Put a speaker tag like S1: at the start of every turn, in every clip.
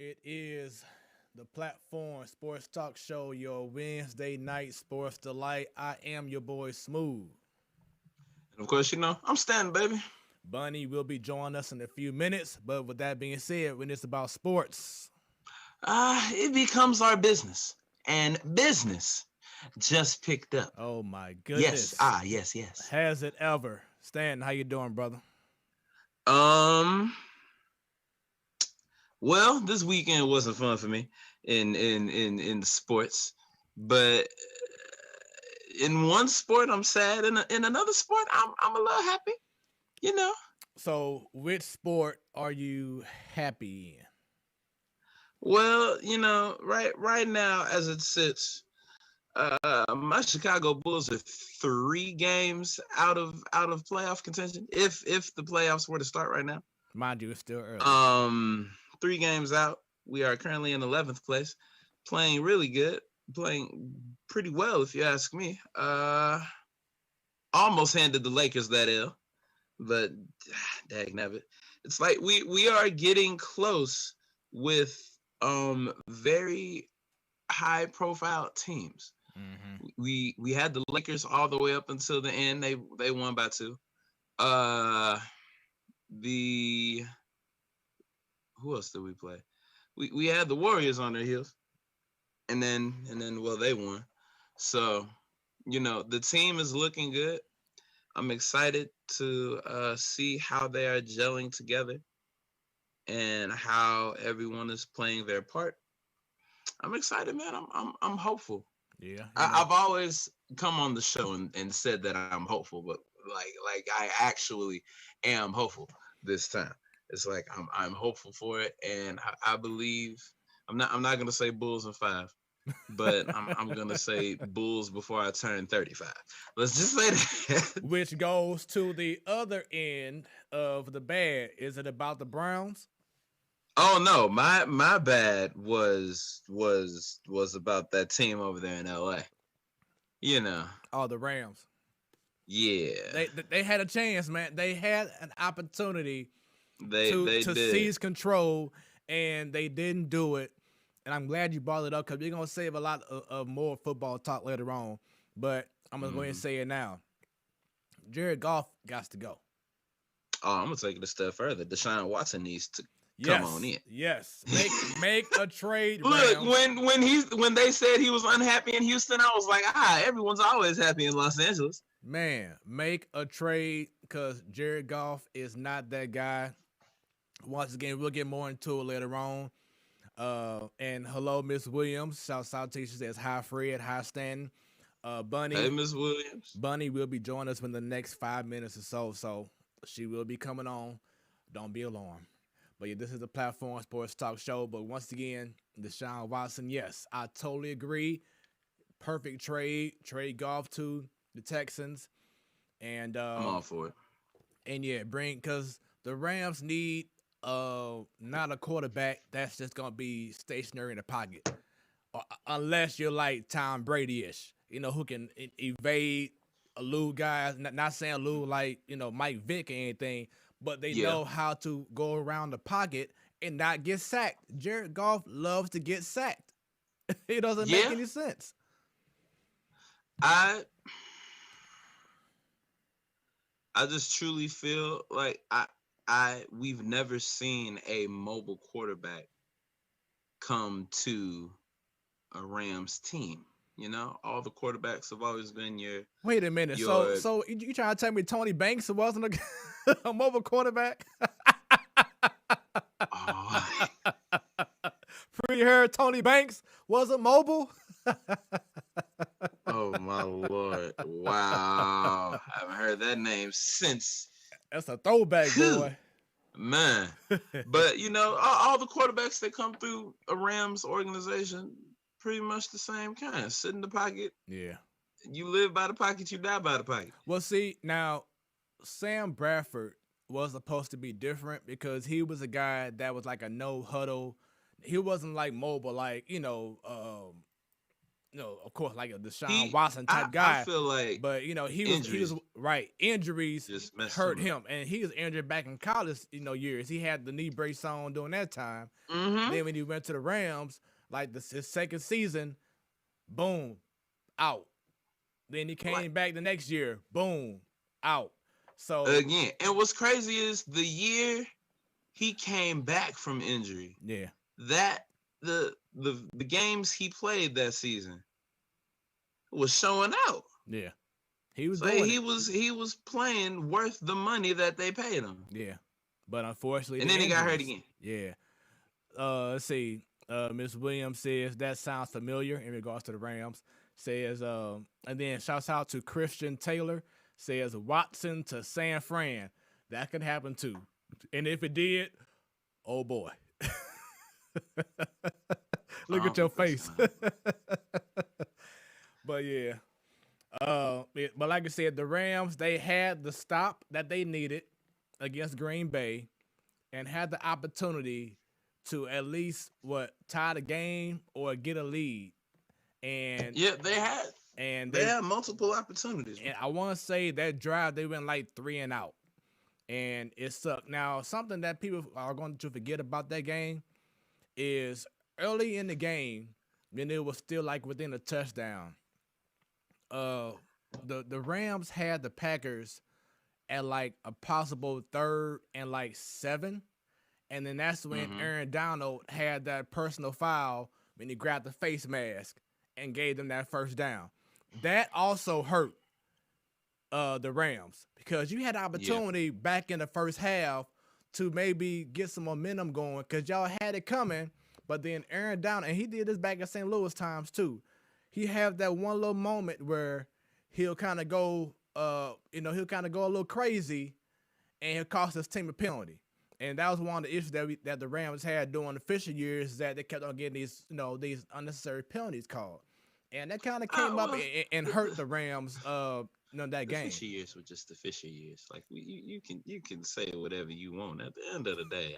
S1: It is the platform sports talk show, your Wednesday night sports delight. I am your boy Smooth.
S2: And of course, I'm standing, baby.
S1: Bunny will be joining us in a few minutes, but with that being said, when it's about sports,
S2: It becomes our business. And business just picked up.
S1: oh my
S2: Yes.
S1: goodness,
S2: Yes, yes.
S1: has it ever? Stan, how you doing, brother?
S2: Um, well, this weekend wasn't fun for me in the sports, but in one sport I'm sad, in another sport I'm a little happy, you know.
S1: So, which sport are you happy in?
S2: Well, right now as it sits, my Chicago Bulls are 3 games out of playoff contention. If the playoffs were to start right now,
S1: Mind you, it's still early.
S2: um, 3 games out. We are currently in 11th place, playing really good, playing pretty well if you ask me. Almost handed the Lakers that L, but dang nabbit. It's like we are getting close with very high profile teams.
S1: Mm-hmm.
S2: We had the Lakers all the way up until the end. They won by 2. Uh, the Who else did we play? We had the Warriors on their heels, and then well they won. So the team is looking good. I'm excited to see how they are gelling together and how everyone is playing their part. I'm excited, man. I'm hopeful.
S1: Yeah,
S2: I've always come on the show and said that I'm hopeful, but like I actually am hopeful this time. It's like I'm hopeful for it, and I believe I'm not gonna say Bulls in 5, but I'm gonna say Bulls before I turn 35. Let's just say that.
S1: which goes to the other end of the bad. Is it about the Browns?
S2: Oh no, my bad was about that team over there in LA. You know,
S1: Oh, the Rams.
S2: yeah,
S1: They had a chance, man. They had an opportunity
S2: they
S1: to
S2: did.
S1: seize control, and they didn't do it. And I'm glad you brought it up because we're gonna save a lot of more football talk later on. But I'm gonna go ahead and
S2: Mm-hmm.
S1: say it now. Jared Goff got to go.
S2: Oh, I'm gonna take it a step further. Deshaun Watson needs to come on
S1: Yes,
S2: in.
S1: yes. Make a trade,
S2: Look,
S1: Rams.
S2: when they said he was unhappy in Houston, I was like, everyone's always happy in Los Angeles.
S1: Man, make a trade because Jared Goff is not that guy. Once again, we'll get more into it later on. And hello, Miss Williams. South Texas says hi, Fred, hi, Stanton.
S2: Hey,
S1: Bunny,
S2: Miss Williams.
S1: Bunny will be joining us in the next 5 minutes or so. So she will be coming on. Don't be alarmed. But yeah, this is the platform sports talk show. But once again, Deshaun Watson, yes, I totally agree. Perfect trade. Trade Goff to the Texans. And
S2: I'm all for it.
S1: yeah, bring because the Rams need not a quarterback that's just gonna be stationary in the pocket, unless you're like Tom Brady ish, who can evade a Lou guys. Not saying Lou like Mike Vick or anything, but they
S2: Yeah,
S1: know how to go around the pocket and not get sacked. Jared Goff loves to get sacked. It doesn't make
S2: yeah.
S1: any sense.
S2: I I just truly feel like we've never seen a mobile quarterback come to a Rams team. All the quarterbacks have always been
S1: Wait a minute. So
S2: your
S1: so you trying to tell me Tony Banks wasn't a mobile quarterback?
S2: oh,
S1: Pretty heard Tony Banks wasn't mobile.
S2: oh my lord. Wow. I haven't heard that name since.
S1: That's a throwback,
S2: Whew,
S1: boy.
S2: man. But all the quarterbacks that come through a Rams organization pretty much the same kind. Sit in the pocket.
S1: Yeah.
S2: You live by the pocket, you die by the pocket.
S1: Well, see, now Sam Bradford was supposed to be different because he was a guy that was like a no huddle. He wasn't like mobile, like of course, like a Deshaun
S2: He,
S1: Watson type
S2: I
S1: guy.
S2: feel like
S1: But he
S2: injuries
S1: was right. Injuries
S2: just messed
S1: hurt
S2: him up.
S1: him, and he was injured back in college. Years he had the knee brace on during that time.
S2: Mm-hmm.
S1: Then when he went to the Rams, like his second season, boom, out. Then he
S2: Like
S1: came back the next year, boom, out. So
S2: again, and what's crazy is the year he came back from injury.
S1: yeah,
S2: That the games he played that season was showing out.
S1: yeah, he was
S2: So
S1: doing
S2: he was playing worth the money that they paid him.
S1: Yeah, but unfortunately,
S2: And
S1: the
S2: then he got hurt
S1: injuries.
S2: again.
S1: Yeah. Let's see. Miss Williams says that sounds familiar in regards to the Rams. Says, and then shouts out to Christian Taylor. Says Watson to San Fran. That could happen too. And if it did, oh boy. Look at your face. But yeah. But like I said, the Rams, they had the stop that they needed against Green Bay and had the opportunity to at least tie the game or get a lead. And
S2: yeah, they had
S1: they
S2: had multiple opportunities.
S1: And I want to say that drive they went like 3 and out, and it sucked. Now something that people are going to forget about that game is early in the game when it was still like within a touchdown. The Rams had the Packers at like a possible 3rd and like 7. And then that's when Aaron Donald had that personal foul when he grabbed the face mask and gave them that first down. That also hurt the Rams because you had the opportunity back in the first half to maybe get some momentum going because y'all had it coming. But then Aaron Donald, and he did this back at St. Louis times too. He had that one little moment where he'll kind of go, he'll kind of go a little crazy, and he'll cost his team a penalty. And that was one of the issues that the Rams had during the Fisher years, that they kept on getting these unnecessary penalties called, and that kind of came up and hurt the Rams. That game.
S2: Fisher years were just the Fisher years. Like you can say whatever you want. At the end of the day,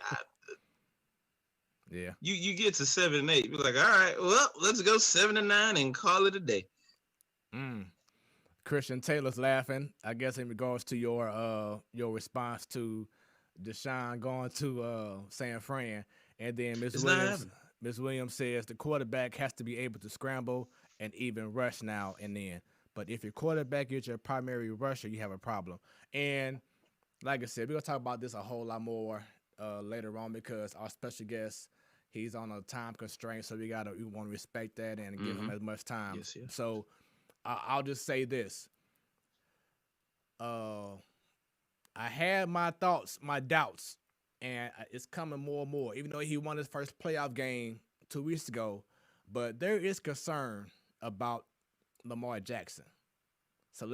S1: yeah.
S2: You get to 7 and 8, you're like, all right, well, let's go 7 and 9 and call it a day.
S1: Christian Taylor's laughing, I guess, in regards to your response to Deshaun going to San Fran. And then Miss Williams says the quarterback has to be able to scramble and even rush now and then. But if your quarterback is your primary rusher, you have a problem. And like I said, we're going to talk about this a whole lot more later on because our special guest, he's on a time constraint, so we want to respect that and give him as much time.
S2: Yes.
S1: So I'll just say this. I had my thoughts, my doubts, and it's coming more and more, even though he won his first playoff game 2 weeks ago. But there is concern about Lamar Jackson. So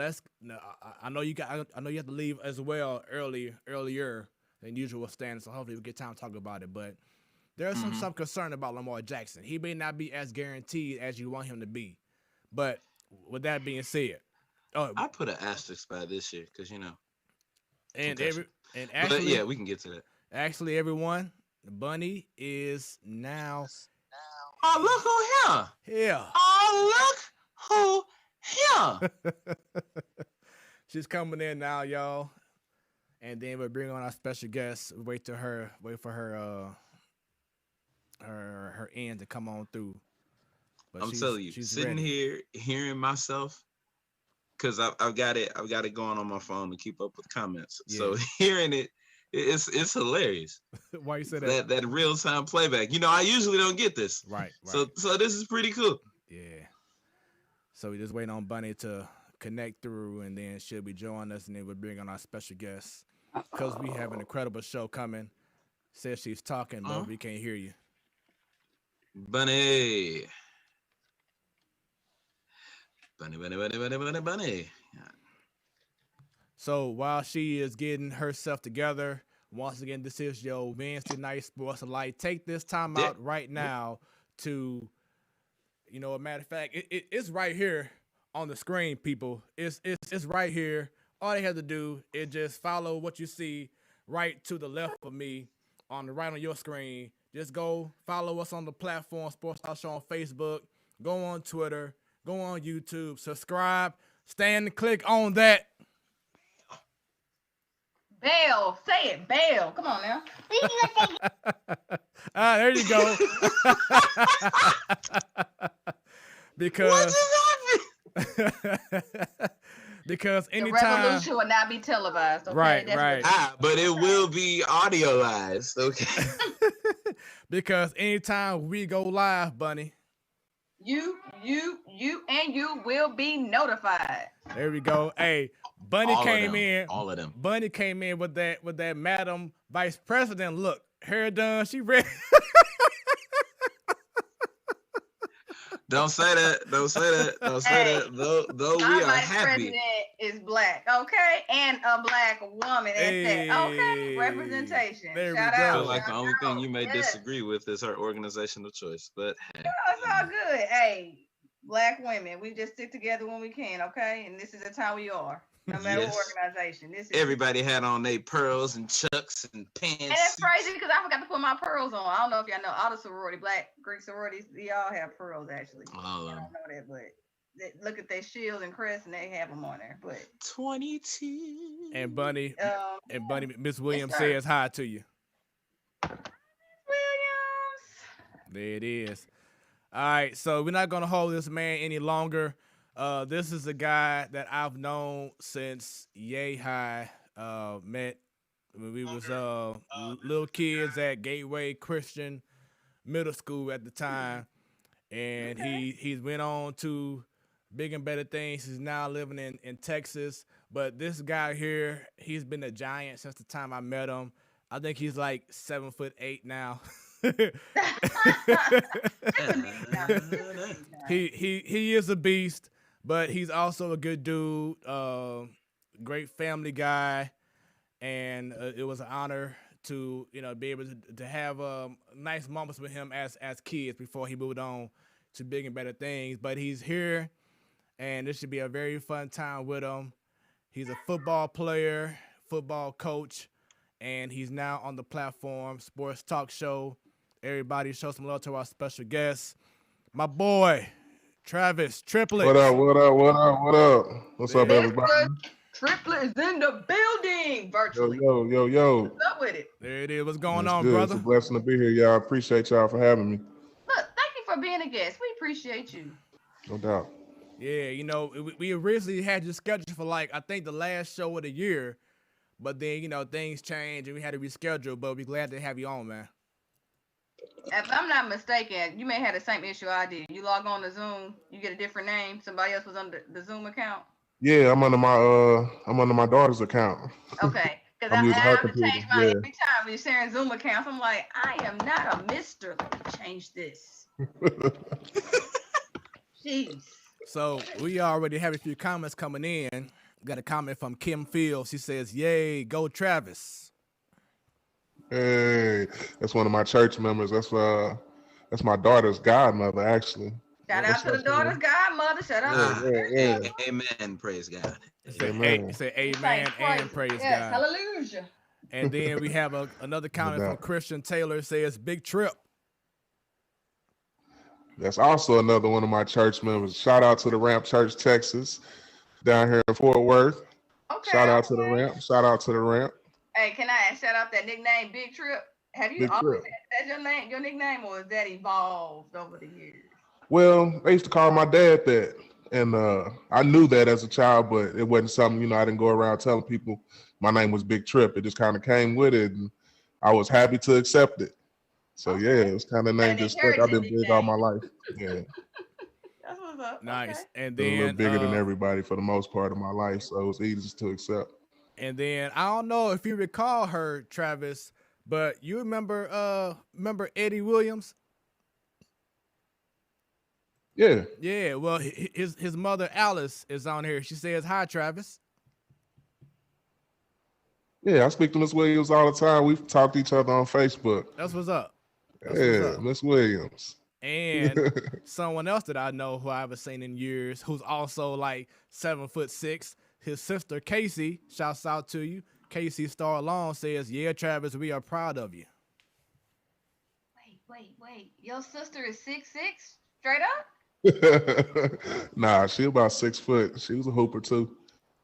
S1: I know you have to leave as well earlier than usual, Stan. So hopefully we get time to talk about it. But there's some concern about Lamar Jackson. He may not be as guaranteed as you want him to be. But with that being said,
S2: I put an asterisk by this year because
S1: and
S2: actually, but yeah, we can get to that.
S1: Actually, everyone, Bunny is now.
S2: Oh, look who here!
S1: Yeah.
S2: Oh, look who here!
S1: She's coming in now, y'all. And then we'll bring on our special guest. Wait for her her end to come on through.
S2: But I'm telling you, sitting here hearing myself, because I've got it going on my phone to keep up with comments. Yeah. So hearing it's hilarious.
S1: Why you say that?
S2: That real time playback. I usually don't get this.
S1: Right.
S2: So this is pretty cool.
S1: Yeah. So we just waiting on Bunny to connect through, and then she'll be joining us, and then we'll bring on our special guest because we have an incredible show coming. Says she's talking, but we can't hear you.
S2: Bunny.
S1: So while she is getting herself together, once again, this is your Wednesday Night Sports Light. Take this time out right now to, a matter of fact, it's right here on the screen, people. It's right here. All they have to do is just follow what you see right to the left of me on your screen. Just go follow us on the platform, Sportstalk Show on Facebook. Go on Twitter. Go on YouTube, subscribe, stand and click on that.
S3: Bell, say it, Bell. Come on now.
S1: There you go. Because because
S3: The
S1: anytime
S3: revolution will not be televised. Okay?
S1: Right,
S3: That's
S1: right.
S2: But it will be audioized. Okay.
S1: because anytime we go live, Bunny,
S3: You will be notified.
S1: there we go. Hey, Bunny
S2: All of
S1: came
S2: them.
S1: in.
S2: All of them.
S1: Bunny came in with that Madam Vice President look. Hair done. She ready.
S2: Don't say that. Don't say that. Don't say
S3: Hey,
S2: that. Though we
S3: My
S2: are
S3: vice
S2: happy.
S3: president is black, okay, and a black woman.
S1: Hey,
S3: Okay, representation.
S1: there we
S3: Shout
S1: go.
S2: I
S3: out.
S2: feel like the
S3: shout
S2: only thing
S3: out.
S2: you may
S3: Yeah.
S2: disagree with is her organizational choice. But hey,
S3: It's all good. Hey, black women, we just stick together when we can, okay? And this is the time we are. No matter
S2: Yes.
S3: what organization. This is
S2: everybody had on their pearls and chucks and pants.
S3: And it's crazy because I forgot to put my pearls on. I don't know if y'all know all the sorority, black Greek sororities, they all have pearls actually.
S2: All of
S3: I
S2: them.
S3: don't know that, but look at their shields and crests and they have them on there. But
S2: 22.
S1: And Bunny, Miss Williams
S3: Yes, sir.
S1: says hi to you.
S3: Williams.
S1: There it is. All right, so we're not gonna hold this man any longer. This is a guy that I've known since yay high. Met when we was little kids at Gateway Christian Middle School at the time, and he's went on to big and better things. He's now living in Texas. But this guy here, he's been a giant since the time I met him. I think he's like 7'8" now. He is a beast, but he's also a good dude, great family guy, and it was an honor to be able to have nice moments with him as kids before he moved on to big and better things. But he's here, and this should be a very fun time with him. He's a football player, football coach, and he's now on the platform Sports Talk Show. Everybody show some love to our special guest, my boy, Travis Triplett.
S4: What up? What's up, everybody?
S3: Triplett is in the building virtually.
S4: Yo.
S3: What's up with it?
S1: There it is. What's going
S4: That's
S1: on,
S4: good.
S1: brother?
S4: It's a blessing to be here, y'all. I appreciate y'all for having me.
S3: Look, thank you for being a guest. We appreciate you.
S4: No doubt.
S1: Yeah, we originally had you scheduled for I think the last show of the year, but then things changed and we had to reschedule. But we're glad to have you on, man.
S3: If I'm not mistaken, you may have the same issue I did. You log on to Zoom, you get a different name. Somebody else was on the Zoom account.
S4: Yeah, I'm under my daughter's account.
S3: Okay, because
S4: I'm
S3: I
S4: using her
S3: have to
S4: computer,
S3: change mine
S4: yeah.
S3: every time we're sharing Zoom accounts. I'm like, I am not a Mister. Let me change this. Jeez.
S1: So we already have a few comments coming in. We got a comment from Kim Fields. She says, "Yay, go Travis."
S4: Hey, that's one of my church members. That's my daughter's godmother, actually.
S3: Shout out to the daughter's godmother. Shout out.
S4: Yeah.
S2: Amen. Praise God.
S4: Amen.
S1: Say amen and praise
S3: yes,
S1: God.
S3: hallelujah.
S1: And then we have another comment from Christian Taylor. Says, "Big trip."
S4: That's also another one of my church members. Shout out to the Ramp Church, Texas, down here in Fort Worth.
S3: Okay.
S4: Shout out to the Ramp. Shout out to the Ramp.
S3: Hey, can I shout out that nickname, Big Trip? Have you
S4: Big
S3: always
S4: Trip.
S3: had that your nickname, or has that evolved over the years?
S4: Well, they used to call my dad that, and I knew that as a child, but it wasn't something, I didn't go around telling people my name was Big Trip. It just kind of came with it, and I was happy to accept it. So yeah, it was kind of name just stuck. I've been big all my life. Yeah.
S3: That's what's up.
S1: Nice.
S3: Okay.
S1: And
S4: Been
S1: then
S4: a little bigger than everybody for the most part of my life, so it was easy to accept.
S1: And then I don't know if you recall her, Travis, but you remember Eddie Williams?
S4: Yeah.
S1: Yeah. Well, his mother Alice is on here. She says, "Hi, Travis."
S4: Yeah, I speak to Miss Williams all the time. We've talked to each other on Facebook.
S1: That's what's up.
S4: Yeah, Miss Williams.
S1: And someone else that I know who I haven't seen in years, who's also like 7'6", his sister Casey, shouts out to you. Casey Star Long says, "Yeah, Travis, we are proud of you."
S3: Wait. Your sister is 6'6", straight up?
S4: Nah, she about 6 foot. She was a hooper too.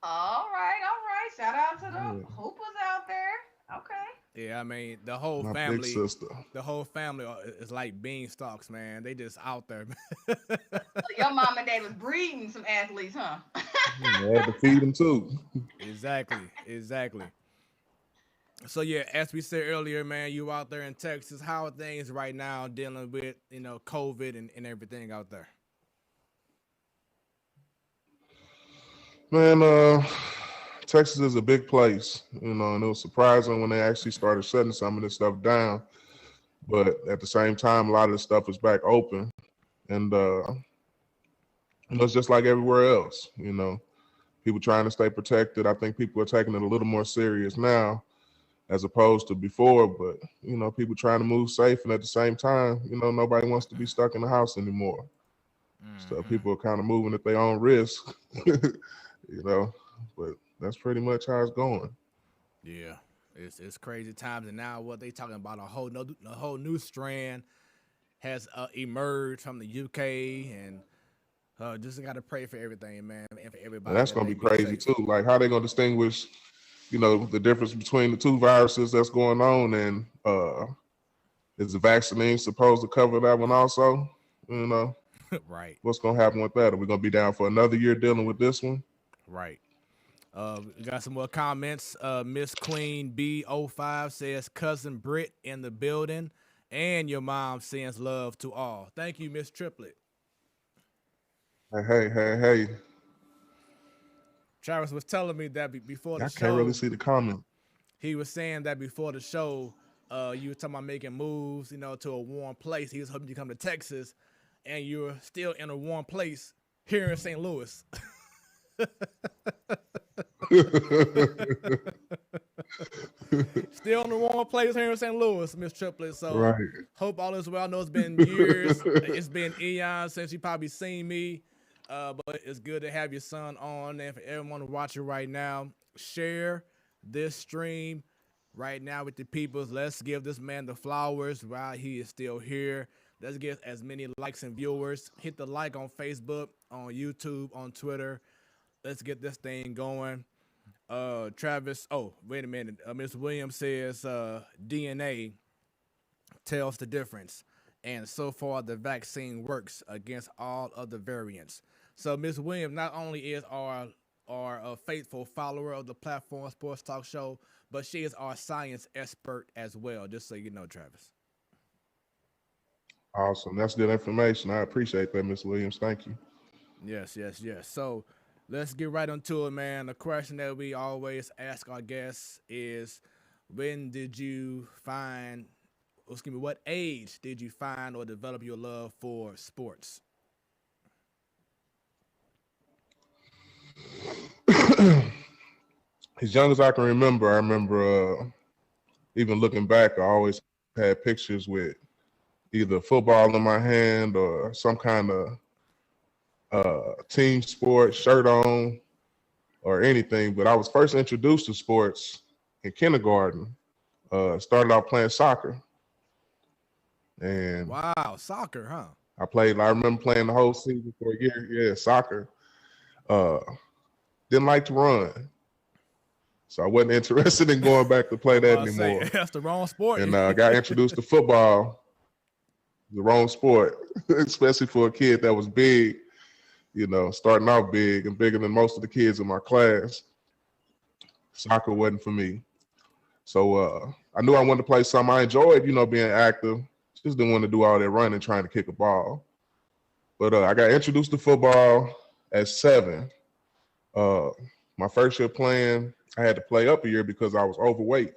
S3: All right, all right. Shout out to
S4: Yeah,
S3: the hoopers out there. Okay.
S1: Yeah, I mean
S4: my big sister.
S1: the whole family is like beanstalks, man. They just out there.
S3: So your mom and dad was breeding some athletes, huh?
S4: I had to feed them too.
S1: Exactly, exactly. So yeah, as we said earlier, man, you out there in Texas. How are things right now dealing with COVID and everything out there?
S4: Man, Texas is a big place, and it was surprising when they actually started shutting some of this stuff down. But at the same time, a lot of the stuff is back open, and it's just like everywhere else. People trying to stay protected. I think people are taking it a little more serious now as opposed to before. But people trying to move safe, and at the same time, nobody wants to be stuck in the house anymore. So
S1: Hmm.
S4: people are kind of moving at their own risk, you know. But that's pretty much how it's going.
S1: Yeah, it's crazy times, and now what they talking about a whole new strand has emerged from the UK, and just got to pray for everything, man, and for
S4: And
S1: everybody
S4: that's
S1: that
S4: gonna
S1: they
S4: be
S1: be
S4: crazy
S1: safe.
S4: too. Like how they gonna distinguish, the difference between the two viruses that's going on, and is the vaccine supposed to cover that one also? You know,
S1: Right,
S4: what's gonna happen with that? Are we gonna be down for another year dealing with this one?
S1: right. We got some more comments. Miss Queen B05 says cousin Britt in the building, and your mom sends love to all. Thank you, Miss Triplett.
S4: Hey.
S1: Travis was telling me that before the
S4: I can't really
S1: show,
S4: see the comment.
S1: he was saying that before the show, you were talking about making moves, to a warm place. He was hoping you come to Texas, and you're still in a warm place here in St. Louis. Still in the warm place here in St. Louis, Miss Triplett. So
S4: Right.
S1: hope all is well. I know it's been years. It's been eons since you probably seen me. But it's good to have your son on. And for everyone watching right now, share this stream right now with the peoples. Let's give this man the flowers while he is still here. Let's get as many likes and viewers. Hit the like on Facebook, on YouTube, on Twitter. Let's get this thing going. Travis, oh, wait a minute. Miss Williams says DNA tells the difference. And so far, the vaccine works against all other variants. So, Miss Williams not only is our faithful follower of the platform Sports Talk Show, but she is our science expert as well, just so you know, Travis.
S4: Awesome. That's good information. I appreciate that, Miss Williams. Thank you.
S1: Yes, yes, yes. So let's get right into it, man. The question that we always ask our guests is, when did you find, excuse me, what age did you find or develop your love for sports?
S4: As young as I can remember, I remember even looking back, I always had pictures with either football in my hand or some kind of team sport shirt on or anything. But I was first introduced to sports in kindergarten. Started out playing soccer, and
S1: Wow, soccer, huh?
S4: I remember playing the whole season for a year. Yeah, soccer. Uh, didn't like to run, so I wasn't interested in going back to play
S1: I'm
S4: that
S1: about to say
S4: anymore.
S1: that's the wrong sport.
S4: And I got introduced to football, the wrong sport, especially for a kid that was big, starting out big and bigger than most of the kids in my class. Soccer wasn't for me. So I knew I wanted to play something. I enjoyed, being active. Just didn't want to do all that running trying to kick a ball. But I got introduced to football at 7. Uh, my first year playing, I had to play up a year because I was overweight.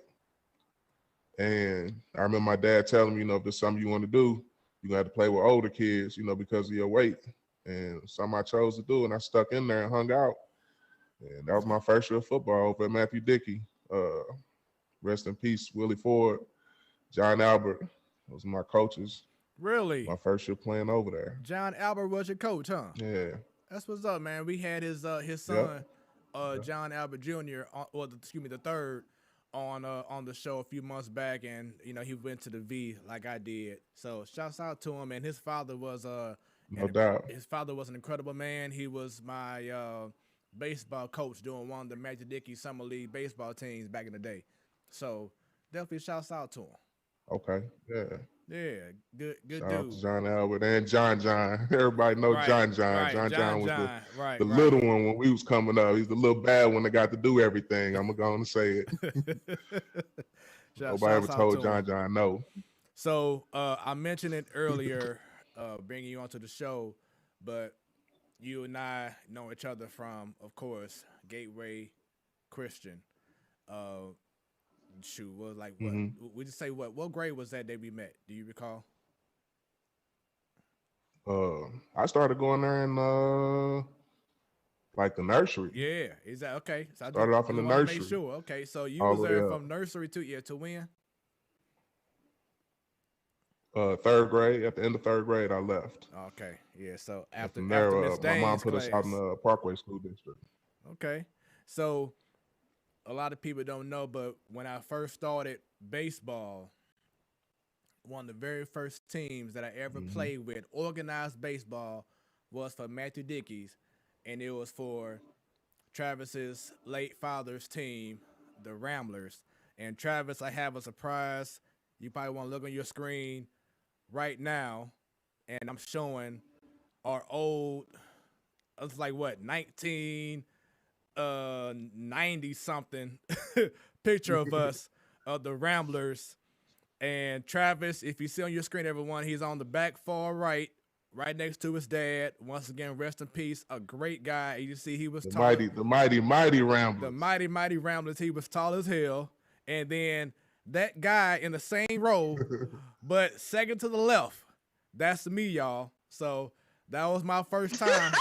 S4: And I remember my dad telling me, if there's something you want to do, you got to play with older kids, because of your weight. And something I chose to do, and I stuck in there and hung out. And that was my first year of football over at Matthew Dickey. Rest in peace, Willie Ford, John Albert. Those were my coaches.
S1: Really?
S4: My first year playing over there.
S1: John Albert was your coach, huh?
S4: Yeah.
S1: That's what's up, man. We had his son, John Albert Jr. The third, on the show a few months back, and he went to the V like I did. So shouts out to him. And his father was
S4: No doubt.
S1: His father was an incredible man. He was my baseball coach during one of the Magic Dickey Summer League baseball teams back in the day. So definitely shouts out to him.
S4: Okay. Yeah.
S1: Yeah, good
S4: Shout out
S1: dude.
S4: to John Albert and John. Everybody know
S1: Right,
S4: John.
S1: right.
S4: John was
S1: John. Right,
S4: the little one when we was coming up. He's the little bad one that got to do everything. I'm going to say it. Nobody ever told John no.
S1: So I mentioned it earlier, bringing you onto the show, but you and I know each other from, of course, Gateway Christian. Shoot, was like what?
S4: Mm-hmm.
S1: We just say what grade was that day we met? Do you recall?
S4: I started going there in like the nursery.
S1: Yeah, is that okay? So I
S4: started off in the nursery.
S1: Make sure. Okay, so you
S4: all
S1: was
S4: the
S1: there
S4: way
S1: from
S4: up.
S1: nursery to when?
S4: Third grade. At the end of third grade, I left.
S1: Okay, yeah. So after
S4: there,
S1: Miss
S4: my mom
S1: Dane's
S4: put
S1: class,
S4: us out in the Parkway School District.
S1: Okay, so a lot of people don't know, but when I first started baseball, one of the very first teams that I ever played with, organized baseball, was for Matthew Dickey's, and it was for Travis's late father's team, the Ramblers. And Travis, I have a surprise. You probably want to look on your screen right now, and I'm showing our old, it's like what, 1990 something picture of us, of the Ramblers. And Travis, if you see on your screen, everyone, he's on the back far right next to his dad. Once again, rest in peace. A great guy. You see, he was tall.
S4: The mighty Ramblers.
S1: The mighty Ramblers. He was tall as hell. And then that guy in the same row, but second to the left, that's me, y'all. So that was my first time.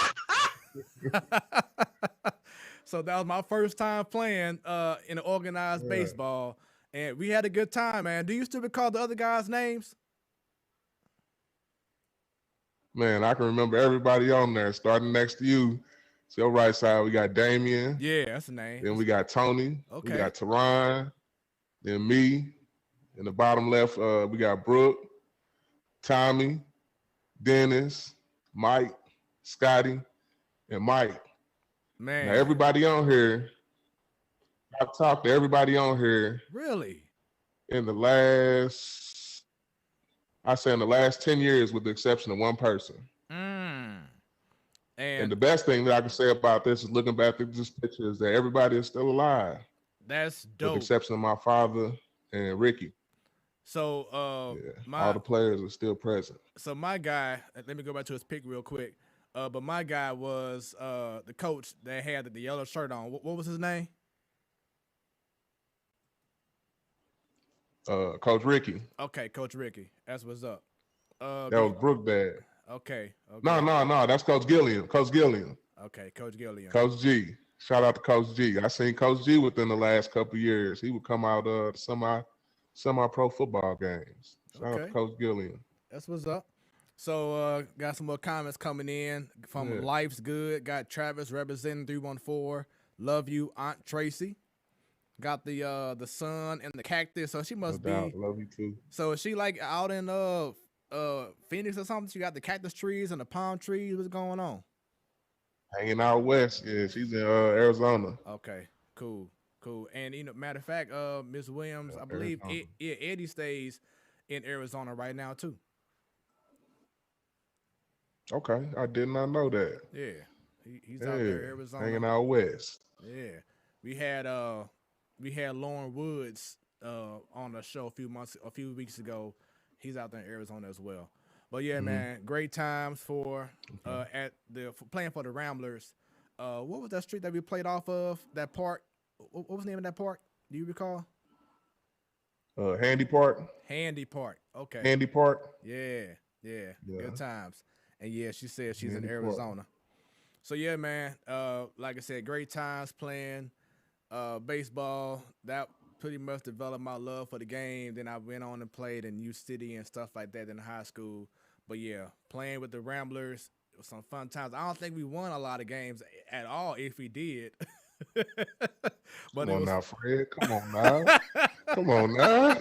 S1: So that was my first time playing in organized baseball. And we had a good time, man. Do you still recall the other guys' names?
S4: Man, I can remember everybody on there. Starting next to you, so your right side, we got Damien.
S1: Yeah, that's the name.
S4: Then we got Tony.
S1: Okay.
S4: We got Teron. Then me. In the bottom left, we got Brooke, Tommy, Dennis, Mike, Scotty, and Mike.
S1: Man.
S4: Now, everybody on here, I've talked to everybody on here.
S1: Really?
S4: In the last 10 years, with the exception of one person. And the best thing that I can say about this is looking back at this picture is that everybody is still alive.
S1: That's dope.
S4: With the exception of my father and Ricky.
S1: So
S4: all the players are still present.
S1: So my guy, let me go back to his pick real quick. But my guy was the coach that had the yellow shirt on. What was his name?
S4: Coach Ricky.
S1: Okay, Coach Ricky. That's what's up.
S4: That was Brooke Dad.
S1: Okay.
S4: No. That's Coach Gilliam.
S1: Okay, Coach Gilliam.
S4: Coach G. Shout out to Coach G. I seen Coach G within the last couple of years. He would come out semi-pro football games. Shout out to Coach Gilliam.
S1: That's what's up. So got some more comments coming in from Life's Good. Got Travis representing 314. Love you, Aunt Tracy. Got the sun and the cactus. So she must be.
S4: Love you too.
S1: So is she like out in Phoenix or something? She got the cactus trees and the palm trees. What's going on?
S4: Hanging out west. Yeah, she's in Arizona.
S1: Okay, cool. And matter of fact, Miss Williams, I believe Eddie stays in Arizona right now too.
S4: Okay, I did not know that.
S1: Yeah, he's out there in Arizona,
S4: hanging out west.
S1: Yeah, we had Lauren Woods on the show a few weeks ago. He's out there in Arizona as well. But yeah, man, great times for playing for the Ramblers. What was that street that we played off of? That park? What was the name of that park? Do you recall?
S4: Handy Park.
S1: Handy Park. Okay.
S4: Handy Park.
S1: Yeah. Good times. And yeah, she said she's in Arizona. So yeah, man. Like I said, great times playing baseball. That pretty much developed my love for the game. Then I went on and played in U City and stuff like that in high school. But yeah, playing with the Ramblers, it was some fun times. I don't think we won a lot of games at all. If we did, But
S4: Come
S1: it
S4: on
S1: was
S4: now, Fred. Come on now. Come on now.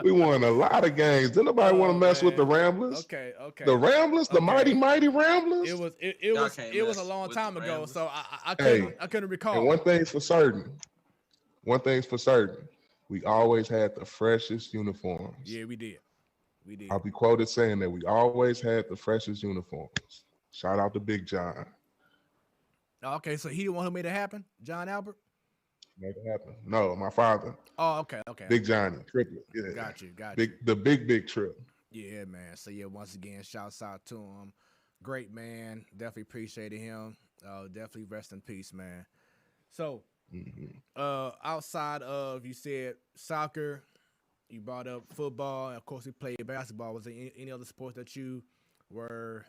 S4: We won a lot of games. Didn't nobody want to mess with the
S1: man.
S4: Ramblers?
S1: Okay.
S4: The Ramblers, the mighty,
S1: Okay.
S4: mighty Ramblers.
S2: Y'all can't
S1: it was a
S2: mess
S1: long
S2: with the
S1: time ago,
S2: Ramblers.
S1: so I
S4: Hey,
S1: couldn't recall.
S4: and one thing's for certain, we always had the freshest uniforms.
S1: Yeah, we did.
S4: I'll be quoted saying that we always had the freshest uniforms. Shout out to Big John.
S1: Okay, so he the one who made it happen, John Albert.
S4: Made it happen. No, my father,
S1: Oh, okay.
S4: Big Johnny, Triplett. Yeah,
S1: Got you.
S4: the big trip.
S1: Yeah, man. So yeah, once again, shouts out to him. Great man. Definitely appreciated him. Definitely rest in peace, man. So, outside of, you said soccer, you brought up football, and of course you played basketball. Was there any other sports that you were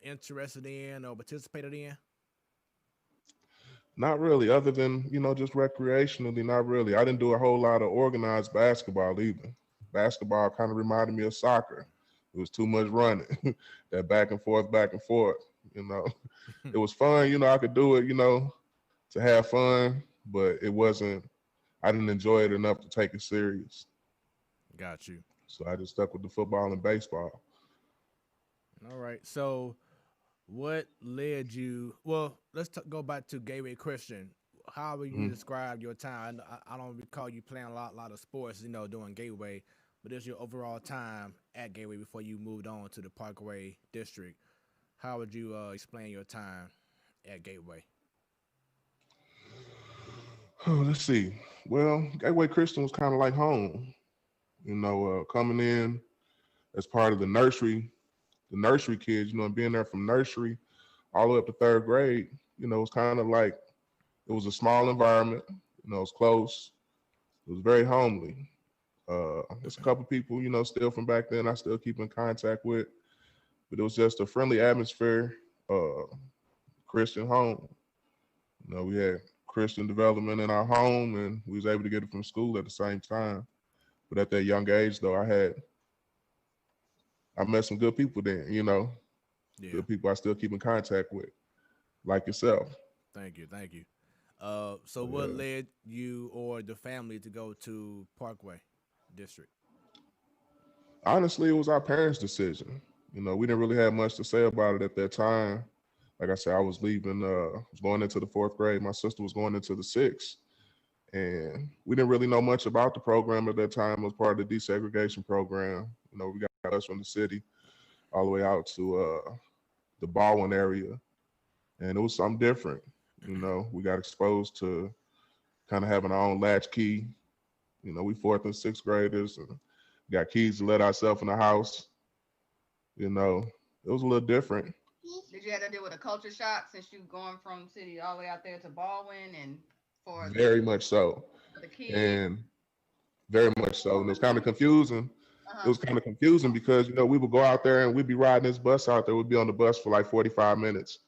S1: interested in or participated in?
S4: Not really, other than, just recreationally, not really. I didn't do a whole lot of organized basketball either. Basketball kind of reminded me of soccer. It was too much running, that back and forth. It was fun, I could do it, to have fun, but I didn't enjoy it enough to take it serious.
S1: Got you.
S4: So I just stuck with the football and baseball.
S1: All right. So, what led you? Well, let's go back to Gateway Christian. How would you describe your time? I don't recall you playing a lot of sports, doing Gateway, but it's your overall time at Gateway before you moved on to the Parkway District. How would you explain your time at Gateway?
S4: Oh, let's see. Well, Gateway Christian was kind of like home. Coming in as part of the nursery kids, and being there from nursery all the way up to third grade, it was kind of like, it was a small environment, it was close, it was very homely. There's a couple people, still from back then I still keep in contact with, but it was just a friendly atmosphere, Christian home. We had Christian development in our home, and we was able to get it from school at the same time. But at that young age, though, I met some good people there, good people I still keep in contact with, like yourself.
S1: Thank you. So what led you or the family to go to Parkway District?
S4: Honestly, it was our parents' decision. We didn't really have much to say about it at that time. Like I said, I was leaving, was going into the fourth grade. My sister was going into the sixth. And we didn't really know much about the program at that time. It was part of the desegregation program. We got us from the city all the way out to the Baldwin area. And it was something different. We got exposed to kind of having our own latchkey. We fourth and sixth graders and got keys to let ourselves in the house. It was a little different.
S3: Did you have to deal with a culture shock since you going from city all the way out there to Baldwin and for
S4: very much so.
S3: The kids?
S4: And very much so. And it was kind of confusing. It was kind of confusing because, we would go out there and we'd be riding this bus out there. We'd be on the bus for like 45 minutes.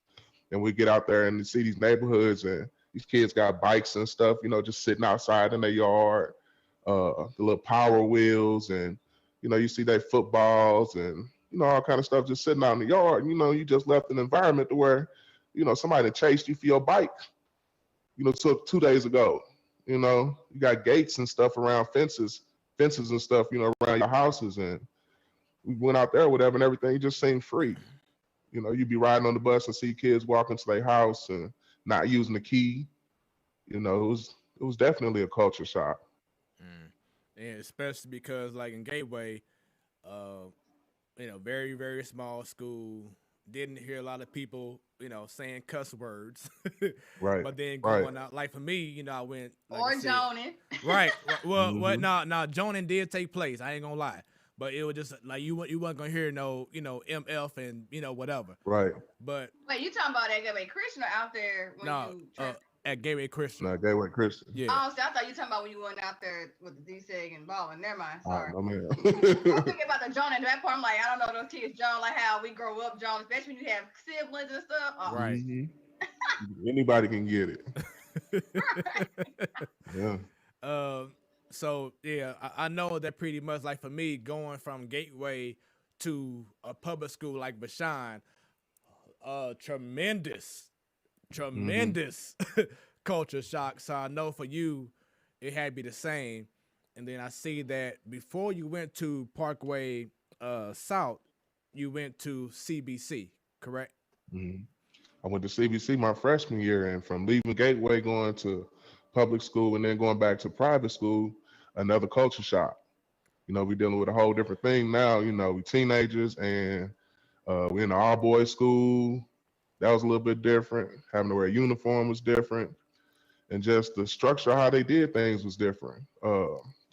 S4: And we'd get out there and see these neighborhoods and these kids got bikes and stuff, just sitting outside in their yard, the little Power Wheels, and, you see their footballs and, all kind of stuff just sitting out in the yard. And, you just left an environment to where, somebody chased you for your bike, 2 days ago. You got gates and stuff around fences and stuff, around your houses. And we went out there, whatever, and everything just seemed free. You'd be riding on the bus and see kids walking to their house and not using the key. It was definitely a culture shock.
S1: And especially because, like, in Gateway, very, very small school. Didn't hear a lot of people, saying cuss words.
S4: Right.
S1: But then going out, like for me, I went. Like
S3: or Jonin.
S1: Right. Well, Jonin did take place. I ain't gonna lie. But it was just like you wasn't gonna hear no, MF and whatever.
S4: Right.
S1: But
S3: wait, you talking about at Gateway Christian or out there when
S1: at Gateway Christian.
S4: No, Gateway Christian.
S1: Yeah.
S3: Oh, so I thought you were talking about when you went out there with the DSEG and balling. Never mind. Sorry.
S4: Oh, man.
S3: I'm thinking about the Joan and that part. I'm like, I don't know those kids, Joan, like how we grow up, Joan, especially when you have siblings and stuff. Oh.
S1: Right.
S4: Anybody can get it. Yeah.
S1: So yeah, I know that pretty much, like for me, going from Gateway to a public school like Vashon, tremendous tremendous culture shock. So I know for you, it had to be the same. And then I see that before you went to Parkway South, you went to CBC, correct?
S4: Mm-hmm. I went to CBC my freshman year, and from leaving Gateway going to public school and then going back to private school, another culture shock. We're dealing with a whole different thing now. We teenagers, and we're in an all boys school. That was a little bit different. Having to wear a uniform was different, and just the structure of how they did things was different.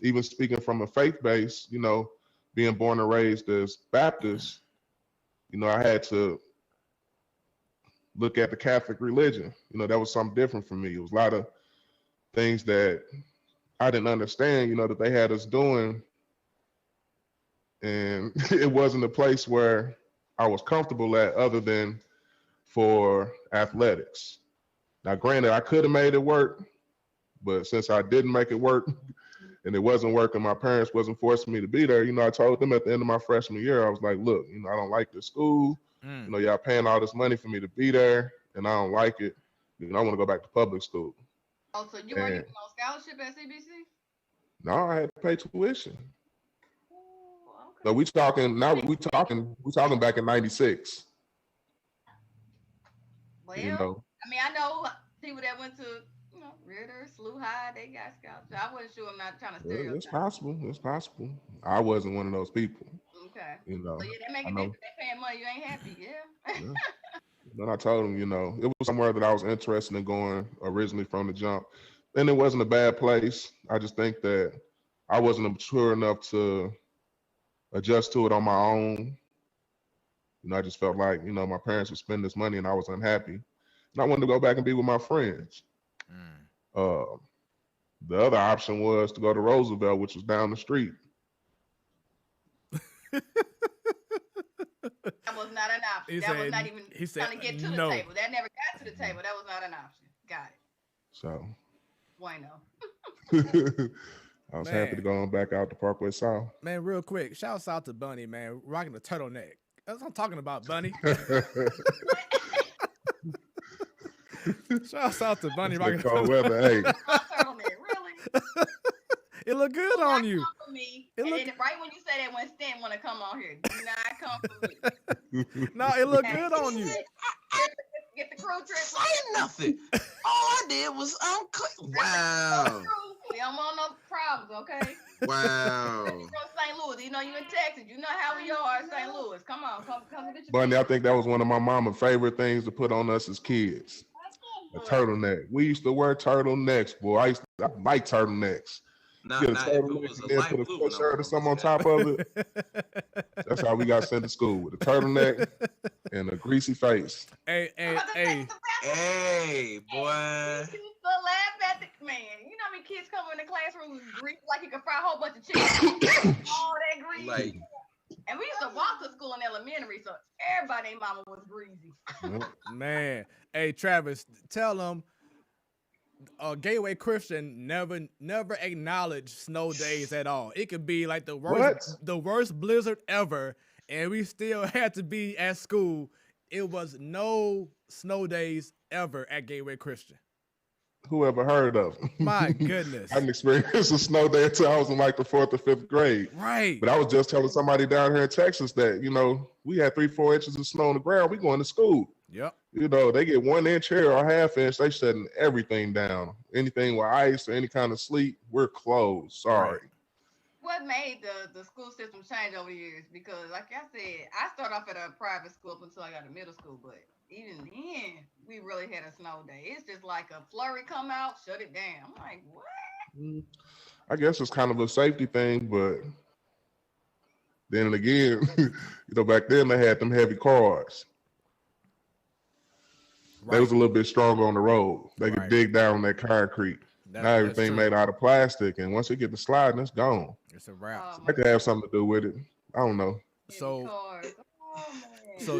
S4: Even speaking from a faith base, being born and raised as Baptist, I had to look at the Catholic religion. That was something different for me. It was a lot of things that I didn't understand, that they had us doing. And it wasn't a place where I was comfortable at other than for athletics. Now, granted, I could have made it work, but since I didn't make it work and it wasn't working, my parents wasn't forcing me to be there. I told them at the end of my freshman year, I was like, look, I don't like this school. Y'all paying all this money for me to be there, and I don't like it. I want to go back to public school.
S3: Oh, so you weren't even on scholarship at CBC?
S4: No, I had to pay tuition.
S3: Oh, okay.
S4: So we talking back in '96.
S3: Well, I know people that went to Ritter, SLU High, they got scholarships. I wasn't sure. I'm not trying to stereotype.
S4: It's possible. I wasn't one of those people.
S3: Okay.
S4: So
S3: yeah, that make it different. They paying money, you ain't happy, yeah.
S4: Then I told them, it was somewhere that I was interested in going originally from the jump. And it wasn't a bad place. I just think that I wasn't mature enough to adjust to it on my own. I just felt like, my parents would spend this money and I was unhappy. And I wanted to go back and be with my friends. The other option was to go to Roosevelt, which was down the street.
S3: That was not an option. Was not even trying to get to the table. That never got to the table. That was not an option. Got it.
S4: So.
S3: Bueno.
S4: I was happy to go on back out to Parkway South.
S1: Man, real quick, shouts out to Bunny, man, rocking the turtleneck. That's what I'm talking about, Bunny. Shouts out to Bunny rocking the
S4: cold weather, hey.
S3: Turtleneck, really?
S1: It look good on you.
S3: Come for me. Then right when you say that, when Stan want to come on here, do not come for me.
S1: No, it look good on you.
S3: Get the crew trip.
S2: Say nothing. All I did was wow.
S3: We don't want no problems, okay?
S2: Wow.
S3: You're from St. Louis. You in Texas. You know how we are in St. Louis. Come on, come get your
S4: Bunny, I think that was one of my mama's favorite things to put on us as kids. A turtleneck. We used to wear turtlenecks, boy. I like turtlenecks.
S2: Get a turtleneck and then put a sweatshirt or something on top of it. That's how we got sent to school, with a turtleneck and a greasy face.
S1: Hey,
S2: boy.
S3: Laugh at the man. You know how many kids come in the classroom with grease like you can fry a whole bunch of chicken. All that grease. And we used to walk to school in elementary, so everybody mama was greasy.
S1: Man. Hey, Travis, tell them Gateway Christian never acknowledged snow days at all. It could be like the worst blizzard ever, and we still had to be at school. It was no snow days ever at Gateway Christian.
S4: Who ever heard of them?
S1: My goodness.
S4: I didn't experience a snow day until I was in like the 4th or 5th grade.
S1: Right.
S4: But I was just telling somebody down here in Texas that, we had 3-4 inches of snow on the ground. We going to school.
S1: Yep.
S4: They get 1 inch here or half inch. They shutting everything down. Anything with ice or any kind of sleet, we're closed. Sorry.
S1: Right.
S3: What made the school system change over the years? Because like I said, I started off at a private school up until I got to middle school, but even then, we really had a snow day. It's just like a flurry come out, shut it down. I'm like, what?
S4: I guess it's kind of a safety thing, but then again, back then they had them heavy cars. Right. They was a little bit stronger on the road. They could dig down that concrete. Now everything made out of plastic, and once it get to sliding, it's gone.
S1: It's a wrap.
S4: That could have something to do with it. I don't know.
S1: So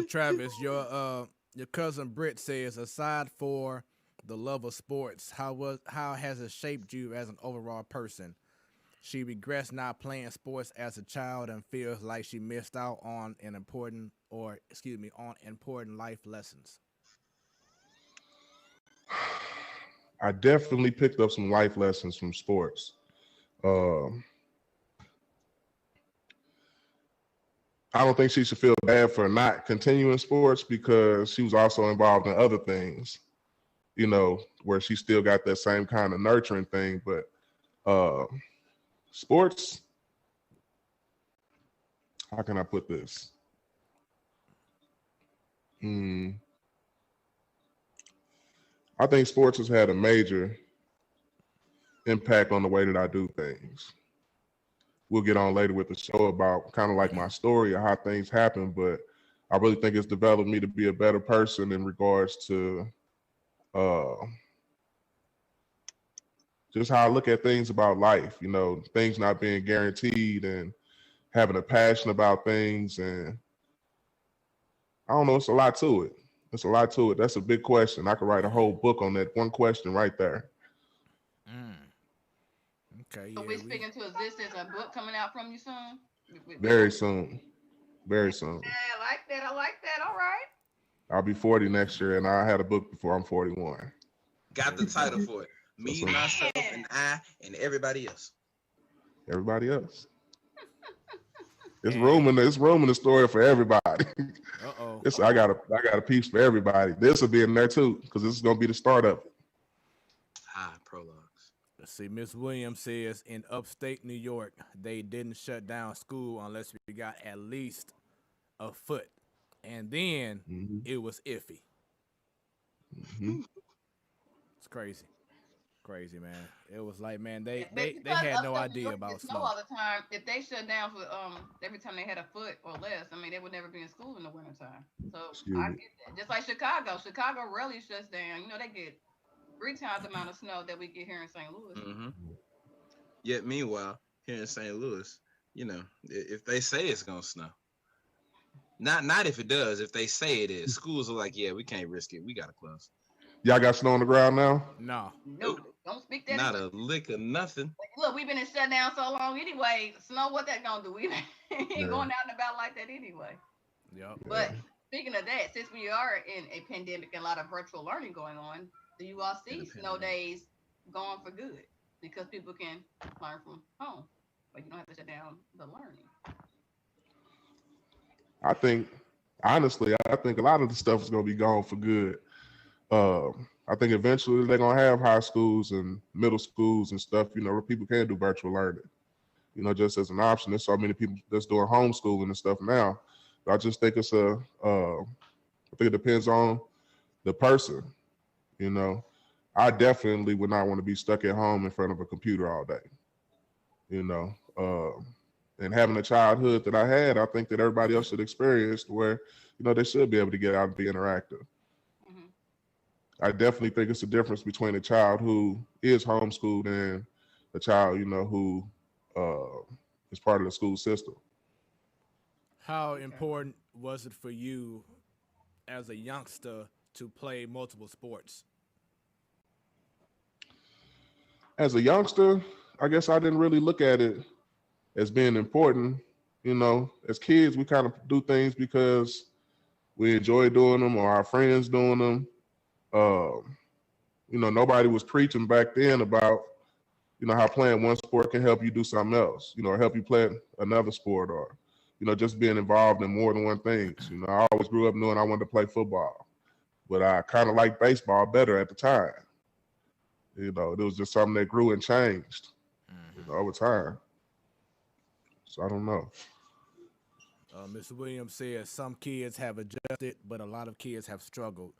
S1: Travis, your cousin Britt says, aside for the love of sports, how has it shaped you as an overall person? She regrets not playing sports as a child and feels like she missed out on important life lessons.
S4: I definitely picked up some life lessons from sports. Um, I don't think she should feel bad for not continuing sports because she was also involved in other things, where she still got that same kind of nurturing thing. But sports, how can I put this? I think sports has had a major impact on the way that I do things. We'll get on later with the show about kind of like my story of how things happen, but I really think it's developed me to be a better person in regards to just how I look at things about life, things not being guaranteed and having a passion about things. And I don't know, it's a lot to it. It's a lot to it. That's a big question. I could write a whole book on that one question right there.
S1: Okay,
S3: So
S1: yeah.
S3: we're speaking to existence, a book coming out from you soon?
S4: Very soon. Very soon.
S3: Yeah, I like that. I like that. All right.
S4: I'll be 40 next year, and I had a book before I'm 41.
S2: Got the title for it. Me, myself, and I, and everybody else.
S4: Everybody else. It's room in the story for everybody. I got a piece for everybody. This will be in there too, because this is gonna be the start of it.
S2: Prologues.
S1: Let's see. Miss Williams says in upstate New York, they didn't shut down school unless we got at least a foot, and then it was iffy. It's crazy, man. It was like, man, they had no idea about snow
S3: all the time. If they shut down for every time they had a foot or less, I mean, they would never be in school in the wintertime. So I get that. Just like Chicago rarely shuts down. They get 3 times the amount of snow that we get here in St. Louis.
S2: Yet meanwhile, here in St. Louis, if they say it's gonna snow, not if it does. If they say it is, schools are like, yeah, we can't risk it. We gotta close.
S4: Y'all got snow on the ground now?
S1: No.
S3: Don't speak that.
S2: Not a lick of nothing.
S3: Look, we've been in shutdown so long anyway. Snow, what that gonna do? We ain't going out and about like that anyway.
S1: Yep.
S3: But speaking of that, since we are in a pandemic and a lot of virtual learning going on, do you all see snow days going for good? Because people can learn from home, but you don't have to shut down the learning.
S4: I think a lot of the stuff is gonna be gone for good. I think eventually they're gonna have high schools and middle schools and stuff, where people can do virtual learning, just as an option. There's so many people that's doing homeschooling and stuff now. But I just think I think it depends on the person. I definitely would not want to be stuck at home in front of a computer all day. And having a childhood that I had, I think that everybody else should experience where, they should be able to get out and be interactive. I definitely think it's a difference between a child who is homeschooled and a child, who is part of the school system.
S1: How important was it for you as a youngster to play multiple sports?
S4: As a youngster, I guess I didn't really look at it as being important. As kids, we kind of do things because we enjoy doing them or our friends doing them. Nobody was preaching back then about, how playing one sport can help you do something else, or help you play another sport or, just being involved in more than one thing. I always grew up knowing I wanted to play football, but I kind of liked baseball better at the time. It was just something that grew and changed, over time. So I don't know.
S1: Mr. Williams says some kids have adjusted, but a lot of kids have struggled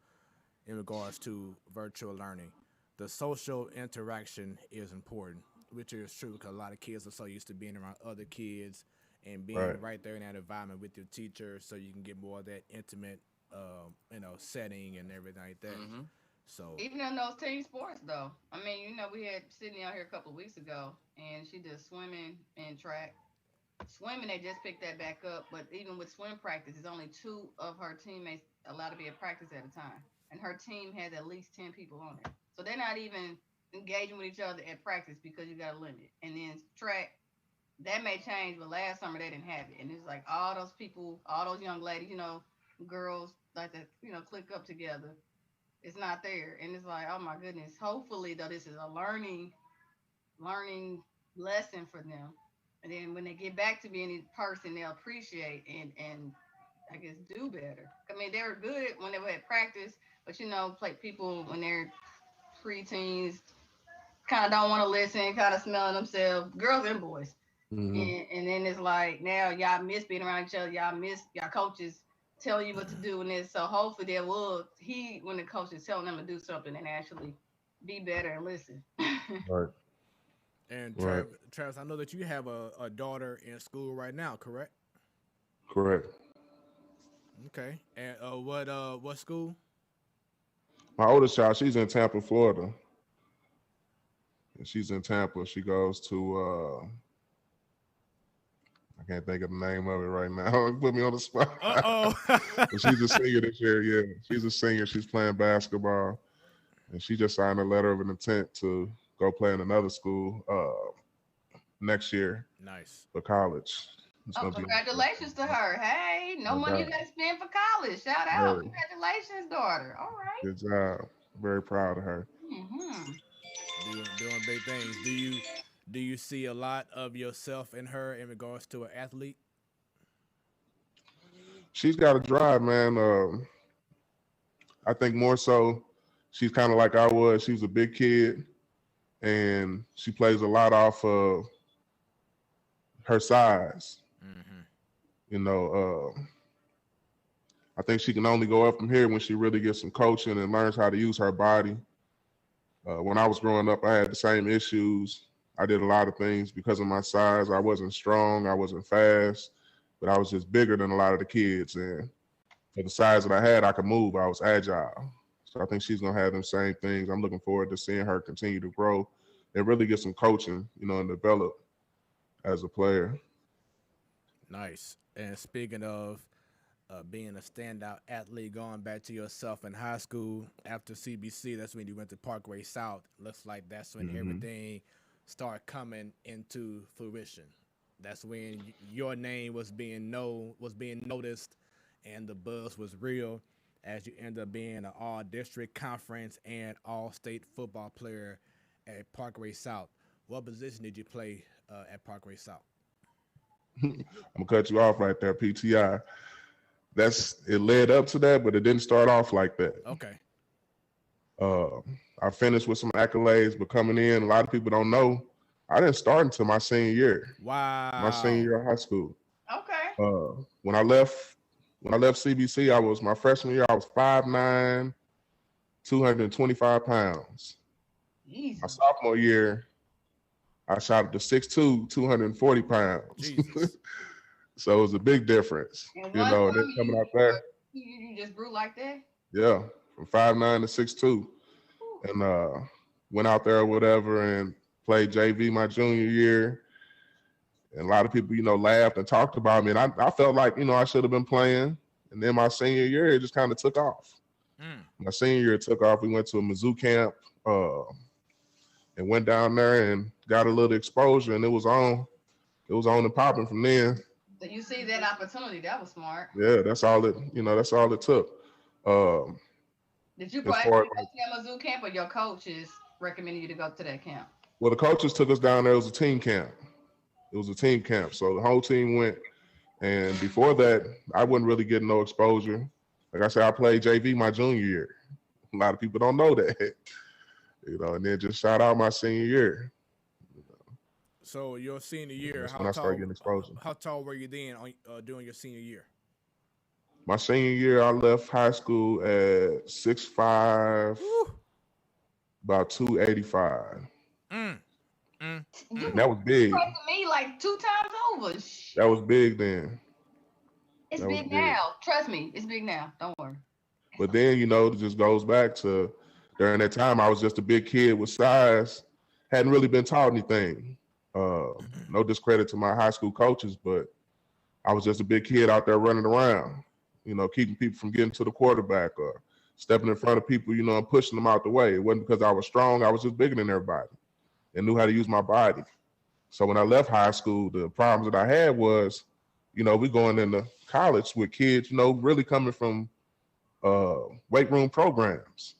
S1: in regards to virtual learning. The social interaction is important, which is true because a lot of kids are so used to being around other kids and being right there in that environment with your teacher, so you can get more of that intimate, setting and everything like that. So
S3: even in those team sports, though, I mean, we had Sydney out here a couple of weeks ago, and she did swimming and track. Swimming, they just picked that back up, but even with swim practice, there's only 2 of her teammates allowed to be at practice at a time, and her team has at least 10 people on it. So they're not even engaging with each other at practice because you got a limit. And then track, that may change, but last summer they didn't have it, and it's like all those people, all those young ladies, girls like to, click up together. It's not there, and it's like, oh my goodness. Hopefully, though, this is a learning lesson for them. And then when they get back to being a person, they'll appreciate and I guess do better. I mean, they were good when they were at practice, but like people when they're preteens kind of don't want to listen, kind of smelling themselves, girls and boys.
S4: Mm-hmm.
S3: And then it's like now y'all miss being around each other. Y'all miss y'all coaches telling you what to do and this. So hopefully they will when the coach is telling them to do something and actually be better and listen.
S4: Right.
S1: And
S4: Right.
S1: Travis, I know that you have a daughter in school right now, correct?
S4: Correct.
S1: Okay. And what school?
S4: My oldest child, she's in Tampa, Florida. And she's in Tampa. She goes to I can't think of the name of it right now. Put me on the spot. But she's a senior this year, yeah. She's a senior. She's playing basketball. And she just signed a letter of an intent to go play in another school next year
S1: Nice.
S4: for college.
S3: Congratulations to her. Hey, no money you got to spend for college. Shout out. Very. Congratulations, daughter. All right.
S4: Good job. Very proud of her.
S3: Mm-hmm.
S1: Doing big things. Do you see a lot of yourself in her in regards to an athlete?
S4: She's got a drive, man. I think more so she's kind of like I was. She was a big kid, and she plays a lot off of her size. Mm-hmm. I think she can only go up from here when she really gets some coaching and learns how to use her body. When I was growing up, I had the same issues. I did a lot of things because of my size. I wasn't strong. I wasn't fast, but I was just bigger than a lot of the kids. And for the size that I had, I could move. I was agile. So I think she's going to have them same things. I'm looking forward to seeing her continue to grow and really get some coaching, and develop as a player.
S1: Nice. And speaking of being a standout athlete, going back to yourself in high school after CBC, that's when you went to Parkway South. Looks like that's when everything started coming into fruition. That's when your name was being noticed, and the buzz was real as you end up being an all-district conference and all-state football player at Parkway South. What position did you play at Parkway South?
S4: I'm gonna cut you off right there, PTI. It led up to that, but it didn't start off like that.
S1: Okay.
S4: I finished with some accolades, but coming in, a lot of people don't know, I didn't start until my senior year.
S1: Wow.
S4: My senior year of high school.
S3: Okay.
S4: When I left CBC, my freshman year, I was 5'9", 225 pounds.
S3: Jesus.
S4: My sophomore year, I shot up to 6'2", 240 pounds. So it was a big difference, and then coming out there.
S3: You just grew like that?
S4: Yeah, from 5'9" to 6'2", and went out there or whatever and played JV my junior year. And a lot of people, laughed and talked about me. And I felt like, I should have been playing. And then my senior year, it just kind of took off. My senior year took off. We went to a Mizzou camp and went down there and got a little exposure, and it was on and popping from then.
S3: So you see that opportunity, that was smart.
S4: Yeah, that's all it took.
S3: Did you go to that Mizzou camp, or your coaches recommended you to go to that camp?
S4: Well, the coaches took us down there. It was a team camp. So the whole team went. And before that, I wasn't really getting no exposure. Like I said, I played JV my junior year. A lot of people don't know that. And then just shout out my senior year.
S1: So your senior year,
S4: when I started getting exposure.
S1: How tall were you then during your senior year?
S4: My senior year, I left high school at 6'5", about 285. That was big.
S3: You to me like 2 times over.
S4: That was big then.
S3: It's big now. Trust me, it's big now. Don't worry.
S4: But then, it just goes back to during that time, I was just a big kid with size. Hadn't really been taught anything. No discredit to my high school coaches, but I was just a big kid out there running around, keeping people from getting to the quarterback or stepping in front of people, and pushing them out the way. It wasn't because I was strong. I was just bigger than everybody and knew how to use my body. So when I left high school, the problems that I had was, we going into college with kids, really coming from weight room programs.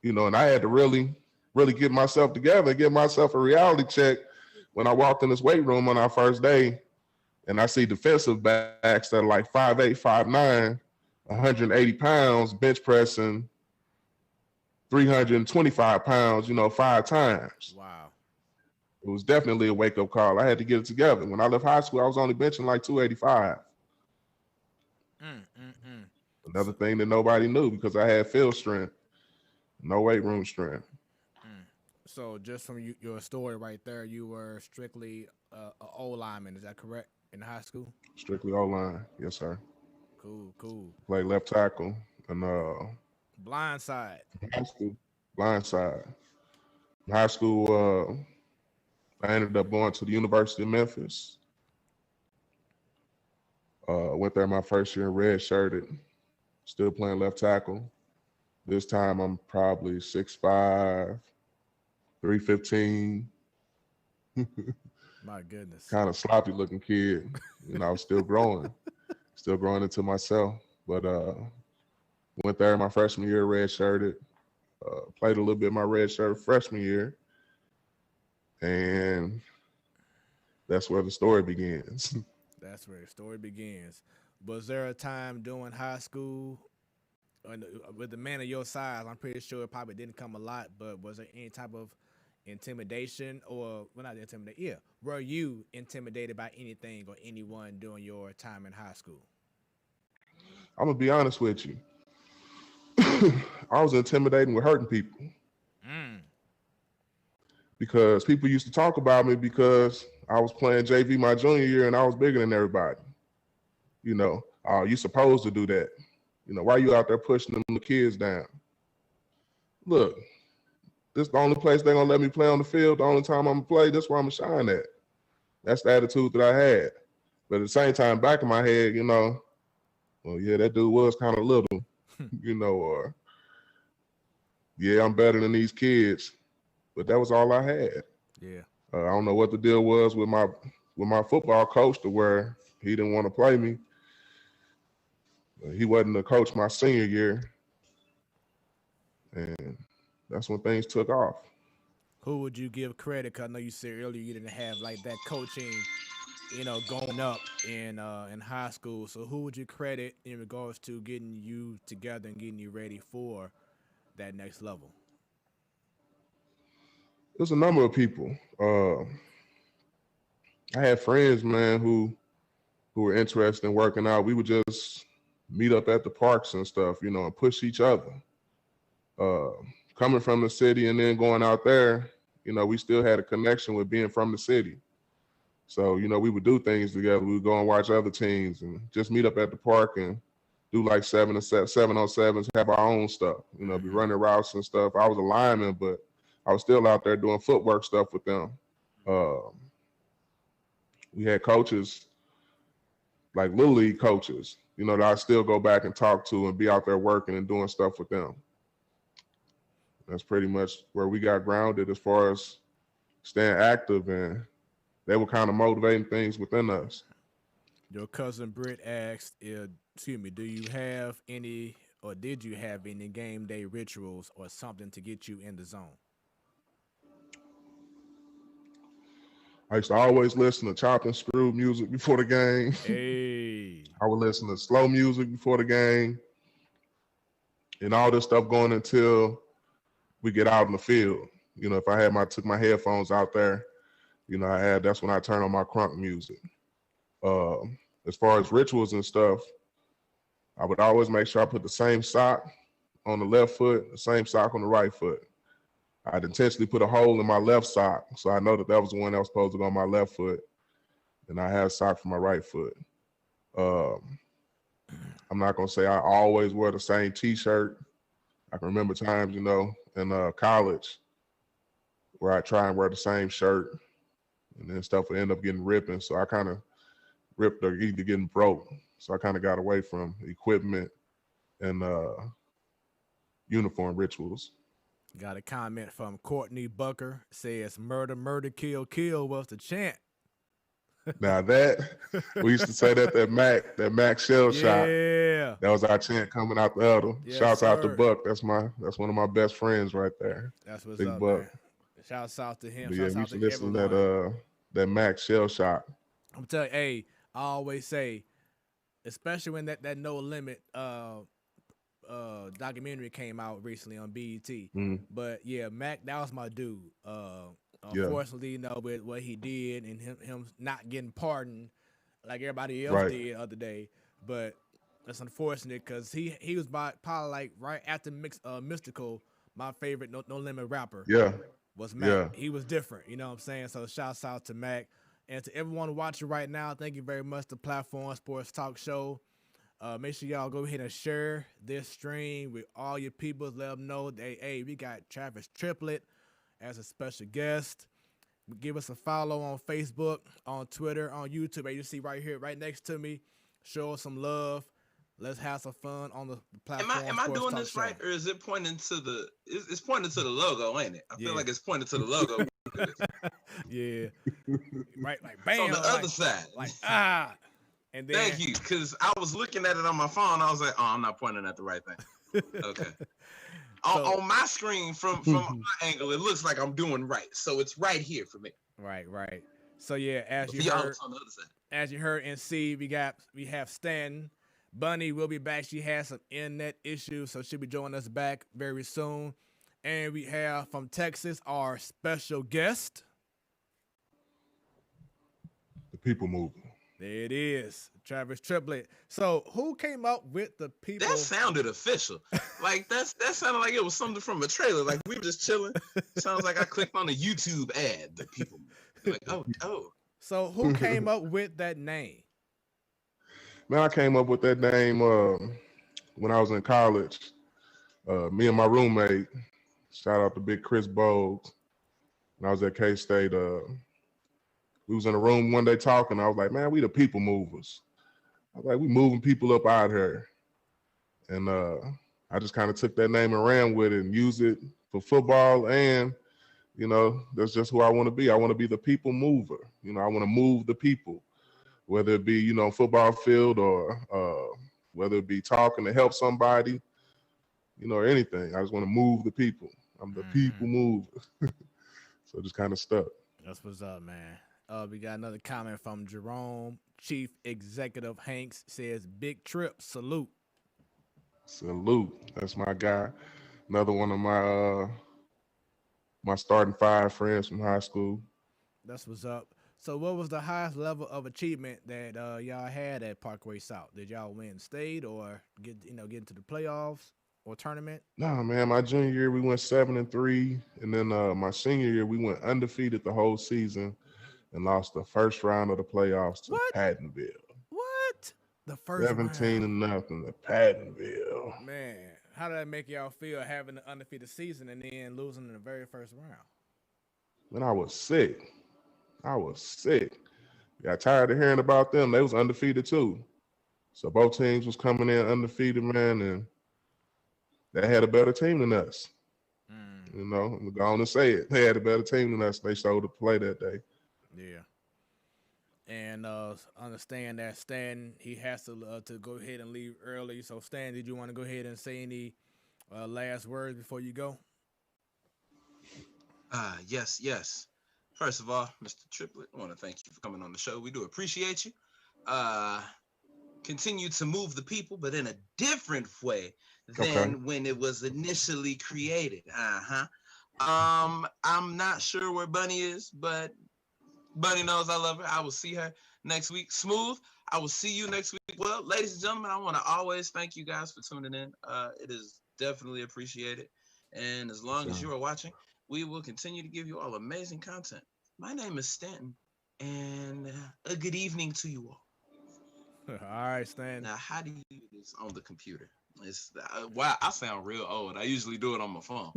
S4: and I had to really get myself together, get myself a reality check when I walked in this weight room on our first day, and I see defensive backs that are like 5'8", 5'9", 180 pounds, bench pressing 325 pounds, 5 times.
S1: Wow.
S4: It was definitely a wake-up call. I had to get it together. When I left high school, I was only benching like 285. Another thing that nobody knew because I had field strength, no weight room strength.
S1: So just from your story right there, you were strictly an O lineman. Is that correct in high school?
S4: Strictly O-line. Yes, sir.
S1: Cool.
S4: Played left tackle and
S1: Blind side.
S4: high school, blind side. In high school, I ended up going to the University of Memphis. Went there my first year, red shirted, still playing left tackle. This time I'm probably 6'5", 315.
S1: My goodness.
S4: Kind of sloppy looking kid. I was still growing into myself. But went there my freshman year, red shirted. Played a little bit my red shirt freshman year. And that's where the story begins.
S1: That's where the story begins. Was there a time during high school, with a man of your size, I'm pretty sure it probably didn't come a lot, but was there any type of intimidation not intimidation, yeah. Were you intimidated by anything or anyone during your time in high school?
S4: I'm going to be honest with you. I was intimidating with hurting people. Because people used to talk about me because I was playing JV my junior year and I was bigger than everybody. You supposed to do that. Why you out there pushing them the kids down? Look, this is the only place they're going to let me play on the field. The only time I'm going to play, that's where I'm going to shine at. That's the attitude that I had. But at the same time, back in my head, well, yeah, that dude was kind of little, or yeah, I'm better than these kids. But that was all I had.
S1: Yeah.
S4: I don't know what the deal was with my football coach to where he didn't want to play me. He wasn't the coach my senior year. And that's when things took off.
S1: Who would you give credit? Because I know you said earlier you didn't have like that coaching, going up in high school. So who would you credit in regards to getting you together and getting you ready for that next level?
S4: There's a number of people. I had friends, man, who were interested in working out. We would just meet up at the parks and stuff, and push each other. Coming from the city and then going out there, we still had a connection with being from the city. So, we would do things together. We would go and watch other teams and just meet up at the park and do like 7-on-7s, have our own stuff, be running routes and stuff. I was a lineman, but I was still out there doing footwork stuff with them. We had coaches, like Little League coaches, that I still go back and talk to and be out there working and doing stuff with them. That's pretty much where we got grounded as far as staying active, and they were kind of motivating things within us.
S1: Your cousin Britt asked, do you have any, or did you have any game day rituals or something to get you in the zone?
S4: I used to always listen to chop and screw music before the game.
S1: Hey.
S4: I would listen to slow music before the game and all this stuff going until we get out in the field. If I took my headphones out there, that's when I turn on my crunk music. As far as rituals and stuff, I would always make sure I put the same sock on the left foot, the same sock on the right foot. I'd intentionally put a hole in my left sock, so I know that was the one that was supposed to go on my left foot, and I had a sock for my right foot. I'm not gonna say I always wear the same T-shirt. I can remember times, in college where I try and wear the same shirt, and then stuff would end up getting ripping. So I kind of ripped or either getting broke. So I kind of got away from equipment and uniform rituals.
S1: Got a comment from Courtney Bucker, says murder, murder, kill, kill was the chant.
S4: Now that we used to say that Mac shell shot.
S1: Yeah.
S4: That was our chant coming out the other.
S1: Yes,
S4: Shouts out to
S1: sir.
S4: Buck. That's one of my best friends right there.
S1: That's what's
S4: Big
S1: up,
S4: Buck.
S1: man. Shouts out to him.
S4: But yeah,
S1: Shouts
S4: we
S1: out
S4: used to
S1: to
S4: listen to
S1: everyone.
S4: that Mac shell shot.
S1: I'm telling you, hey, I always say, especially when that No Limit documentary came out recently on BET. But yeah, Mac, that was my dude. Unfortunately, you know, with what he did and him not getting pardoned like everybody else did the other day. But it's unfortunate because he was probably like right after Mystical, my favorite No Limit rapper.
S4: Yeah.
S1: Was Mac.
S4: Yeah.
S1: He was different, you know what I'm saying? So shouts out to Mac. And to everyone watching right now, thank you very much. The Platform Sports Talk Show. Make sure y'all go ahead and share this stream with all your people. Let them know that, hey, we got Travis Triplett as a special guest. Give us a follow on Facebook, on Twitter, on YouTube. As you see right here, right next to me. Show us some love. Let's have some fun on the Platform.
S2: Am I doing this right, or is it pointing to the? It's pointing to the logo, ain't it? I feel like it's pointing to the logo.
S1: Yeah, right, like bam.
S2: It's on the other side.
S1: And then,
S2: thank you, because I was looking at it on my phone. I was like, oh, I'm not pointing at the right thing. Okay. On my screen, from my angle, it looks like I'm doing right. So it's right here for me.
S1: Right. So yeah, as you
S2: y'all,
S1: heard,
S2: it's on the other side.
S1: As you heard and see, we have Stan. Bunny will be back. She has some internet issues, so she'll be joining us back very soon. And we have from Texas our special guest,
S4: the People Mover.
S1: There it is, Travis Triplett. So who came up with the people?
S2: That sounded official. Like that sounded like it was something from a trailer. Like we were just chilling. Sounds like I clicked on a YouTube ad. The People Mover. Like, oh.
S1: So who came up with that name?
S4: Man, I came up with that name when I was in college. Me and my roommate, shout out to Big Chris Bowles, when I was at K-State, we was in a room one day talking. I was like, man, we the people movers. I was like, we moving people up out here. And I just kind of took that name and ran with it and used it for football. And, you know, that's just who I want to be. I want to be the people mover. You know, I want to move the people, whether it be, you know, football field or whether it be talking to help somebody, you know, or anything. I just want to move the people. I'm the people mover. So just kind of stuck.
S1: That's what's up, man. We got another comment from Jerome. Chief Executive Hanks says, big trip, salute.
S4: Salute. That's my guy. Another one of my my starting five friends from high school.
S1: That's what's up. So what was the highest level of achievement that y'all had at Parkway South? Did y'all win state or get into the playoffs or tournament?
S4: No, man. My junior year we went 7-3, and then my senior year we went undefeated the whole season and lost the first round of the playoffs to Pattonville.
S1: What? The first
S4: 17-0 to Pattonville.
S1: Man, how did that make y'all feel having an undefeated season and then losing in the very first round?
S4: Man, I was sick. Got tired of hearing about them. They was undefeated too. So both teams was coming in undefeated, man, and they had a better team than us. You know, I'm going to say it. They had a better team than us. They showed to play that day.
S1: Yeah. And understand that Stan, he has to go ahead and leave early. So Stan, did you want to go ahead and say any last words before you go?
S2: Yes. First of all, Mr. Triplett, I want to thank you for coming on the show. We do appreciate you. Continue to move the people, but in a different way than when it was initially created. I'm not sure where Bunny is, but Bunny knows I love her. I will see her next week. Smooth, I will see you next week. Well, ladies and gentlemen, I want to always thank you guys for tuning in. It is definitely appreciated. And as long as you are watching, we will continue to give you all amazing content. My name is Stanton, and a good evening to you all.
S1: All right, Stan.
S2: Now, how do you do this on the computer? It's wow, I sound real old. I usually do it on my phone.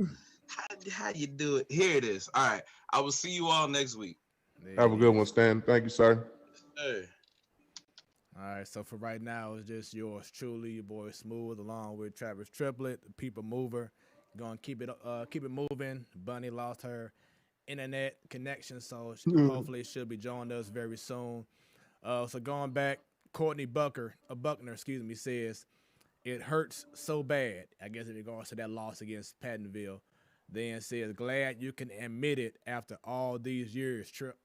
S2: How do you do it? Here it is. All right, I will see you all next week.
S4: Have a good one, Stan. Thank you, sir.
S2: Hey.
S1: All right, so for right now, it's just yours truly, your boy Smooth, along with Travis Triplett, the people mover. Gonna keep it moving. Bunny lost her internet connection, so
S4: Yeah.
S1: hopefully she'll be joining us very soon. So going back, Courtney Buckner, says it hurts so bad. I guess in regards to that loss against Pattonville, then says glad you can admit it after all these years. Trip.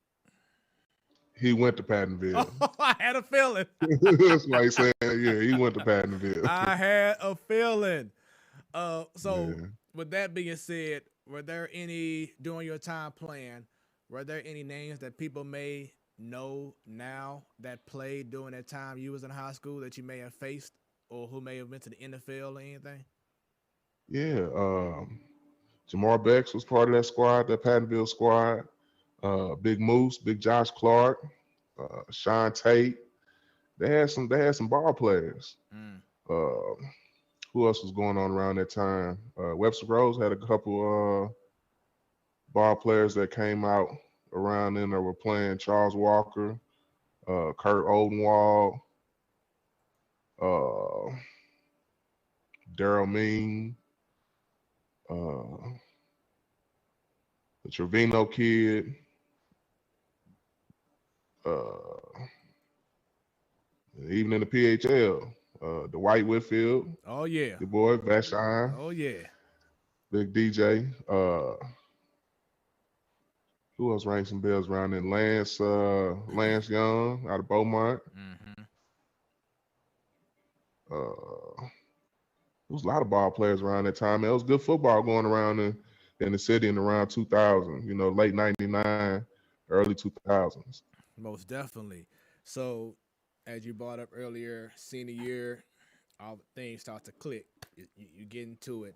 S4: He went to Pattonville.
S1: Oh, I had a feeling.
S4: That's why he said, yeah, he went to Pattonville.
S1: I had a feeling. So
S4: Yeah.
S1: with that being said, were there any during your time playing? Were there any names that people may know now that played during that time you was in high school that you may have faced, or who may have went to the NFL or anything?
S4: Yeah. Jamar Becks was part of that squad, that Pattonville squad. Big Moose, Big Josh Clark, Sean Tate. They had some ball players. Who else was going on around that time? Webster Rose had a couple ball players that came out around then that were playing. Charles Walker, Kurt Odenwald, Daryl Mean, the Trevino kid, even in the PHL, Dwight Whitfield.
S1: Oh yeah.
S4: Your boy Vashon.
S1: Oh yeah.
S4: Big DJ. Who else rang some bells around then? Lance Young out of Beaumont. There was a lot of ball players around that time. There was good football going around in the city in around 2000, late 99, early 2000s.
S1: Most definitely. So, as you brought up earlier, senior year, all things start to click. You get into it.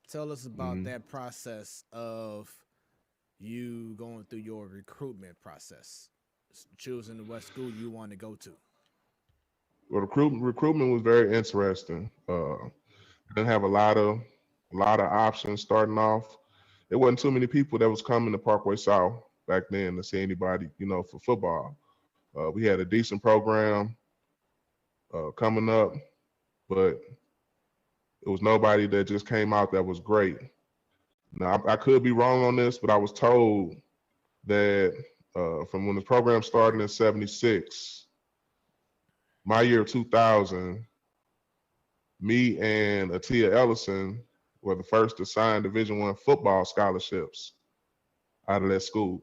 S1: Tell us about that process of you going through your recruitment process, choosing what school you want to go to.
S4: Well, recruitment was very interesting. I didn't have a lot of options starting off. There wasn't too many people that was coming to Parkway South back then to see anybody, for football. We had a decent program coming up, but it was nobody that just came out that was great. Now, I could be wrong on this, but I was told that from when the program started in 76, my year 2000, me and Atia Ellison were the first to sign Division I football scholarships out of that school.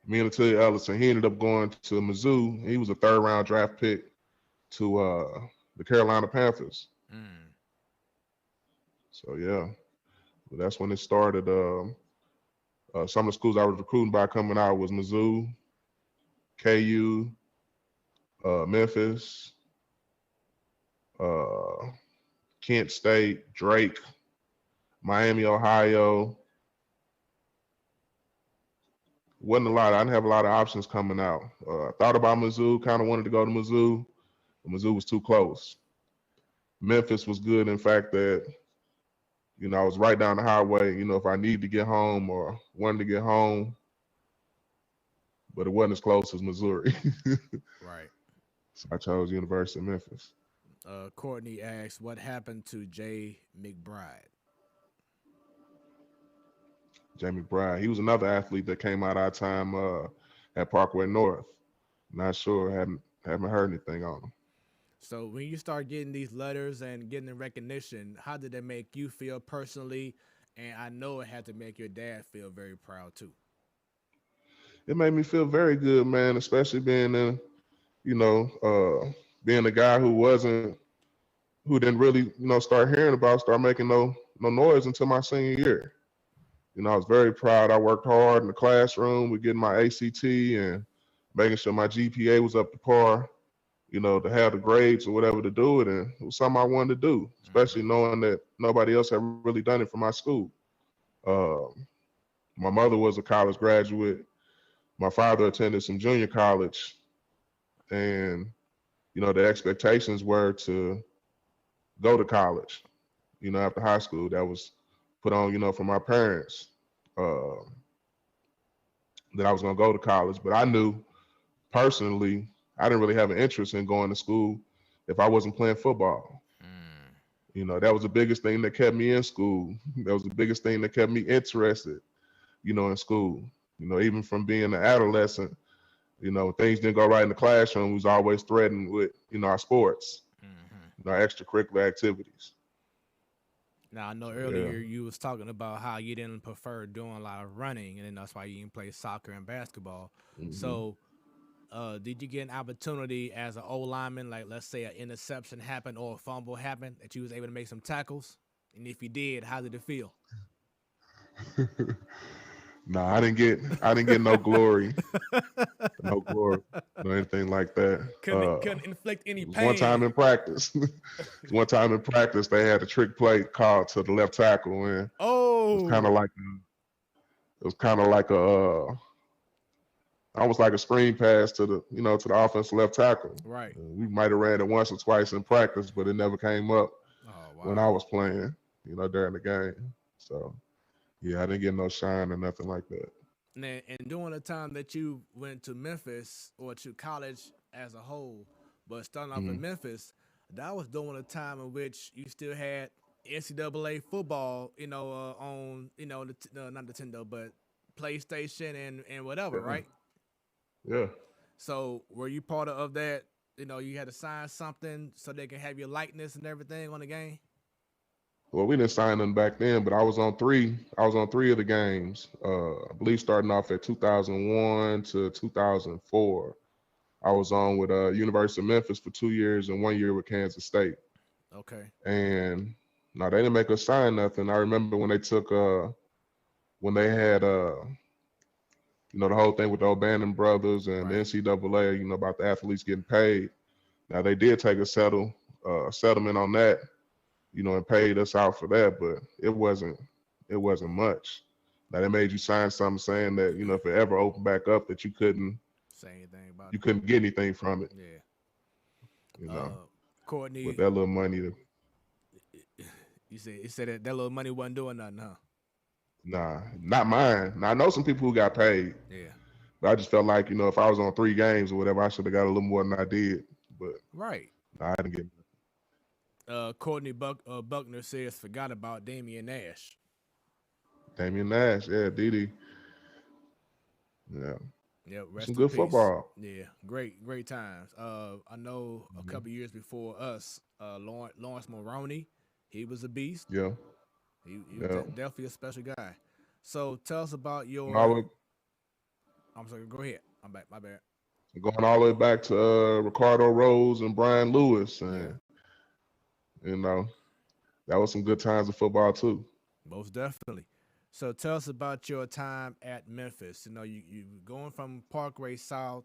S4: Me and Atia Ellison, he ended up going to Mizzou. He was a third-round draft pick to the Carolina Panthers. So, yeah, that's when it started. Some of the schools I was recruiting by coming out was Mizzou, KU, Memphis, Kent State, Drake, Miami, Ohio. Wasn't a lot. I didn't have a lot of options coming out. I thought about Mizzou, kind of wanted to go to Mizzou, but Mizzou was too close. Memphis was good, in fact, that, I was right down the highway, if I needed to get home or wanted to get home, but it wasn't as close as Missouri.
S1: Right.
S4: So I chose University of Memphis.
S1: Courtney asks, what happened to Jay McBride?
S4: Jay McBride, he was another athlete that came out our time at Parkway North. Not sure, haven't heard anything on him.
S1: So when you start getting these letters and getting the recognition, how did that make you feel personally? And I know it had to make your dad feel very proud too.
S4: It made me feel very good, man, especially being being a guy who didn't really, start making no noise until my senior year. I was very proud. I worked hard in the classroom with getting my ACT and making sure my GPA was up to par, to have the grades or whatever to do it. And it was something I wanted to do, especially knowing that nobody else had really done it for my school. My mother was a college graduate. My father attended some junior college. And, the expectations were to go to college, after high school. That was put on, from my parents, that I was going to go to college. But I knew personally, I didn't really have an interest in going to school if I wasn't playing football. That was the biggest thing that kept me in school. That was the biggest thing that kept me interested, in school. Even from being an adolescent, things didn't go right in the classroom. We was always threatened with, our sports, our extracurricular activities.
S1: Now I know
S4: So, yeah.
S1: earlier you was talking about how you didn't prefer doing a lot of running, and then that's why you didn't play soccer and basketball. So, did you get an opportunity as an O lineman, like let's say an interception happened or a fumble happened, that you was able to make some tackles? And if you did, how did it feel?
S4: No, I didn't get no glory, no glory, no anything like that.
S1: Couldn't inflict any
S4: It was one time
S1: pain.
S4: in practice. One time in practice, they had a trick play called to the left tackle, and it was kind of
S1: Oh,
S4: like almost like a screen pass to the to the offensive left tackle.
S1: right.
S4: We might have ran it once or twice in practice, but it never came up
S1: Oh,
S4: when I
S1: wow.
S4: was playing, during the game. So yeah, I didn't get no shine or nothing like that.
S1: And during the time that you went to Memphis or to college as a whole, but starting off in
S4: Mhm.
S1: Memphis, that was during a time in which you still had NCAA football, on, not Nintendo, but PlayStation and whatever,
S4: Yeah,
S1: right?
S4: yeah.
S1: So were you part of that? You had to sign something so they can have your likeness and everything on the game.
S4: Well, we didn't sign them back then, but I was on three. I was on three of the games. I believe starting off at 2001 to 2004. I was on with University of Memphis for 2 years and 1 year with Kansas State.
S1: Okay.
S4: And no, they didn't make us sign nothing. I remember when they took when they had the whole thing with the O'Bannon brothers and the
S1: Right.
S4: NCAA, about the athletes getting paid. Now they did take a settlement on that, and paid us out for that, but it wasn't much. Now they made you sign something saying that, if it ever opened back up that you couldn't
S1: Say anything about
S4: you
S1: it.
S4: couldn't get anything from it,
S1: Yeah.
S4: you know.
S1: Uh,
S4: With
S1: Courtney,
S4: that little money
S1: you said that little money wasn't doing nothing, huh?
S4: nah, not mine. Now I know some people who got paid,
S1: Yeah.
S4: but I just felt like, if I was on 3 games or whatever, I should have got a little more than I did. But
S1: Right.
S4: nah, I didn't get
S1: Courtney Buckner says forgot about Damian Nash.
S4: Damian Nash, yeah, Didi. Yeah.
S1: Yep,
S4: Some
S1: rest in
S4: good
S1: peace.
S4: football.
S1: Yeah, great times. I know a couple years before us, Lawrence Moroney, he was a beast.
S4: Yeah.
S1: He was
S4: Yeah.
S1: definitely a special guy. So tell us about
S4: All
S1: your.
S4: the,
S1: I'm sorry. Go ahead. I'm back. My bad.
S4: Going all the way back to Ricardo Rose and Brian Lewis,
S1: Yeah,
S4: and you know that was some good times of football too.
S1: most definitely. So tell us about your time at Memphis. You going from Parkway South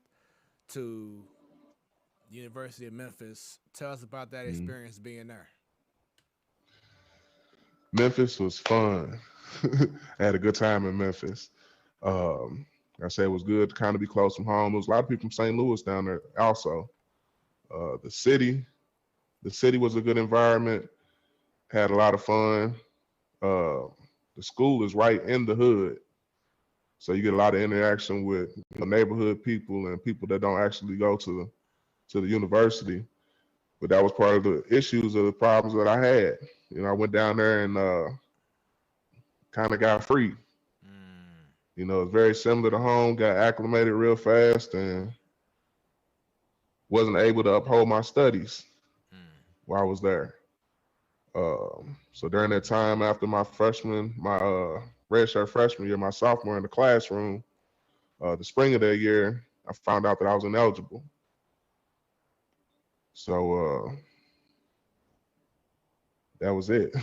S1: to University of Memphis. Tell us about that
S4: Mhm.
S1: experience being there.
S4: Memphis was fun. I had a good time in Memphis. Um, like I said, it was good to kind of be close from home. There was a lot of people from St. Louis down there also. The city was a good environment. Had a lot of fun. Uh, the school is right in the hood, so you get a lot of interaction with neighborhood people and people that don't actually go to the university. But that was part of the issues of the problems that I had. I went down there and kind of got free.
S1: Mm,
S4: It's very similar to home. Got acclimated real fast and wasn't able to uphold my studies
S1: mm,
S4: while I was there. So during that time after my redshirt freshman year, my sophomore in the classroom, the spring of that year, I found out that I was ineligible. So that was it.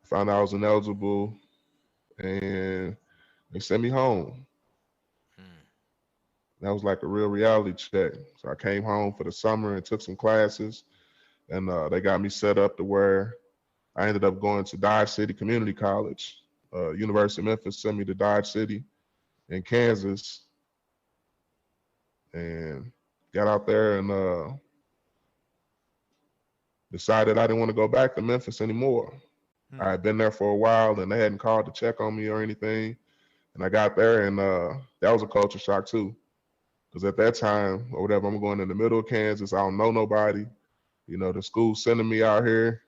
S4: Found out I was ineligible, and they sent me home.
S1: mm.
S4: That was like a real reality check. So I came home for the summer and took some classes, and they got me set up to where I ended up going to Dodge City Community College. University of Memphis sent me to Dodge City in Kansas, and got out there and decided I didn't want to go back to Memphis anymore. I
S1: Hmm.
S4: had been there for a while, and they hadn't called to check on me or anything. And I got there, and that was a culture shock too. Because at that time, or whatever, I'm going in the middle of Kansas. I don't know nobody. The school sending me out here,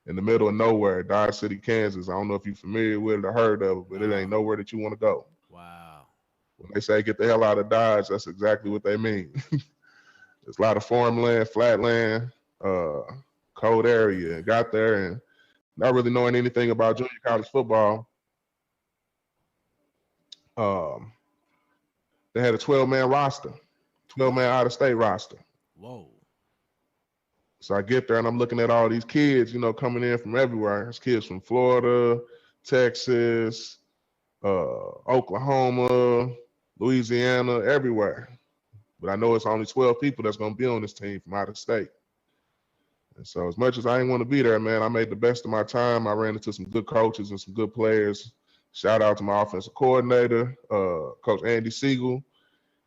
S4: in the middle of nowhere, Dodge City, Kansas. I don't know if you're familiar with it or heard of it, but it ain't nowhere that you want to go.
S1: Wow.
S4: When they say get the hell out of Dodge, that's exactly what they mean. There's a lot of farmland, flatland, cold area. Got there and not really knowing anything about junior college football. They had a 12-man roster, 12-man out-of-state roster.
S1: Whoa.
S4: So I get there and I'm looking at all these kids, coming in from everywhere. There's kids from Florida, Texas, Oklahoma, Louisiana, everywhere. But I know it's only 12 people that's going to be on this team from out of state. And so as much as I didn't want to be there, man, I made the best of my time. I ran into some good coaches and some good players. Shout out to my offensive coordinator, Coach Andy Siegel.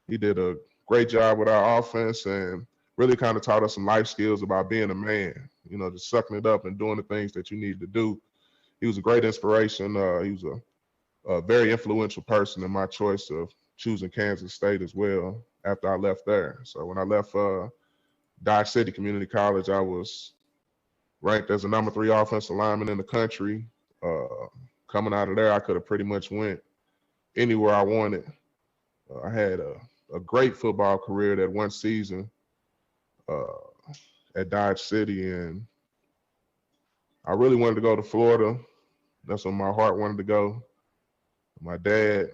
S4: He did a great job with our offense and really kind of taught us some life skills about being a man, just sucking it up and doing the things that you need to do. He was a great inspiration. He was a very influential person in my choice of choosing Kansas State as well after I left there. So when I left Dodge City Community College, I was ranked as the number 3 offensive lineman in the country. Coming out of there, I could have pretty much went anywhere I wanted. I had a great football career that one season at Dodge City, and I really wanted to go to Florida. That's where my heart wanted to go. My dad,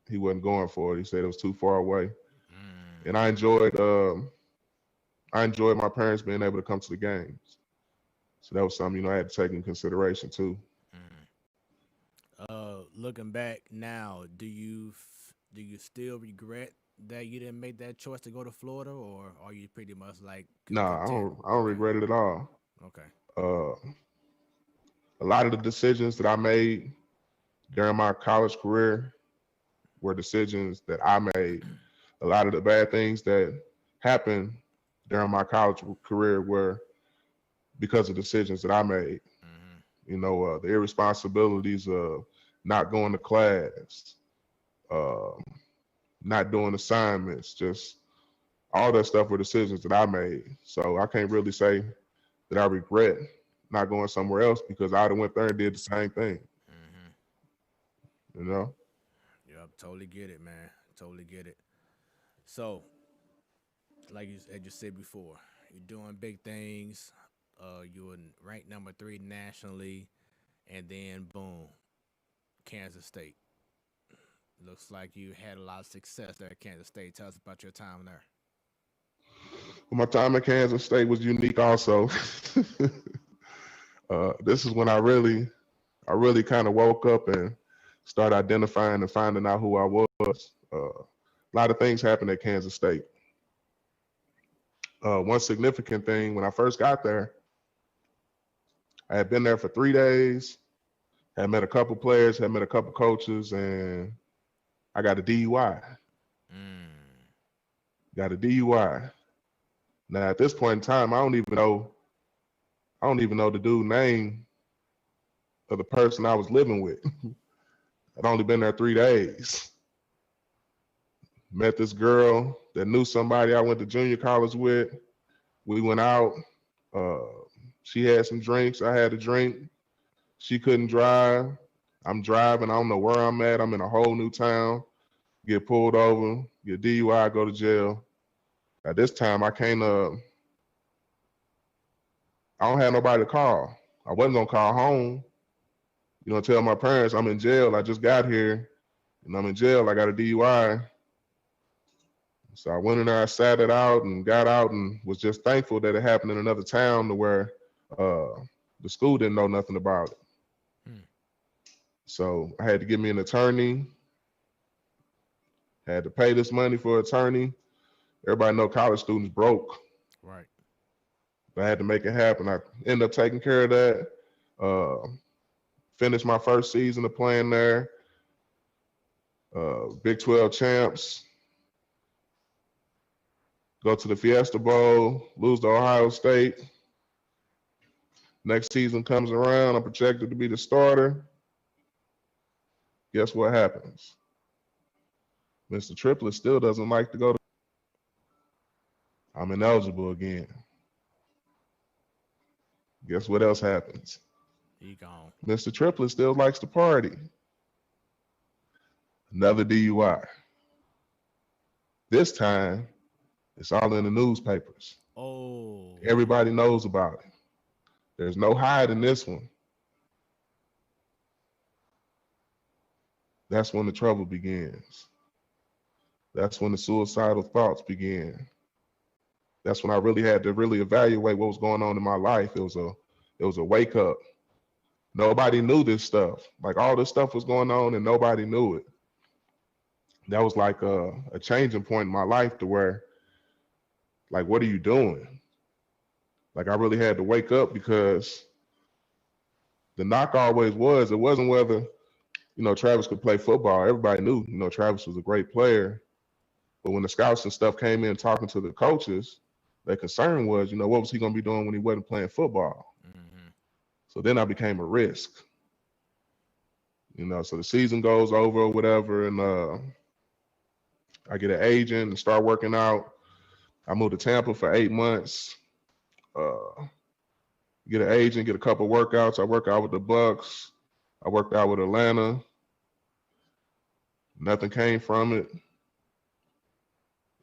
S4: he wasn't going for it. He said it was too far away. And I enjoyed my parents being able to come to the games. So that was something, I had to take in consideration too.
S1: Looking back now, do you still regret that you didn't make that choice to go to Florida, or are you pretty much like?
S4: No, I don't regret it at all.
S1: Okay.
S4: A lot of the decisions that I made during my college career were decisions that I made. A lot of the bad things that happened during my college career were because of decisions that I made. The irresponsibilities of not going to class, not doing assignments, just all that stuff were decisions that I made. So I can't really say that I regret not going somewhere else because I went there and did the same thing.
S1: Yep, totally get it, man. Totally get it. So, like you said before, you're doing big things. You were ranked number 3 nationally, and then boom, Kansas State. Looks like you had a lot of success there at Kansas State. Tell us about your time there.
S4: Well, my time at Kansas State was unique also. This is when I really kind of woke up and started identifying and finding out who I was. A lot of things happened at Kansas State. One significant thing, when I first got there, I had been there for 3 days, had met a couple players, had met a couple coaches, and I got a DUI. Got a DUI. Now at this point in time, I don't even know the dude's name of the person I was living with. I'd only been there 3 days. Met this girl that knew somebody I went to junior college with. We went out. She had some drinks. I had a drink. She couldn't drive. I'm driving. I don't know where I'm at. I'm in a whole new town. Get pulled over. Get DUI. Go to jail. At this time, I don't have nobody to call. I wasn't going to call home. Tell my parents I'm in jail. I just got here and I'm in jail. I got a DUI. So I went in there, I sat it out and got out and was just thankful that it happened in another town to where the school didn't know nothing about it. So I had to get me an attorney. Had to pay this money for an attorney. Everybody know college students broke.
S1: Right.
S4: But I had to make it happen. I ended up taking care of that. Finished my first season of playing there. Big 12 champs. Go to the Fiesta Bowl, lose to Ohio State. Next season comes around, I'm projected to be the starter. Guess what happens? Mr. Triplett still doesn't like to go to. I'm ineligible again. Guess what else happens?
S1: He gone.
S4: Mr. Triplett still likes to party. Another DUI. This time, it's all in the newspapers.
S1: Oh.
S4: Everybody knows about it. There's no hiding this one. That's when the trouble begins. That's when the suicidal thoughts begin. That's when I really had to really evaluate what was going on in my life. It was a wake up. Nobody knew this stuff. Like all this stuff was going on and nobody knew it. That was like a changing point in my life to where, like, what are you doing? Like I really had to wake up because the knock always was, it wasn't whether, Travis could play football. Everybody knew, Travis was a great player. But when the scouts and stuff came in talking to the coaches, their concern was, what was he going to be doing when he wasn't playing football?
S1: Mm-hmm.
S4: So then I became a risk. So the season goes over or whatever, and I get an agent and start working out. I moved to Tampa for 8 months. Get an agent, get a couple workouts. I work out with the Bucks. I worked out with Atlanta. Nothing came from it.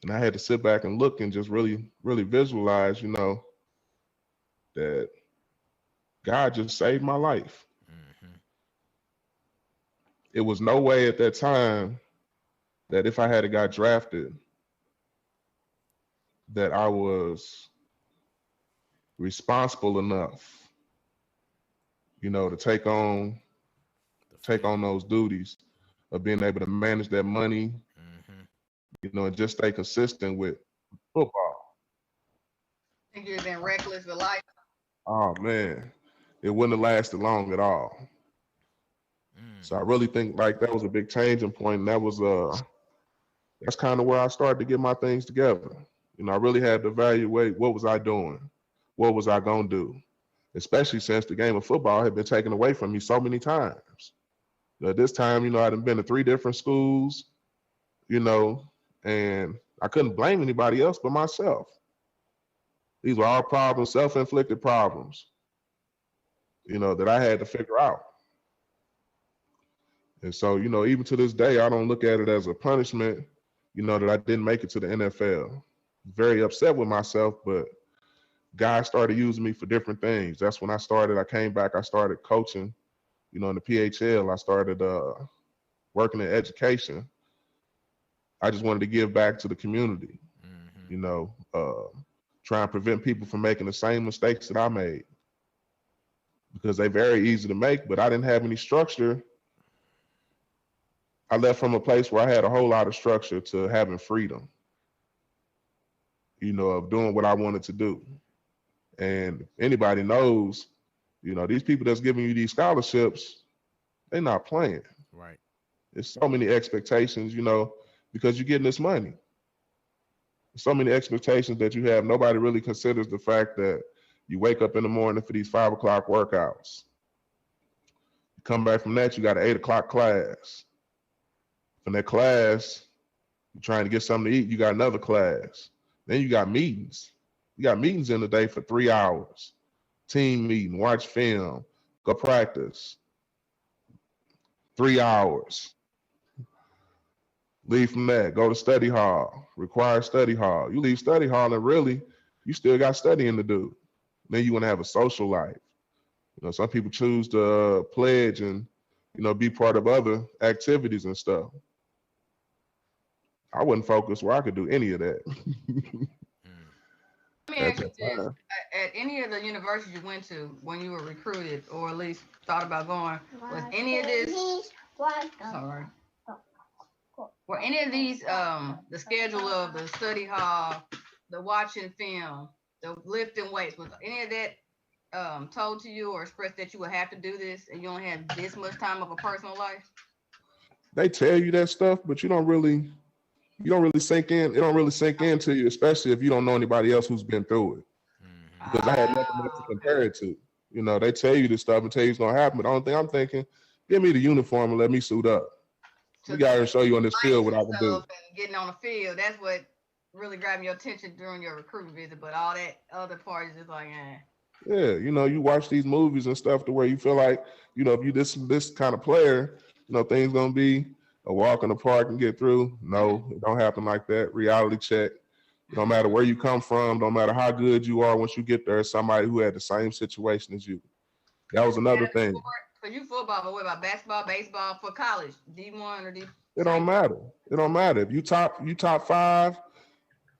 S4: And I had to sit back and look and just really, really visualize, that God just saved my life.
S1: Mm-hmm.
S4: It was no way at that time that if I had got drafted, that I was responsible enough, to take on those duties of being able to manage that money, and just stay consistent with football.
S3: Think you've been reckless with life?
S4: Oh man, it wouldn't have lasted long at all. So I really think like that was a big changing point, and that was that's kind of where I started to get my things together. I really had to evaluate what was I doing, what was I gonna do, especially since the game of football had been taken away from me so many times. This time, I'd been to 3 different schools, and I couldn't blame anybody else but myself. These were all problems, self-inflicted problems, that I had to figure out. And so, even to this day, I don't look at it as a punishment, that I didn't make it to the NFL. Very upset with myself, but God started using me for different things. That's when I came back, I started coaching, in the PHL. I started working in education. I just wanted to give back to the community, try and prevent people from making the same mistakes that I made, because they're very easy to make, but I didn't have any structure. I left from a place where I had a whole lot of structure to having freedom, of doing what I wanted to do. And anybody knows, these people that's giving you these scholarships, they're not playing.
S1: Right.
S4: There's so many expectations, because you're getting this money. So many expectations that you have. Nobody really considers the fact that you wake up in the morning for these 5 o'clock workouts. You come back from that, you got an 8 o'clock class. From that class, you're trying to get something to eat, you got another class. Then you got meetings. You got meetings in the day for 3 hours. Team meeting, watch film, go practice. 3 hours. Leave from that, go to study hall, require study hall. You leave study hall and really, you still got studying to do. Then you want to have a social life. Some people choose to pledge and, be part of other activities and stuff. I wasn't focused where I could do any of that.
S3: Let me ask you this. At any of the universities you went to when you were recruited, or at least thought about going, was any of this, sorry, were any of these, the schedule of the study hall, the watching film, the lifting weights, was any of that told to you or expressed that you would have to do this and you only have this much time of a personal life?
S4: They tell you that stuff, but you don't really sink in. It don't really sink into you, especially if you don't know anybody else who's been through it. Because I had nothing else to compare it to. They tell you this stuff and tell you it's gonna happen, but the only thing I'm thinking, give me the uniform and let me suit up. We gotta show you on this field what I can do.
S3: And getting on the field, that's what really grabbed your attention during your recruiting visit. But all that other part is just like,
S4: Yeah, you watch these movies and stuff to where you feel like, if you this kind of player, things gonna be a walk in the park and get through. No, it don't happen like that. Reality check. No matter where you come from, no matter how good you are, once you get there, somebody who had the same situation as you. That was another thing.
S3: So you football, but what about basketball, baseball for college? D1 or D?
S4: It don't matter. It don't matter. If you top five,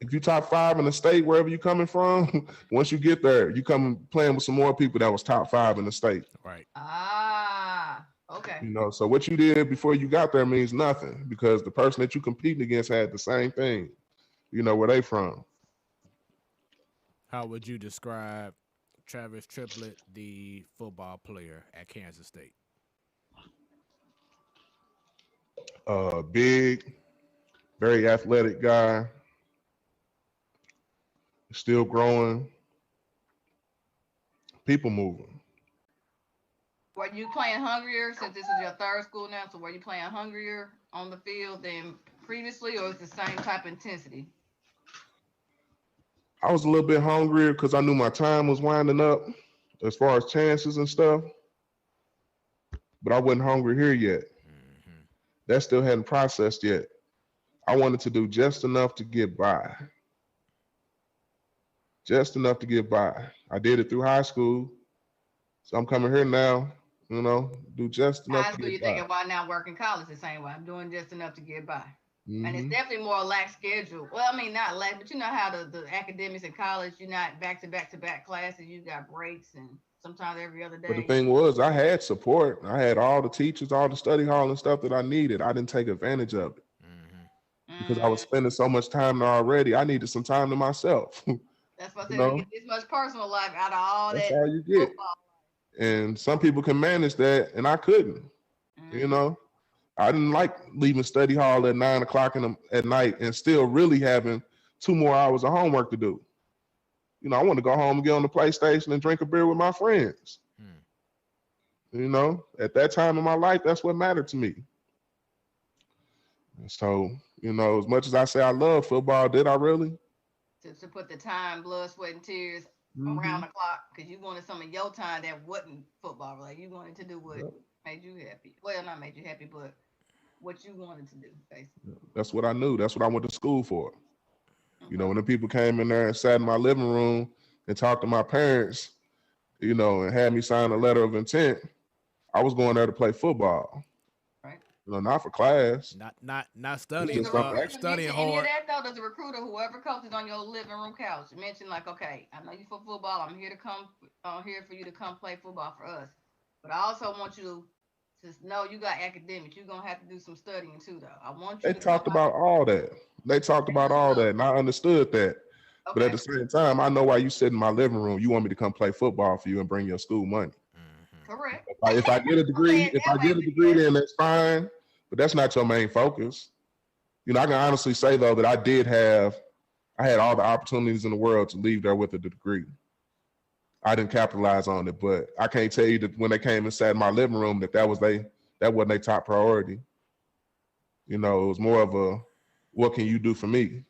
S4: if you top five in the state, wherever you coming from, once you get there, you come playing with some more people that was top five in the state.
S1: Right.
S3: Ah, okay.
S4: So what you did before you got there means nothing because the person that you competing against had the same thing. Where they from.
S1: How would you describe Travis Triplett, the football player at Kansas State?
S4: Big, very athletic guy. Still growing. People moving.
S3: Were you playing hungrier since this is your third school now? So were you playing hungrier on the field than previously, or is it the same type of intensity?
S4: I was a little bit hungrier because I knew my time was winding up as far as chances and stuff. But I wasn't hungry here yet. Mm-hmm. That still hadn't processed yet. I wanted to do just enough to get by. Just enough to get by. I did it through high school. So I'm coming here now, do just enough
S3: high
S4: to
S3: school,
S4: get
S3: you're
S4: by.
S3: thinking, why not working college the same way? I'm doing just enough to get by.
S4: Mm-hmm.
S3: And it's definitely more lax schedule. Well, I mean, not lax, but you know how the academics in college, you're not back to back classes. You got breaks and sometimes every other day.
S4: But the thing was, I had support. I had all the teachers, all the study hall and stuff that I needed. I didn't take advantage of it because I was spending so much time there already. I needed some time to myself.
S3: That's what I said. You get this much personal life out of all
S4: That's
S3: that.
S4: all you get. Football. And some people can manage that, and I couldn't. I didn't like leaving study hall at 9 o'clock at night and still really having 2 more hours of homework to do. I want to go home and get on the PlayStation and drink a beer with my friends. At that time in my life, that's what mattered to me. And so, as much as I say I love football, did I really?
S3: To put the time, blood, sweat, and tears around the clock because you wanted some of your time that wasn't football related. You wanted to do what made you happy. Well, not made you happy, but what you wanted to do, basically.
S4: That's what I knew. That's what I went to school for. Okay. When the people came in there and sat in my living room and talked to my parents, and had me sign a letter of intent, I was going there to play football.
S3: Right.
S4: Not for class.
S1: Not studying.
S3: Studying hard. That though, does the recruiter, whoever coaches on your living room couch, mention like, okay, I know you for football. I'm here for you to come play football for us. But I also want you to know you got academics. You're gonna have to do some studying too, though. I want you.
S4: They talked about all that. And I understood that. Okay. But at the same time, I know why you sit in my living room. You want me to come play football for you and bring your school money.
S3: Correct.
S4: If I get a degree, then that's fine. But that's not your main focus. I can honestly say though that I had all the opportunities in the world to leave there with a degree. I didn't capitalize on it, but I can't tell you that when they came and sat in my living room that wasn't their top priority. It was more of a, what can you do for me?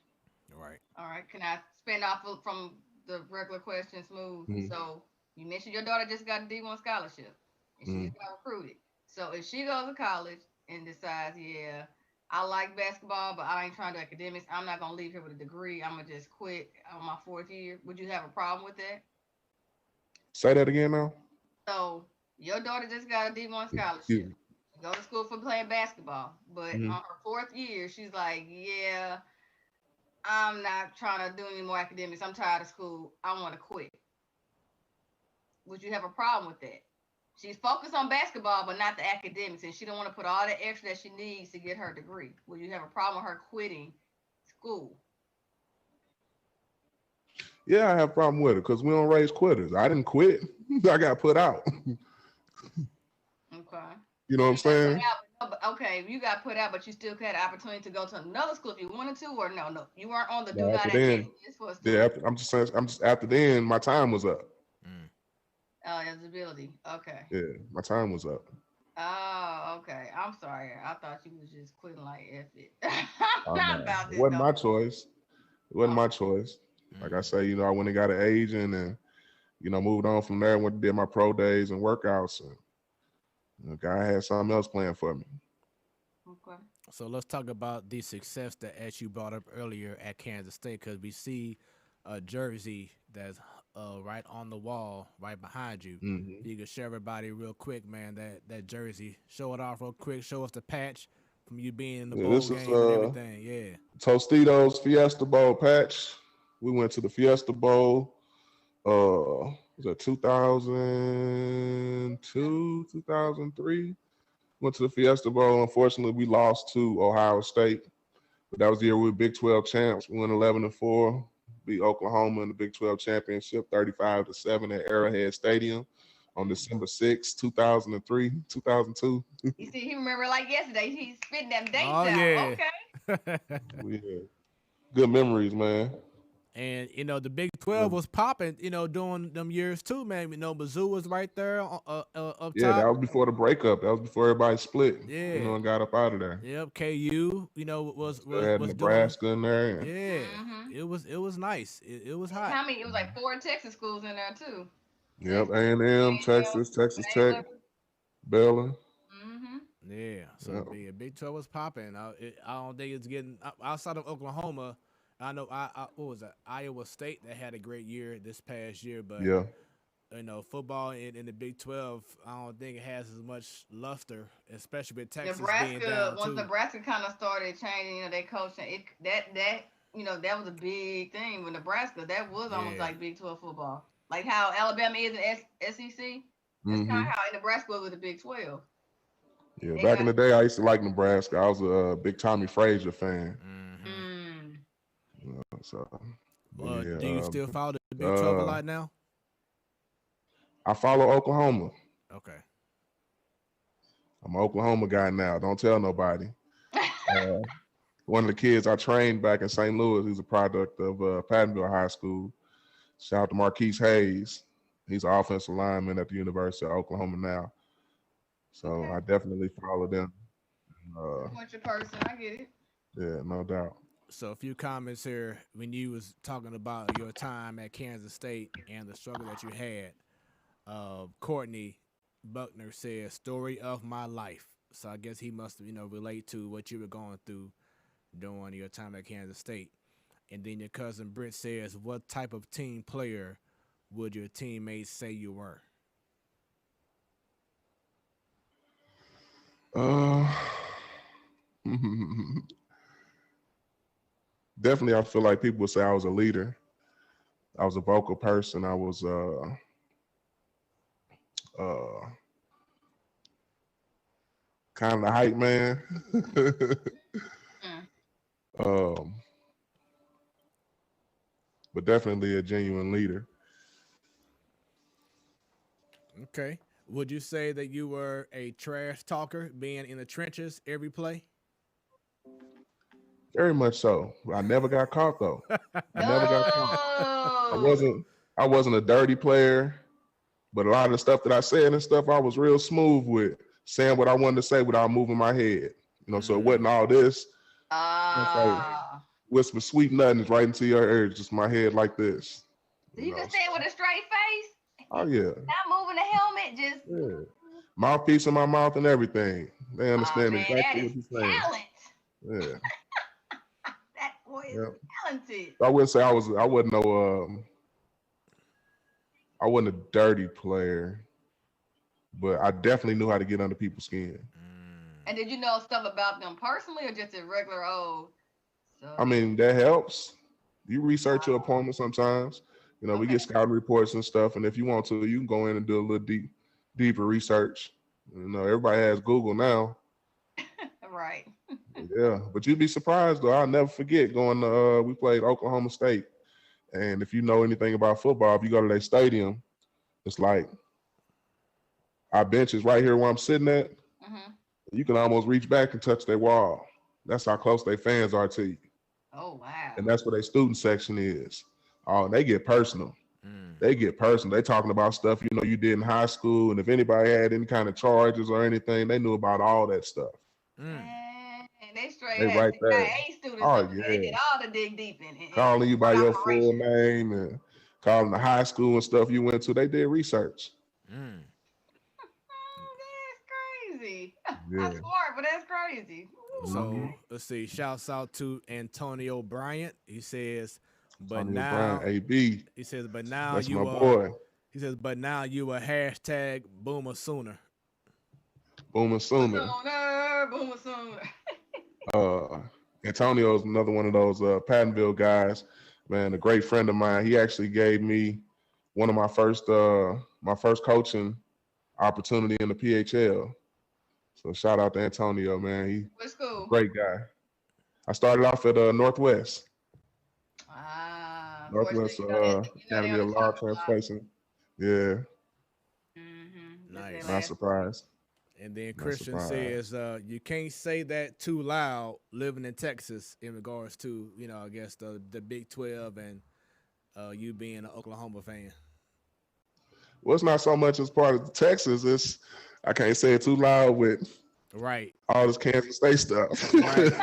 S3: Right. All right. Can I spin off from the regular question, Smooth? Mm-hmm. So you mentioned your daughter just got a D1 scholarship and she just got recruited. So if she goes to college and decides, yeah, I like basketball, but I ain't trying to do academics, I'm not going to leave here with a degree. I'm going to just quit on my 4th year. Would you have a problem with that?
S4: Say that again now.
S3: So your daughter just got a D1 scholarship. She go to school for playing basketball, but on her 4th year, she's like, yeah, I'm not trying to do any more academics. I'm tired of school. I want to quit. Would you have a problem with that? She's focused on basketball, but not the academics, and she don't want to put all the extra that she needs to get her degree. Would you have a problem with her quitting school?
S4: Yeah, I have a problem with it because we don't raise quitters. I didn't quit. I got put out.
S3: Okay.
S4: You know what I'm saying?
S3: Okay, you got put out, but you still had the opportunity to go to another school if you wanted to, or no, you weren't on the do not academics.
S4: I'm just saying. I'm just after then. My time was up.
S3: Eligibility. Okay.
S4: Yeah, my time was up.
S3: Oh, okay. I'm sorry. I thought you was just quitting like F it.
S4: It wasn't my choice. It wasn't my choice. Like I say, I went and got an agent and, moved on from there. Went to did my pro days and workouts, and guy had something else planned for me.
S3: Okay.
S1: So let's talk about the success that as you brought up earlier at Kansas State, because we see a jersey that's right on the wall, right behind you.
S4: Mm-hmm.
S1: You can show everybody real quick, man, that jersey. Show it off real quick. Show us the patch from you being in the bowl
S4: This
S1: game
S4: is
S1: and everything. Yeah.
S4: Tostitos Fiesta Bowl patch. We went to the Fiesta Bowl. Was it 2002, 2003? Went to the Fiesta Bowl. Unfortunately, we lost to Ohio State. But that was the year we were Big 12 champs. We went 11-4, beat Oklahoma in the Big 12 championship, 35-7 at Arrowhead Stadium on December 6, 2003, 2002.
S3: You see, he remember like yesterday. He's spitting them dates
S1: Oh,
S3: out.
S1: yeah.
S3: Okay.
S4: Yeah. Good memories, man.
S1: And the Big 12 was popping, during them years too, man. Mizzou was right there up top.
S4: Yeah, that was before the breakup. That was before everybody split.
S1: Yeah.
S4: And got up out of there.
S1: Yep, KU, was
S4: had Nebraska
S1: doing,
S4: in there.
S1: Yeah, it was nice. It was hot.
S3: How many? It was like 4 Texas schools in there too.
S4: Yep, A&M, Texas Tech, Baylor.
S1: Yeah, so the Big 12 was popping. I don't think it's getting outside of Oklahoma. I know what was that? Iowa State that had a great year this past year, but football in the Big 12, I don't think it has as much luster, especially with Texas being down
S3: once
S1: too.
S3: Nebraska kind of started changing, their coaching, that was a big thing with Nebraska. That was almost like Big 12 football, like how Alabama is in SEC. That's kind of how Nebraska was with the Big 12.
S4: Yeah, back in the day, I used to like Nebraska. I was a big Tommy Frazier fan.
S1: Do you still follow the Big 12 a lot now?
S4: I follow Oklahoma.
S1: Okay.
S4: I'm an Oklahoma guy now. Don't tell nobody. One of the kids I trained back in St. Louis, he's a product of Pattonville High School. Shout out to Marquise Hayes. He's an offensive lineman at the University of Oklahoma now. So I definitely follow them.
S3: What's your person? I get it.
S4: Yeah, no doubt.
S1: So a few comments here when you was talking about your time at Kansas State and the struggle that you had. Courtney Buckner says, "Story of my life." So I guess he must, relate to what you were going through during your time at Kansas State. And then your cousin Britt says, "What type of team player would your teammates say you were?"
S4: Definitely, I feel like people would say I was a leader. I was a vocal person. I was kind of the hype man. But definitely a genuine leader.
S1: Okay. Would you say that you were a trash talker, being in the trenches every play?
S4: Very much so. I never got caught though. I never got caught. I wasn't a dirty player, but a lot of the stuff that I said and stuff, I was real smooth with saying what I wanted to say without moving my head. So it wasn't all this. Like, whisper sweet nothings right into your ear, just my head like this.
S3: You can say it with a straight face.
S4: Oh yeah.
S3: Not moving the helmet, just
S4: mouthpiece in my mouth and everything. They understand exactly what you're saying.
S3: Talent.
S4: Yeah.
S3: That boy is talented.
S4: I wouldn't say I wasn't a dirty player, but I definitely knew how to get under people's skin.
S3: And did you know stuff about them personally or just a regular old?
S4: I mean, that helps. You research your opponent sometimes. We get scouting reports and stuff, and if you want to, you can go in and do a little deeper research. Everybody has Google now.
S3: Right.
S4: Yeah, but you'd be surprised though. I'll never forget going to we played Oklahoma State, and if you know anything about football, if you go to their stadium, it's like our bench is right here where I'm sitting at. You can almost reach back and touch their wall. That's how close their fans are to you.
S3: Oh wow!
S4: And that's where their student section is. Oh, they get personal. They get personal. They talking about stuff you did in high school, and if anybody had any kind of charges or anything, they knew about all that stuff.
S3: And they straight
S4: they right there.
S3: students. Oh yeah, they did all the dig deep in it.
S4: Calling you by your full name, and calling the high school and stuff you went to. They did research.
S1: Mm.
S3: That's crazy.
S4: Yeah.
S3: I'm smart, but that's crazy.
S1: So let's see. Shouts out to Antonio Bryant. He says, but
S4: Antonio
S1: now
S4: Brown, AB.
S1: he says, but now
S4: That's
S1: you
S4: my boy.
S1: He says, but now you a hashtag boomer sooner.
S4: Boomer Sooner.
S3: Boomer sooner.
S4: Antonio is another one of those Pattonville guys. Man, a great friend of mine. He actually gave me one of my first coaching opportunity in the PHL. So shout out to Antonio, man.
S3: What school?
S4: Great guy. I started off at Northwest. Northwest Academy of Law Translation. Yeah.
S1: Nice.
S4: Not surprised.
S1: And then Christian says, you can't say that too loud living in Texas in regards to, I guess the Big 12 and you being an Oklahoma fan.
S4: Well, it's not so much as part of Texas. I can't say it too loud with all this Kansas State stuff.
S1: Right.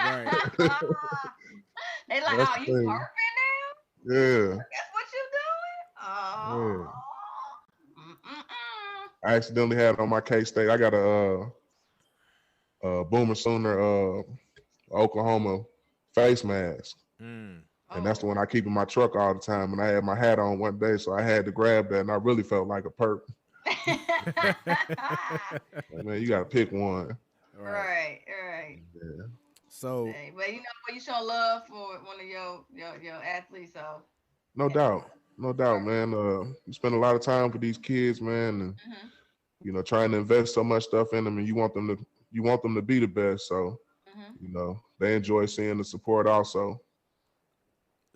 S3: They like,
S4: That's
S3: oh, you
S4: thing.
S3: perfect now?
S4: Yeah.
S3: That's what you doing? Oh.
S4: Yeah. I accidentally had on my K-State. I got a Boomer Sooner Oklahoma face mask. And that's the one I keep in my truck all the time. And I had my hat on one day, so I had to grab that, and I really felt like a perp. Man, you got to pick one.
S3: Right.
S4: Yeah.
S1: So,
S3: but you show love for one of your athletes, so.
S4: No doubt, man. You spend a lot of time with these kids, man, and trying to invest so much stuff in them, and you want them to be the best. So, they enjoy seeing the support also.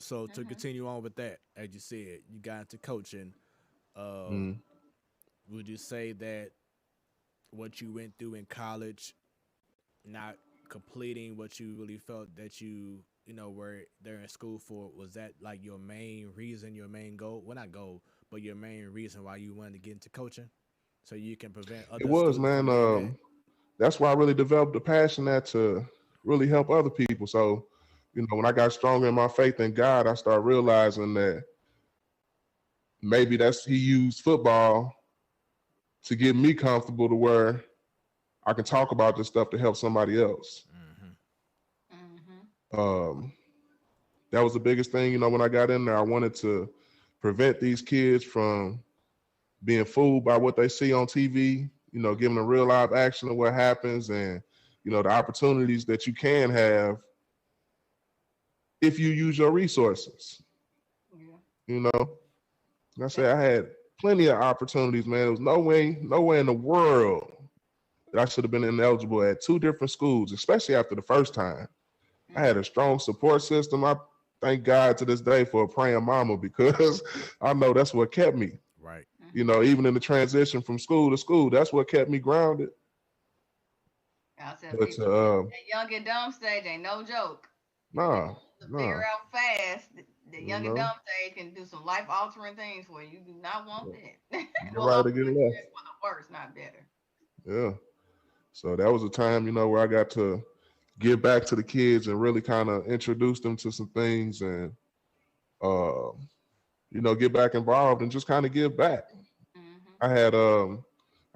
S1: So to continue on with that, as you said, you got into coaching. Would you say that what you went through in college, not completing what you really felt that you were there in school for, was that like your main reason, your main goal? Well, not goal, but your main reason why you wanted to get into coaching, so you can prevent other.
S4: It was, man. That's why I really developed a passion to really help other people. So, when I got stronger in my faith in God, I started realizing that maybe he used football to get me comfortable to where I can talk about this stuff to help somebody else. That was the biggest thing, when I got in there. I wanted to prevent these kids from being fooled by what they see on TV, giving them real live action of what happens and, the opportunities that you can have if you use your resources. I said I had plenty of opportunities, man. There was no way in the world that I should have been ineligible at 2 different schools, especially after the first time. I had a strong support system. I thank God to this day for a praying mama, because I know that's what kept me.
S1: Right.
S4: Even in the transition from school to school, that's what kept me grounded.
S3: I said, that young and dumb stage ain't no joke.
S4: Nah.
S3: Figure out fast. The young and dumb stage can do some life altering things for you. You do not want that.
S4: Right to get left.
S3: For the worse, not better.
S4: Yeah. So that was a time, where I got to give back to the kids and really kind of introduce them to some things and, get back involved and just kind of give back. I had, I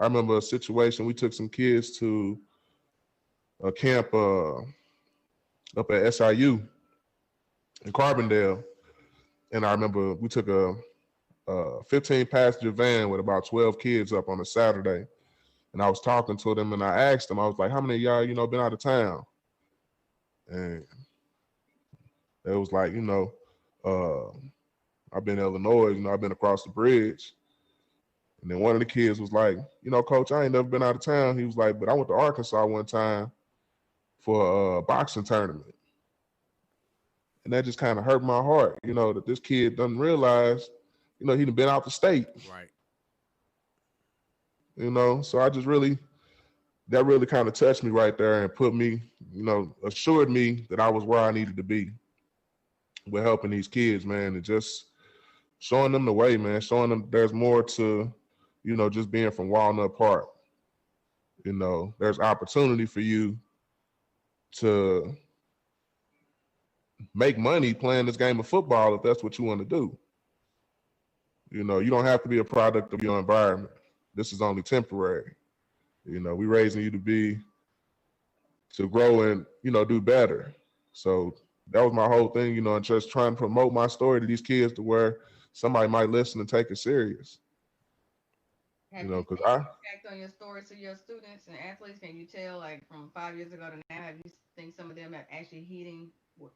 S4: remember a situation. We took some kids to a camp up at SIU in Carbondale. And I remember we took a 15-passenger van with about 12 kids up on a Saturday. And I was talking to them and I asked them, I was like, how many of y'all, been out of town? And it was like, I've been in Illinois, I've been across the bridge. And then one of the kids was like, Coach, I ain't never been out of town. He was like, but I went to Arkansas one time for a boxing tournament. And that just kind of hurt my heart, that this kid doesn't realize, he done been out the state.
S1: Right.
S4: So I just that really kind of touched me right there and put me, assured me that I was where I needed to be with helping these kids, man, and just showing them the way, man, showing them there's more to, just being from Walnut Park. There's opportunity for you to make money playing this game of football if that's what you want to do. You know, you don't have to be a product of your environment. This is only temporary. You know, we raising you to grow and, you know, do better. So that was my whole thing, you know, and just trying to promote my story to these kids to where somebody might listen and take it serious.
S3: Have
S4: You
S3: you
S4: know,
S3: seen
S4: because I
S3: impact on your stories to your students and athletes? Can you tell, like, from 5 years ago to now, have you think some of them are actually heeding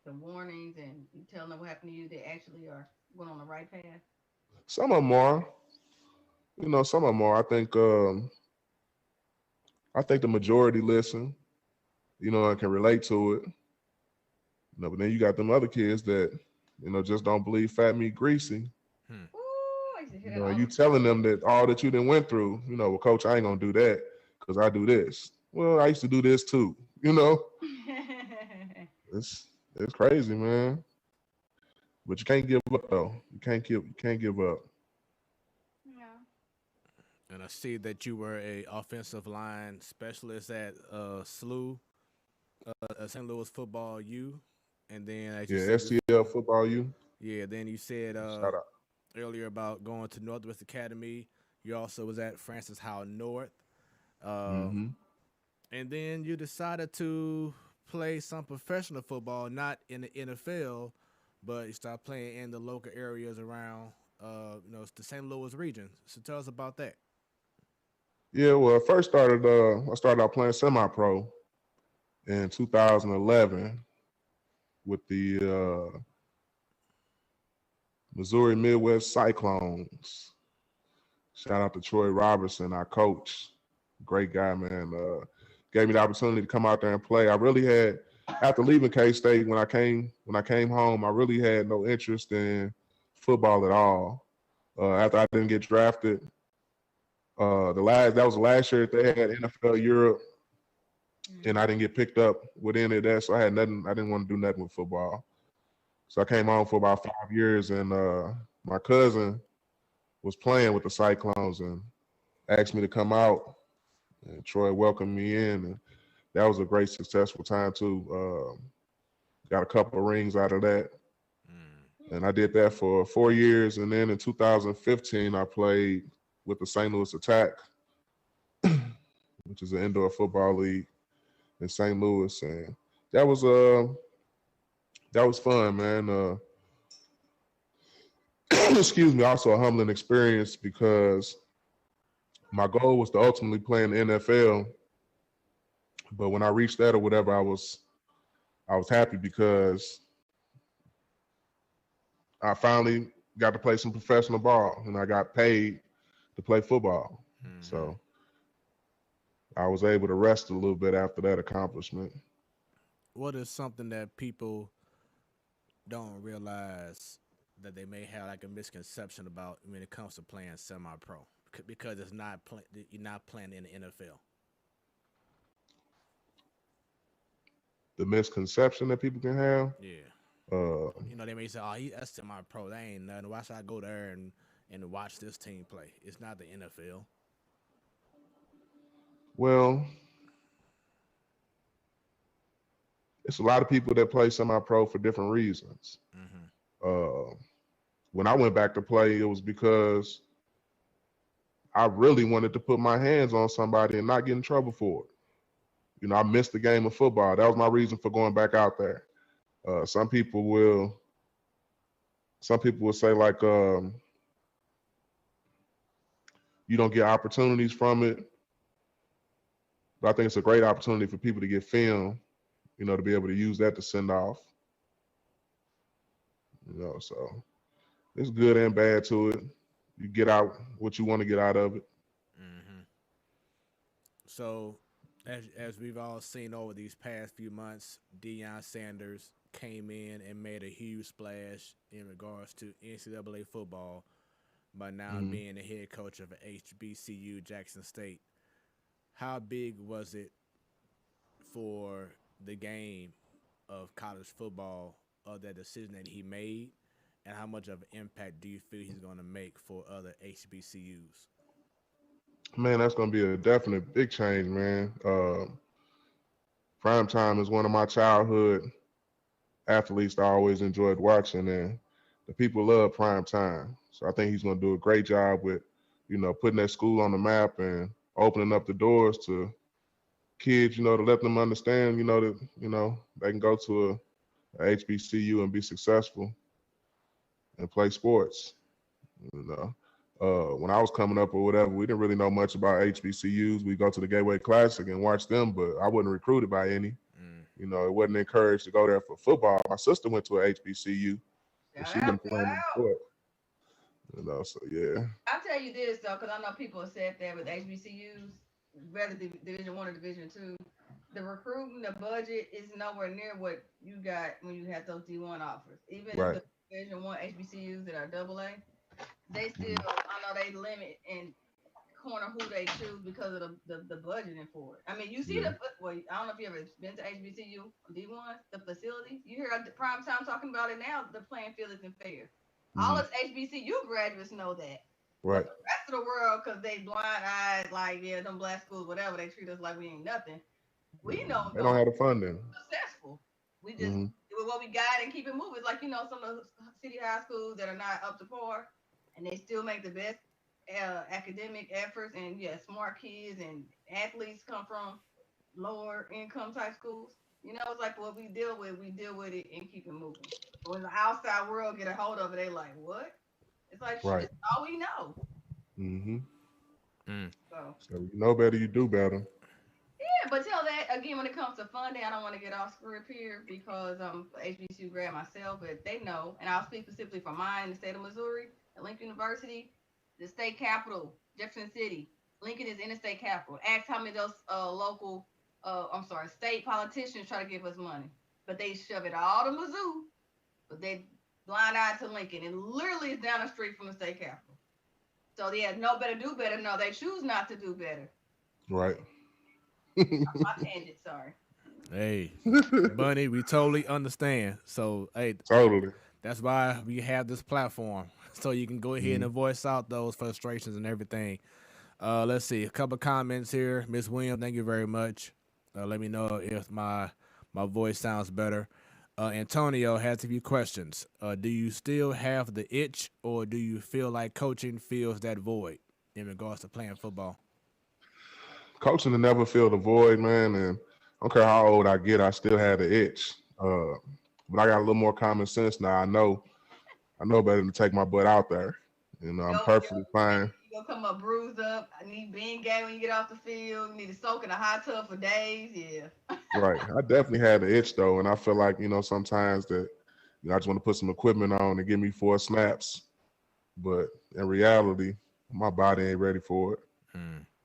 S3: the warnings and you telling them what happened to you? They actually are going on the right path.
S4: some of them are, you know, some of them are. I think the majority listen, you know, and can relate to it. You know, but then you got them other kids that, you know, just don't believe fat meat greasy.
S1: Hmm.
S3: Ooh, I used to hear
S4: You
S3: that
S4: know,
S3: all
S4: and you
S3: the
S4: telling them that all that you done went through, you know, well, coach, I ain't gonna do that because I do this. Well, I used to do this too. You know,
S3: time.
S4: it's crazy, man. But you can't give up though. You can't give up.
S3: Yeah.
S1: And I see that you were a offensive line specialist at St. Louis Football U, and then as you
S4: Yeah,
S1: said,
S4: STL football you.
S1: yeah, then you said
S4: Shout out.
S1: earlier about going to Northwest Academy. You also was at Francis Howell North, um,
S4: Mm-hmm.
S1: and then you decided to play some professional football, not in the NFL, but you started playing in the local areas around, the St. Louis region. So tell us about that.
S4: Yeah, well, I started out playing semi-pro in 2011 with the Missouri Midwest Cyclones. Shout out to Troy Robertson, our coach. Great guy, man. Gave me the opportunity to come out there and play. I really had, after leaving K-State, when I came home, I really had no interest in football at all. After I didn't get drafted, that was the last year that they had NFL Europe, and I
S3: Mm-hmm.
S4: didn't get picked up with any of that, so I had nothing. I didn't want to do nothing with football. So I came home for about 5 years, and my cousin was playing with the Cyclones and asked me to come out. And Troy welcomed me in, and that was a great, successful time too. Got a couple of rings out of that,
S1: Mm.
S4: and I did that for 4 years. And then in 2015, I played with the St. Louis Attack, which is an indoor football league in St. Louis, and that was uh that was fun, man. Excuse me, also a humbling experience because my goal was to ultimately play in the NFL. But when I reached that or whatever, I was happy because I finally got to play some professional ball and I got paid to play football.
S1: Hmm.
S4: So I was able to rest a little bit after that accomplishment.
S1: What is something that people don't realize that they may have like a misconception about when it comes to playing semi-pro because you're not playing in the NFL.
S4: The misconception that people can have,
S1: Yeah,
S4: uh,
S1: they may say, "Oh, that's semi-pro. That ain't nothing. Why should I go there and watch this team play? It's not the NFL."
S4: well, it's a lot of people that play semi-pro for different reasons.
S1: Hmm.
S4: Uh, when I went back to play, it was because I really wanted to put my hands on somebody and not get in trouble for it. You know, I missed the game of football. That was my reason for going back out there. Uh, some people will, some people will say like, you don't get opportunities from it, but I think it's a great opportunity for people to get film. You know, to be able to use that to send off. You know, so it's good and bad to it. You get out what you want to get out of it.
S1: Hmm. So, as we've all seen over these past few months, Deion Sanders came in and made a huge splash in regards to NCAA football by now
S4: Mm-hmm.
S1: being the head coach of HBCU Jackson State. How big was it for the game of college football of that decision that he made, and how much of an impact do you feel he's going to make for other HBCUs?
S4: Man, that's going to be a definite big change, man. Prime time is one of my childhood athletes I always enjoyed watching, and the people love prime time. So I think he's going to do a great job with, putting that school on the map and opening up the doors to kids, to let them understand, that, they can go to a HBCU and be successful and play sports. You know, when I was coming up or whatever, we didn't really know much about HBCUs. We go to the Gateway Classic and watch them, but I wasn't recruited by any. It wasn't encouraged to go there for football. My sister went to a HBCU, and she been playing in sport. So yeah.
S3: I'll tell you this though, because I know people have said that with HBCUs, whether Division One or Division Two, the recruiting, the budget is nowhere near what you got when you had those D1 offers. Even the Division One HBCUs that are AA, they still, I know they limit and corner who they choose because of the budgeting for it. I mean, you see I don't know if you ever been to HBCU D1, the facilities. You hear the prime time talking about it now. The playing field isn't fair. All us HBCU graduates know that.
S4: Right.
S3: But the rest of the world, because they blind eyed, like, yeah, them black schools, whatever, they treat us like we ain't nothing. We know
S4: they don't have the funding.
S3: Successful. We just do what we got and keep it moving. It's like, some of the city high schools that are not up to par, and they still make the best academic efforts, and smart kids and athletes come from lower income type schools. It's like what we deal with it and keep it moving. But when the outside world get a hold of it, they like, what? It's like, shit, it's all we know.
S4: So you know better, you do better.
S3: Yeah, but tell that again when it comes to funding, I don't want to get off script here because I'm HBCU grad myself, but they know, and I'll speak specifically for mine, the state of Missouri, at Lincoln University, the state capital, Jefferson City. Lincoln is in the state capital. Ask how many of those state politicians try to give us money, but they shove it all to Mizzou, but they blind-eyed to Lincoln, and literally it's down the street from the state capital. So know better, do better. No, they choose not to do better.
S4: Right.
S3: My tangent, sorry.
S1: Hey, Bunny, we totally understand. So, hey,
S4: totally.
S1: That's why we have this platform, so you can go ahead and voice out those frustrations and everything. Let's see, a couple of comments here. Miss Williams, thank you very much. Let me know if my voice sounds better. Antonio has a few questions. Do you still have the itch, or do you feel like coaching fills that void in regards to playing football?
S4: Coaching will never fill the void, man. And I don't care how old I get, I still have the itch. But I got a little more common sense now. I know better than to take my butt out there. I'm perfectly fine.
S3: You're gonna come up bruised up. I need being gay when you get off the field. You need to soak in a hot tub for days. Yeah.
S4: Right. I definitely had the itch though, and I feel like sometimes that I just want to put some equipment on and give me 4 snaps, but in reality, my body ain't ready for it.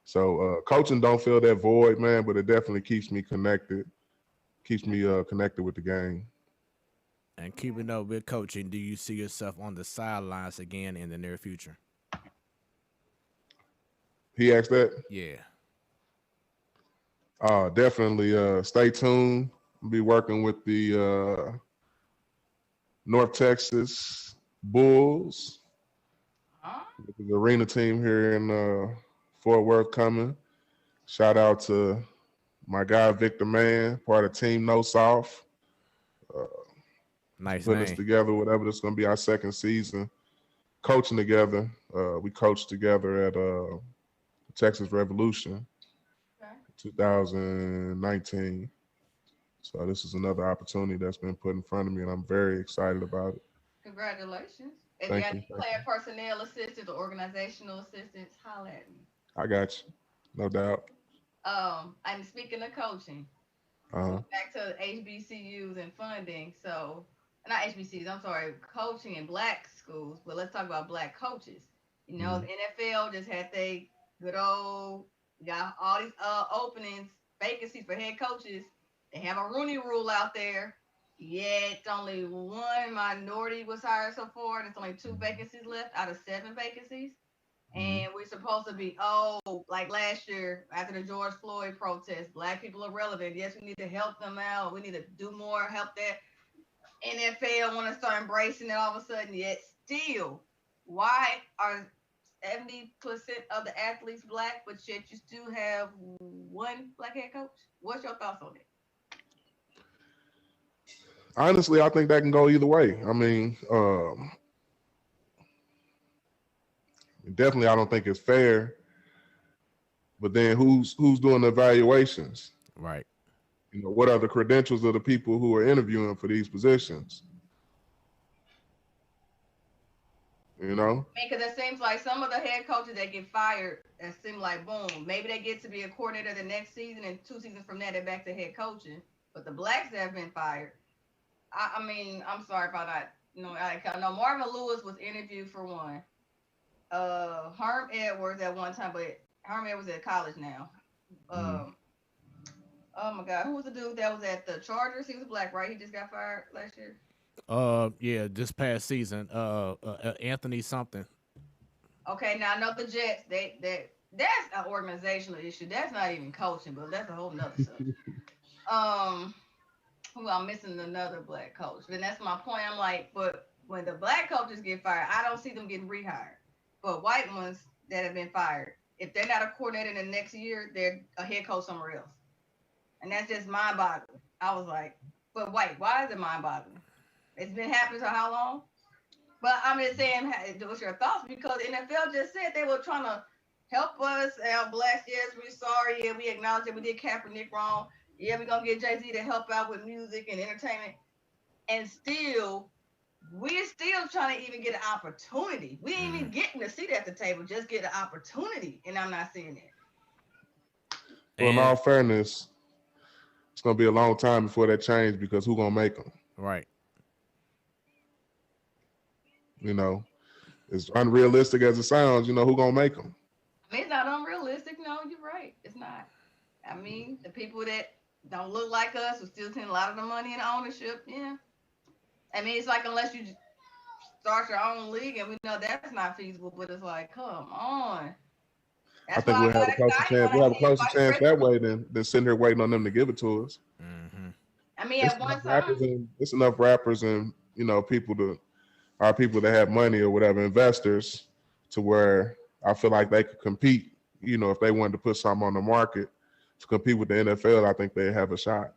S4: So coaching don't fill that void, man, but it definitely keeps me connected. Keeps me connected with the game.
S1: And keeping up with coaching, do you see yourself on the sidelines again in the near future?
S4: He asked that?
S1: Yeah.
S4: Definitely stay tuned. I'll be working with the North Texas Bulls, the arena team here in Fort Worth coming. Shout out to my guy, Victor Mann, part of Team No South.
S1: Nice
S4: putting us together, whatever this is going to be our second season. Coaching together. We coached together at Texas Revolution 2019. So this is another opportunity that's been put in front of me, and I'm very excited about it.
S3: Congratulations. If
S4: Thank
S3: you have
S4: you.
S3: any player personnel assistants or organizational assistants, holler at me.
S4: I got you. No doubt.
S3: And speaking of coaching, back to HBCUs and funding. So, not HBCUs, I'm sorry, coaching in black schools, but let's talk about black coaches. The NFL just had got all these openings, vacancies for head coaches. They have a Rooney Rule out there. Yet only one minority was hired so far. There's only 2 vacancies left out of 7 vacancies. And we're supposed to be, like last year after the George Floyd protest, black people are relevant. Yes, we need to help them out. We need to do more, help that. NFL want to start embracing it all of a sudden. Yet still, why are 70% of the athletes black, but yet you still have 1 black head coach? What's your thoughts on it?
S4: Honestly, I think that can go either way. I mean, Definitely, I don't think it's fair. But then who's doing the evaluations?
S1: Right.
S4: You know, what are the credentials of the people who are interviewing for these positions? You know?
S3: Because it seems like some of the head coaches that get fired, it seems like boom, maybe they get to be a coordinator the next season, and 2 seasons from that they're back to head coaching. But the blacks that have been fired, I mean, I'm sorry if I not, I know Marvin Lewis was interviewed for one. Herm Edwards at one time, but Herm Edwards at college now. Oh my God, who was the dude that was at the Chargers? He was black, right? He just got fired last year.
S1: Yeah, this past season, Anthony something.
S3: Okay, now I know the Jets. That's an organizational issue. That's not even coaching, but that's a whole nother subject. Who I'm missing another black coach, and that's my point. I'm like, but when the black coaches get fired, I don't see them getting rehired. But white ones that have been fired, if they're not a coordinator in the next year, they're a head coach somewhere else, and that's just mind-boggling. I was like, but white, why is it mind-boggling? It's been happening for how long? But I'm just saying, what's your thoughts? Because NFL just said they were trying to help us, our blacks. Yes, we're sorry. Yeah, we acknowledge that we did Kaepernick wrong. Yeah, we're going to get Jay-Z to help out with music and entertainment. And still, we're still trying to even get an opportunity. We ain't even getting a seat at the table, just get an opportunity. And I'm not seeing it.
S4: Well, in all fairness, it's going to be a long time before that change because who's going to make them?
S1: Right.
S4: You know, as unrealistic as it sounds, you know, who's going to make them?
S3: I mean, it's not unrealistic. No, you're right. It's not. I mean, the people that don't look like us who still spend a lot of the money in ownership, yeah. I mean, it's like unless you start your own league, and we know that's not feasible, but it's like, come on.
S4: I think we'll have a closer chance. We'll have a closer chance that way than sitting here waiting on them to give it to us.
S1: Mm-hmm.
S3: I mean, at one time,
S4: it's enough rappers and, you know, people that have money or whatever, investors, to where I feel like they could compete. You know, if they wanted to put something on the market to compete with the NFL, I think they have a shot.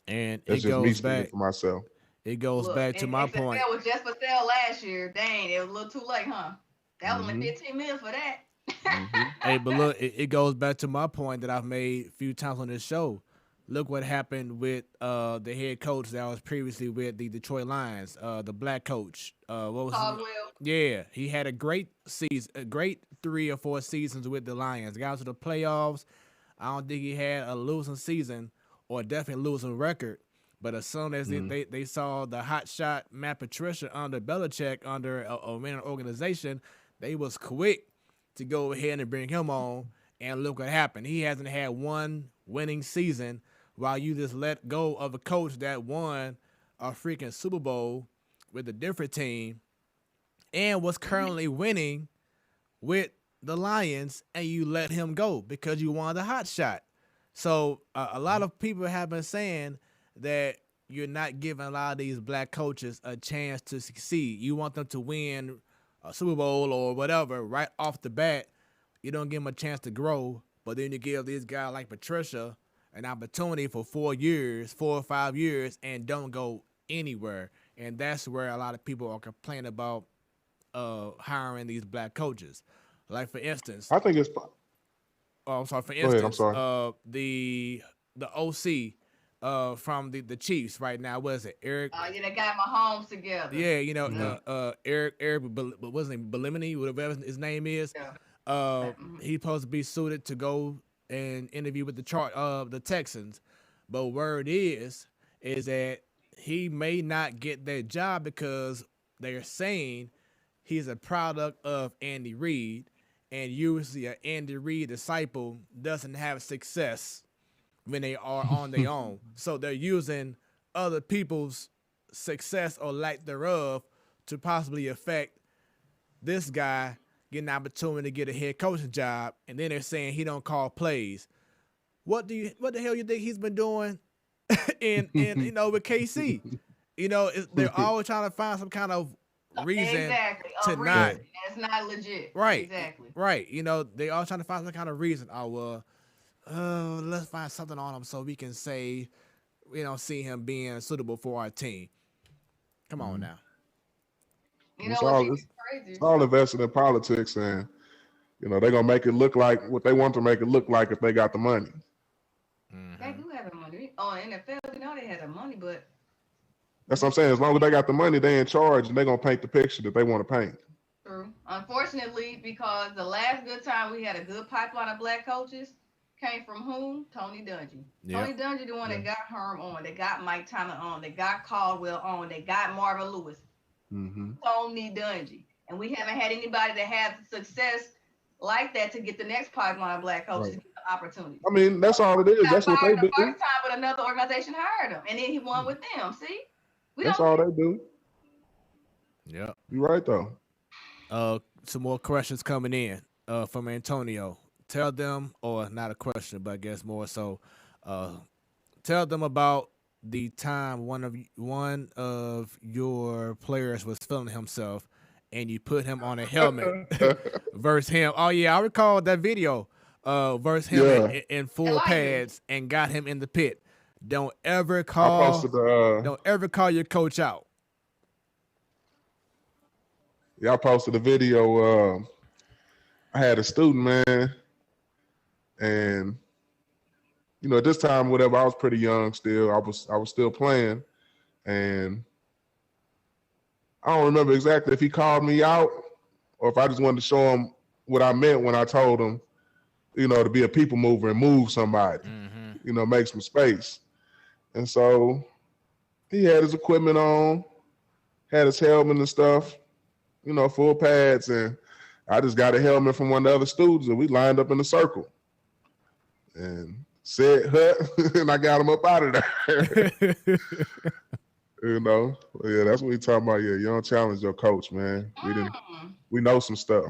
S1: And
S4: that's
S1: it
S4: just me
S1: goes
S4: speaking
S1: back
S4: for myself.
S1: It goes back to my point.
S3: XFL was just for sale last year. Dang, it was a little too late, huh? That was only 15 million for that.
S1: Hey, but look, it goes back to my point that I've made a few times on this show. Look what happened with the head coach that was previously with the Detroit Lions, the black coach. What was
S3: Caldwell?
S1: Yeah, he had a great season, a great 3 or 4 seasons with the Lions. Got to the playoffs. I don't think he had a losing season or definitely losing record. But as soon as they saw the hot shot Matt Patricia under Belichick under a winning organization, they was quick to go ahead and bring him on. And look what happened. He hasn't had one winning season while you just let go of a coach that won a freaking Super Bowl with a different team and was currently winning with the Lions, and you let him go because you wanted the hot shot. So a lot of people have been saying that you're not giving a lot of these black coaches a chance to succeed. You want them to win a Super Bowl or whatever right off the bat. You don't give them a chance to grow, but then you give these guys like Patricia an opportunity for 4 or 5 years, and don't go anywhere. And that's where a lot of people are complaining about hiring these black coaches. Like, for instance,
S4: I think it's.
S1: Oh, I'm sorry. For
S4: Go ahead,
S1: instance,
S4: I'm sorry.
S1: The OC from the Chiefs right now, what is it? Eric?
S3: Yeah, they got Mahomes together.
S1: Yeah, you know, Eric, but wasn't it Belimini, whatever his name is?
S3: Yeah.
S1: He's supposed to be suited to go and interview with the Texans, but word is that he may not get that job because they're saying he's a product of Andy Reid, and usually an Andy Reid disciple doesn't have success when they are on their own. So they're using other people's success or lack thereof to possibly affect this guy getting an opportunity to get a head coaching job, and then they're saying he don't call plays. What the hell you think he's been doing in with KC? They're always trying to find some kind of reason to not.
S3: It's not legit.
S1: Right.
S3: Exactly.
S1: Right. They all trying to find some kind of reason. Let's find something on him so we can say we don't see him being suitable for our team. Come on now.
S3: You know what's crazy.
S4: It's all invested in politics, and they're gonna make it look like what they want to make it look like if they got the money.
S3: They do have the money. Oh, NFL, they have the money, but
S4: That's what I'm saying. As long as they got the money, they in charge, and they're gonna paint the picture that they want to paint.
S3: true. Unfortunately, because the last good time we had a good pipeline of black coaches came from whom? Tony Dungy.
S1: Yep.
S3: Tony Dungy, the one that got Herm on, that got Mike Tomlin on, that got Caldwell on, that got Marvin Lewis.
S4: Mm-hmm.
S3: Tony Dungy. And we haven't had anybody that had success like that to get the next pipeline of black coaches to get the opportunity.
S4: I mean, that's all it is. That's what they do.
S3: The first time, but another organization hired him, and then he won with them. See,
S4: that's all they do.
S1: Yep.
S4: You're right though.
S1: Some more questions coming in from Antonio. Tell them, or not a question, but I guess more so, tell them about the time one of your players was filming himself, and you put him on a helmet versus him. Oh yeah, I recall that video. Versus him in full pads and got him in the pit. Don't ever call your coach out.
S4: Yeah, I posted a video. I had a student, man, and at this time, whatever, I was pretty young still. I was still playing, and I don't remember exactly if he called me out or if I just wanted to show him what I meant when I told him, to be a people mover and move somebody, make some space. And so he had his equipment on, had his helmet and stuff, full pads, and I just got a helmet from one of the other students, and we lined up in a circle and said hut, and I got him up out of there. Yeah, that's what we talking about. Yeah, you don't challenge your coach, man. We know some stuff.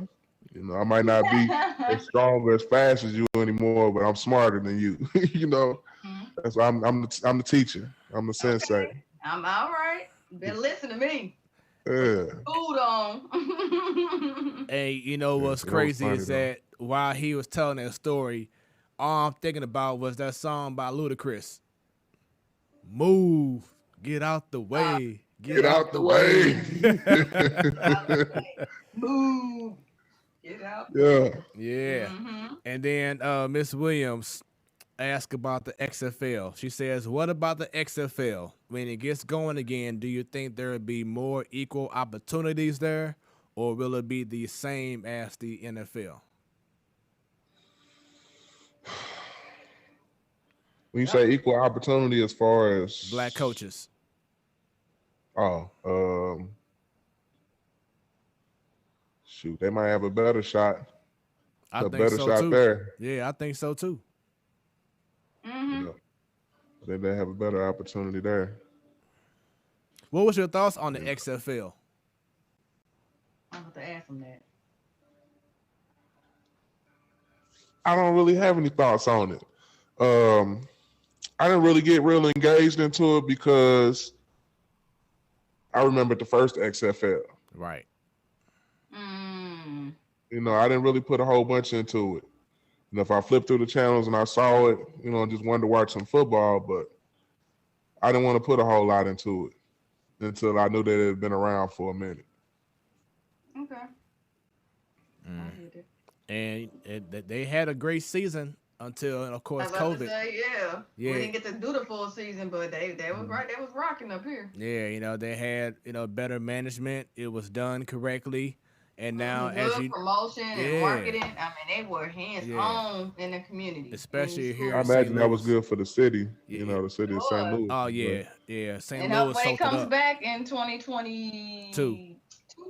S4: I might not be as strong or as fast as you anymore, but I'm smarter than you. That's why I'm the teacher. I'm the sensei.
S3: I'm all right. Better listen to me.
S4: Yeah.
S3: Food on.
S1: Hey, what's crazy is that while he was telling that story, all I'm thinking about was that song by Ludacris. Move. Get out the way. Get out the way.
S3: Move. Get out.
S4: Yeah.
S1: Yeah.
S3: Mm-hmm.
S1: And then Miss Williams asked about the XFL. She says, what about the XFL? When it gets going again, do you think there will be more equal opportunities there, or will it be the same as the NFL?
S4: When you say equal opportunity as far as
S1: black coaches.
S4: Shoot, they might have a better shot.
S1: I think so too.
S4: There.
S1: Yeah, I think so too.
S3: Mm-hmm.
S4: They have a better opportunity there.
S1: What was your thoughts on the XFL?
S3: I'm going to ask them that.
S4: I don't really have any thoughts on it. I didn't really get real engaged into it because I remember the first XFL.
S1: Right.
S4: I didn't really put a whole bunch into it. If I flipped through the channels and I saw it, just wanted to watch some football, but I didn't want to put a whole lot into it until I knew that it had been around for a minute.
S3: Okay.
S1: And they had a great season until, of course, COVID.
S3: Yeah. We didn't get to do the full season, but they was right. They was rocking up here.
S1: Yeah, they had better management. It was done correctly. And now, as you
S3: promotion and marketing, they were hands on in the community,
S1: especially here.
S4: I imagine that was good for the city. The city of St. Louis.
S1: Oh yeah, St.
S3: and
S1: Louis.
S3: And it comes back in 2022 2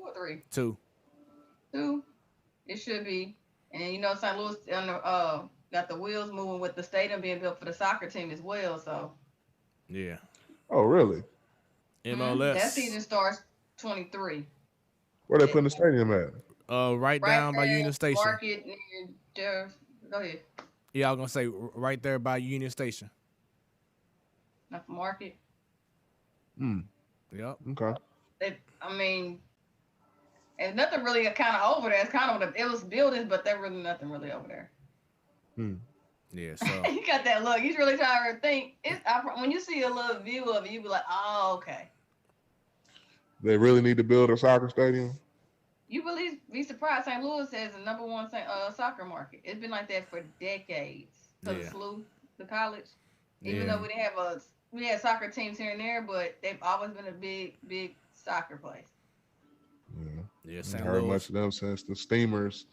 S3: or 3.
S1: 2.
S3: It should be, and St. Louis got the wheels moving with the stadium being built for the soccer team as well. So.
S1: Yeah.
S4: Oh really?
S1: MLS.
S3: That season starts 23.
S4: Where they putting the stadium at?
S1: Right down by Union Station.
S3: Market near go ahead.
S1: Yeah, I was gonna say right there by Union Station.
S3: Not Market.
S1: Yep.
S4: Okay.
S3: And nothing really kind of over there. It's kind of it was buildings, but there really nothing really over there.
S1: Yeah. So
S3: you got that look. He's really trying to think. When you see a little view of it, you be like, oh, okay.
S4: They really need to build a soccer stadium?
S3: You really be surprised. St. Louis has the number one soccer market. It's been like that for decades. Because
S1: Yeah.
S3: of SLU, the college. Even
S1: Yeah.
S3: though we had soccer teams here and there, but they've always been a big soccer place.
S4: Yeah.
S1: Yeah.
S4: I ain't
S1: St.
S4: heard
S1: Louis.
S4: much of them since the Steamers,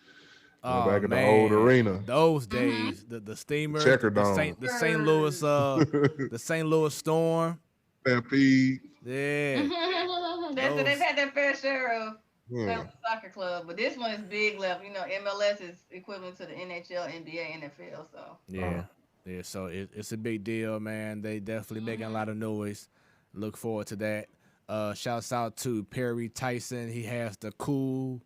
S1: Oh
S4: back at the old
S1: man,
S4: arena,
S1: those
S3: Mm-hmm.
S1: days, the
S4: the
S1: steamers,
S4: Checker Dome,
S1: The St. Louis the St. Louis Storm.
S4: Stampede.
S1: Yeah,
S3: That's it. They've
S1: those.
S3: had their fair share of St.
S4: Yeah.
S3: Louis Soccer Club, but this one is big left. You know, MLS is equivalent to the NHL, NBA, NFL. So.
S1: Yeah, yeah. So it's a big deal, man. They definitely making a lot of noise. Look forward to that. Shouts out to Perry Tyson. He has the cool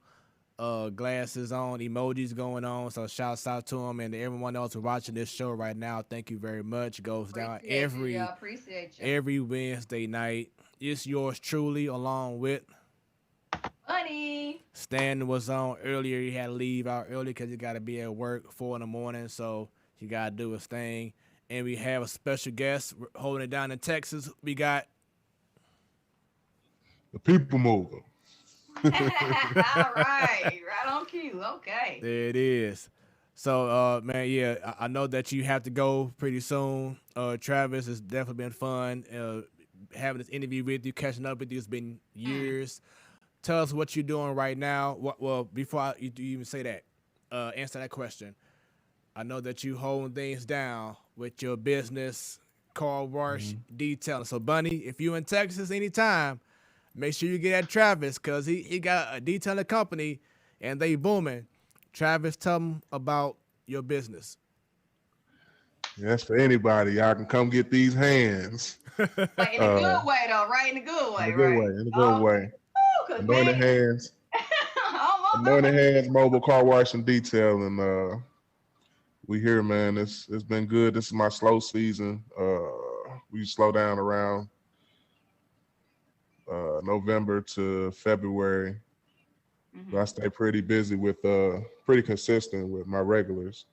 S1: glasses on, emojis going on. So shouts out to him and everyone else watching this show right now. Thank you very much. Goes down
S3: Appreciate you.
S1: every Wednesday night. It's yours truly, along with
S3: Bunny.
S1: Stan was on earlier. He had to leave out early because he got to be at work 4 a.m. So he got to do his thing. And we have a special guest holding it down in Texas. We got
S4: The People Mover.
S3: All right on cue. Okay.
S1: there it is. So, man, yeah, I know that you have to go pretty soon. Travis, it's definitely been fun having this interview with you, catching up with you. It's been years. Tell us what you're doing right now. Well, before you even say that, answer that question. I know that you holding things down with your business, car wash, detailing. So, Bunny, if you in Texas anytime, make sure you get at Travis because he got a detailing company and they booming. Travis, tell them about your business.
S4: Yeah, that's for anybody. Y'all can come get these hands.
S3: Like in a good way, though, right? In a good way,
S4: In a good
S3: right?
S4: way. In a good way.
S3: Cause
S4: Anointed
S3: man,
S4: hands.
S3: almost
S4: Anointed hands, mobile car wash and detail. And we here, man. It's been good. This is my slow season. We slow down around November to February. I stay pretty busy with pretty consistent with my regulars.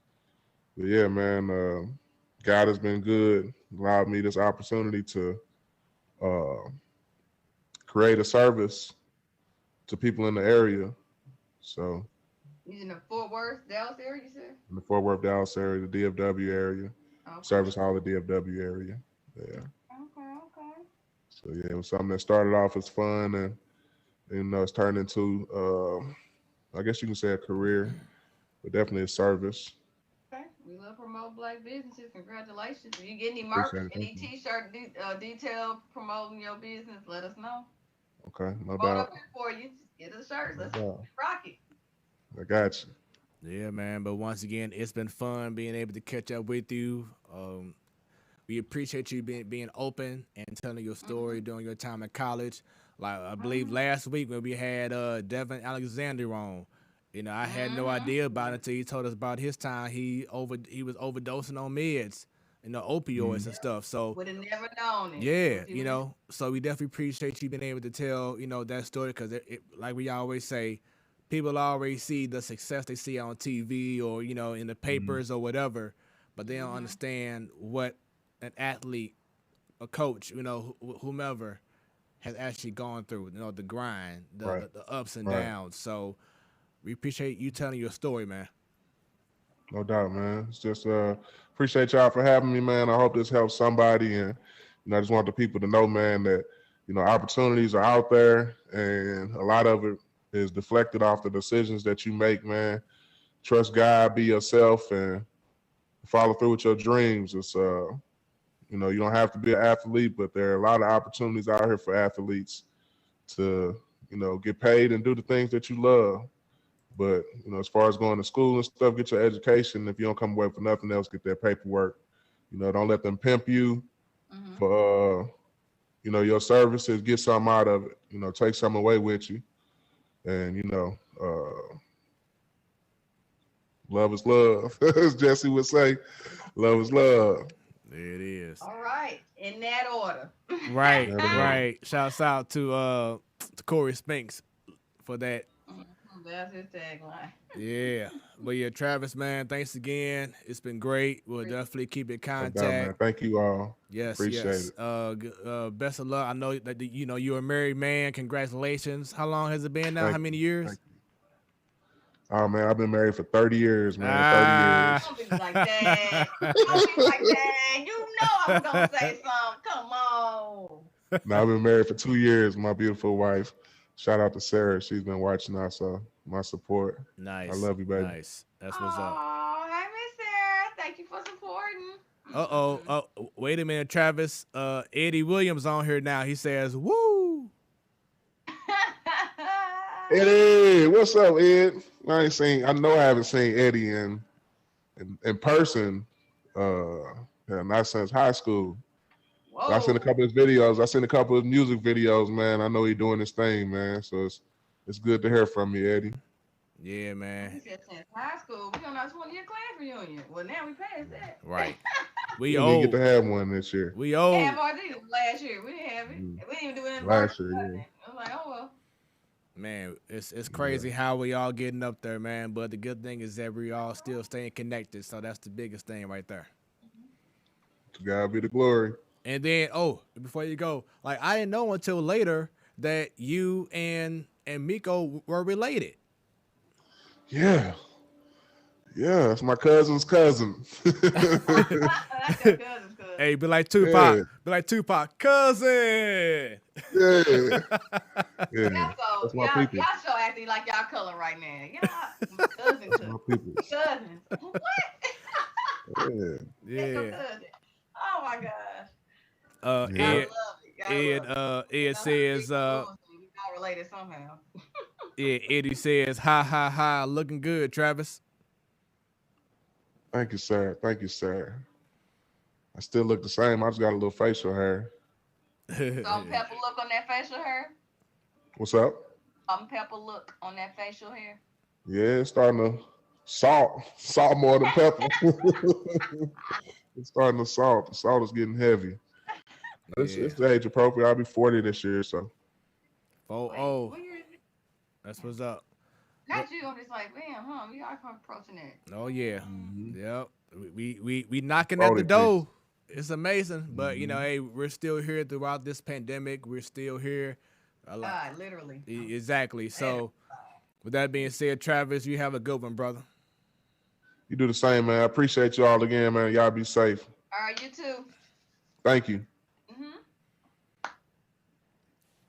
S4: But yeah, man, God has been good. Allowed me this opportunity to create a service to people in the area. So
S3: He's in the Fort Worth, Dallas area, you said?
S4: in the Fort Worth, Dallas area, the DFW area,
S3: Okay.
S4: service hall, the DFW area. Yeah.
S3: Okay.
S4: So yeah, it was something that started off as fun and it's turned into I guess you can say a career, but definitely a service.
S3: Okay. We love promote black businesses. Congratulations. If you get any merch, any t-shirt detail promoting your business, let us know.
S4: Okay, no
S3: Vote
S4: doubt.
S3: up here for you. Just get a shirt. Let's rock it.
S4: I got you.
S1: Yeah, man. But once again, it's been fun being able to catch up with you. We appreciate you being open and telling your story during your time in college. Like I believe last week when we had Devin Alexander on, I had no idea about it until he told us about his time. He was overdosing on meds, opioids and stuff. So
S3: would have never known it.
S1: yeah, so we definitely appreciate you being able to tell, that story because like we always say, people always see the success they see on TV or, in the papers or whatever, but they don't understand what an athlete, a coach, whomever has actually gone through, the grind, the ups and downs. So we appreciate you telling your story, man.
S4: No doubt, man. It's just appreciate y'all for having me, man. I hope this helps somebody, and I just want the people to know, man, that opportunities are out there, and a lot of it is deflected off the decisions that you make, man. Trust God, be yourself, and follow through with your dreams. It's you don't have to be an athlete, but there are a lot of opportunities out here for athletes to get paid and do the things that you love. But as far as going to school and stuff, get your education. If you don't come away with nothing else, get that paperwork. Don't let them pimp you for your services. Get something out of it. Take something away with you. And love is love, as Jesse would say. Love is love.
S1: There it is.
S3: All right, in that order.
S1: Right. Shouts out to Corey Spinks for that.
S3: That's his tagline.
S1: Yeah. But yeah, Travis, man, thanks again. It's been great. We'll definitely keep in contact.
S4: No doubt, man. Thank you all.
S1: Yes,
S4: Appreciate it.
S1: Best of luck. I know that you're a married man. Congratulations. How long has it been now? How many years?
S4: Oh man, I've been married for 30 years, man. 30 years.
S3: Don't be like that. Don't be like that. You know I'm gonna say something. Come on.
S4: Now I've been married for 2 years. My beautiful wife. Shout out to Sarah. She's been watching us. So my support.
S1: Nice.
S4: I love you, baby.
S1: Nice. That's what's up.
S3: Oh, hi Miss Sarah. Thank you for supporting.
S1: Oh, wait a minute, Travis. Eddie Williams on here now. He says, "Woo."
S4: Eddie, what's up, Ed? I know I haven't seen Eddie in person. Not since high school.
S3: Whoa.
S4: I seen a couple of his videos. I seen a couple of music videos, man. I know he's doing his thing, man. So it's good to hear from you, Eddie.
S1: Yeah, man.
S3: He said since high school, we on our 20-year class reunion. Well, now we passed that.
S1: Right. We
S4: didn't
S1: old.
S4: get to have one this year.
S1: We old.
S3: We had RD last year. We didn't have it. We didn't even do it in
S4: Last
S3: person.
S4: year, yeah.
S3: I was like, oh well.
S1: Man, it's crazy how we all getting up there, man. But the good thing is that we all still staying connected. So that's the biggest thing right there.
S4: To God be the glory.
S1: And then, before you go, like I didn't know until later that you and Miko were related.
S4: Yeah. Yeah, it's my cousin's cousin.
S3: That's your cousin's cousin.
S1: Hey, be like Tupac.
S4: Yeah.
S1: Be like Tupac. Cousin.
S4: Yeah. Yeah.
S3: Y'all
S4: That's my people.
S3: y'all so acting like y'all color right now. Y'all cousins.
S4: That's my people.
S3: Cousins. What?
S4: Yeah.
S3: That's your
S1: Yeah.
S3: cousin. Oh my gosh.
S1: Ed,
S3: Gotta love it. Gotta love it.
S1: Ed says,
S3: y'all related somehow.
S1: yeah, Eddie says, ha, ha, ha, looking good, Travis.
S4: Thank you, sir. Thank you, sir. I still look the same. I just got a little facial hair.
S3: Salt and pepper look on that facial hair.
S4: What's up?
S3: Salt and pepper look on that facial hair.
S4: Yeah, it's starting to salt more than pepper. It's starting to salt. The salt is getting heavy. It's age appropriate. I'll be 40 this year, so.
S3: What year is it?
S1: That's what's up.
S3: Not you. I'm just like, damn, huh? We are approaching that.
S1: Oh yeah,
S4: Mm-hmm.
S1: yep. We knocking at the door. It's amazing, but hey, we're still here throughout this pandemic. We're still here.
S3: Literally.
S1: Exactly. So, with that being said, Travis, you have a good one, brother.
S4: You do the same, man. I appreciate you all again, man. Y'all be safe.
S3: All right, you too.
S4: Thank you.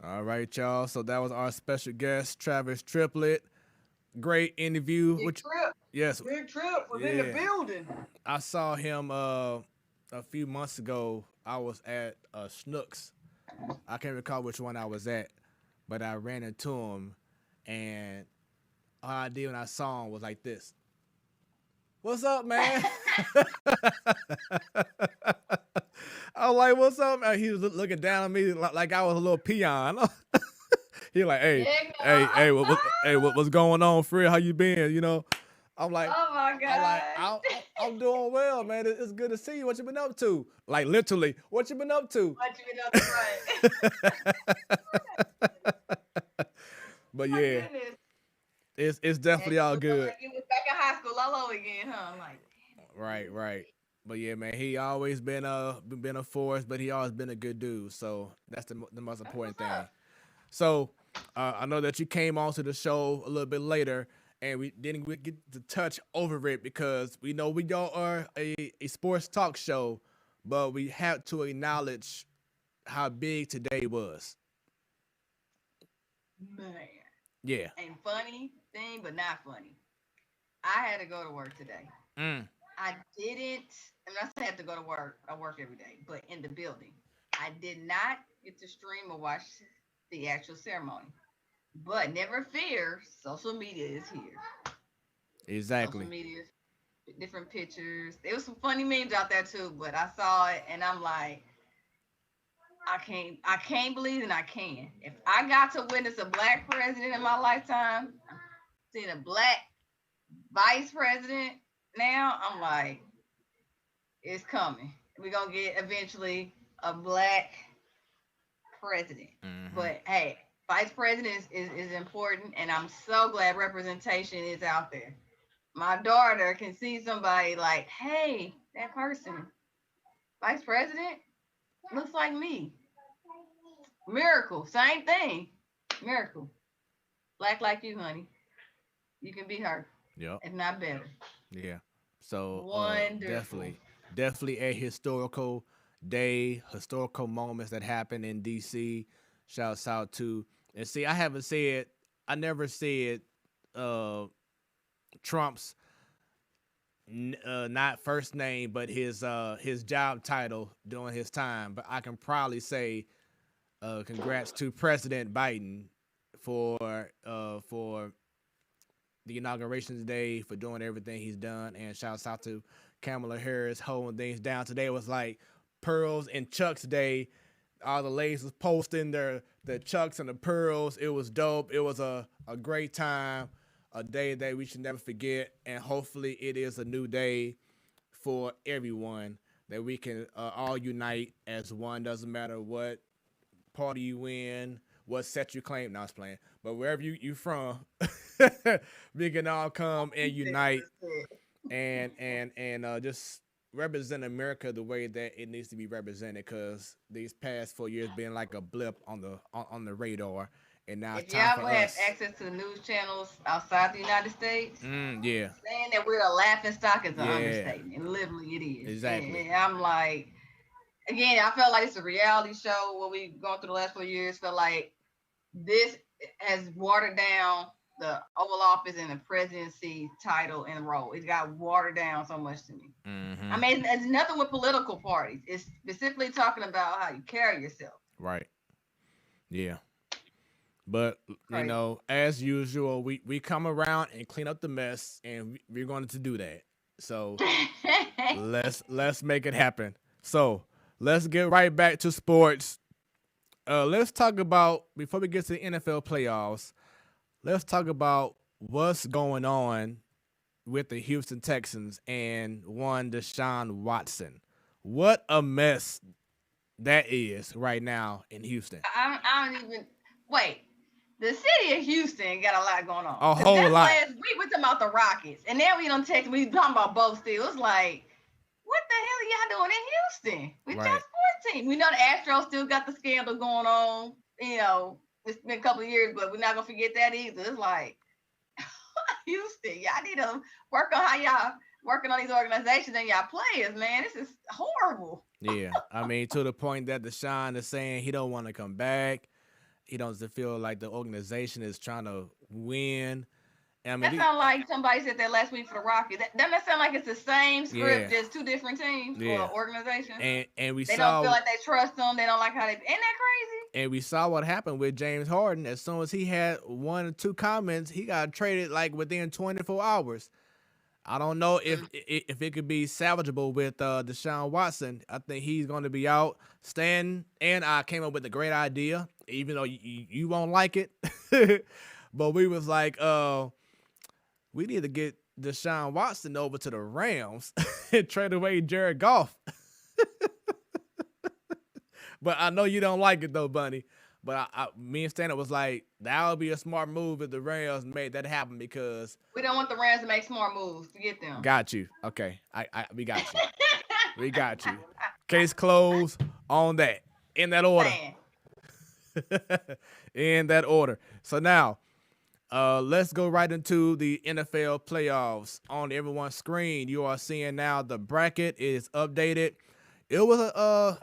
S1: All right, y'all. So that was our special guest, Travis Triplett. Great interview.
S3: Big Trip.
S1: Yes.
S3: Big Trip was in the building.
S1: I saw him a few months ago. I was at Schnucks. I can't recall which one I was at, but I ran into him, and all I did when I saw him was like this. What's up, man? I was like, what's up, man? He was looking down at me like I was a little peon. He like, hey, what's going on, Fred? How you been? I'm like,
S3: oh my God.
S1: I'm doing well, man. It's good to see you. What you been up to? Like literally, what you been up to?
S3: What you been up to, right?
S1: But
S3: My
S1: yeah,
S3: goodness.
S1: it's definitely all good.
S3: Like you was back in high school all over again, huh? I'm like,
S1: Right. But yeah, man, he always been a force, but he always been a good dude. So that's the most important thing. So I know that you came onto the show a little bit later, and we didn't get to touch over it because we know we all are a sports talk show, but we have to acknowledge how big today was.
S3: man.
S1: Yeah.
S3: And funny thing, but not funny. I had to go to work today. I didn't, and I still have to go to work. I work every day, but in the building. I did not get to stream or watch the actual ceremony. But never fear, social media is here.
S1: Exactly.
S3: Social media, different pictures. There was some funny memes out there too, but I saw it and I'm like, I can't believe it, and I can. If I got to witness a black president in my lifetime, seeing a black vice president now, I'm like, it's coming. We're gonna get eventually a black president. But hey, vice president is important, and I'm so glad representation is out there. My daughter can see somebody like, hey, that person, vice president, looks like me. Miracle, same thing. Miracle. Black like you, honey. You can be her,
S1: Yep.
S3: if not better.
S1: Yeah. So
S3: Wonderful.
S1: definitely a historical day, historical moments that happened in DC. Shouts out to, and see, I never said uh Trump's not first name, but his job title during his time. But I can probably say congrats to President Biden for the inauguration today, for doing everything he's done, and shouts out to Kamala Harris holding things down. Today was like Pearls and Chucks Day. All the ladies was posting their Chucks and the Pearls. It was dope. It was a great time, a day that we should never forget, and hopefully it is a new day for everyone that we can all unite as one. Doesn't matter what party you in, what set you claim. Not playing, but wherever you from, we can all come and unite and just represent America the way that it needs to be represented. Because these past 4 years been like a blip on the radar, and now
S3: If
S1: it's time
S3: y'all
S1: for
S3: have
S1: us.
S3: access to the news channels outside the United States,
S1: Yeah,
S3: saying that we're a laughing stock is an
S1: yeah,
S3: understatement. Literally, it is.
S1: exactly.
S3: And I'm like, again, I felt like it's a reality show. What we've gone through the last 4 years, felt like this has watered down the Oval Office and the presidency title and role. It got watered down so much to me. I mean, it's nothing with political parties. It's specifically talking about how you carry yourself.
S1: Right. Yeah. But
S3: Crazy.
S1: as usual, we come around and clean up the mess, and we're going to do that. So let's make it happen. So let's get right back to sports. Let's talk about, before we get to the NFL playoffs, let's talk about what's going on with the Houston Texans and one Deshaun Watson. What a mess that is right now in Houston.
S3: I don't even wait. The city of Houston got a lot going on.
S1: A whole lot.
S3: Last week we talking about the Rockets, and now we don't text. We talking about both still. It's like, what the hell are y'all doing in Houston with y'all sports team? We know the Astros still got the scandal going on. It's been a couple of years, but we're not gonna forget that either. It's like Houston, y'all need to work on how y'all working on these organizations and y'all players, man. This is horrible.
S1: Yeah, I mean, to the point that Deshaun is saying he don't want to come back. He doesn't feel like the organization is trying to win. I mean,
S3: that sounds like somebody said that last week for the Rockets. Doesn't that sound like it's the same script, just two different teams or organizations?
S1: And
S3: they don't feel like they trust them. They don't like how they. Ain't that crazy?
S1: And we saw what happened with James Harden. As soon as he had one or two comments, he got traded like within 24 hours. I don't know if it could be salvageable with Deshaun Watson. I think he's going to be out. Stan and I came up with a great idea, even though you won't like it. But we was like, we need to get Deshaun Watson over to the Rams and trade away Jared Goff. But I know you don't like it though, Bunny. But me and Stan was like, that would be a smart move if the Rams made that happen, because
S3: we don't want the Rams to make smart moves to get them.
S1: Got you. Okay, we got you. We got you. Case closed on that. In that order. In that order. So now, let's go right into the NFL playoffs. On everyone's screen, you are seeing now the bracket is updated. It was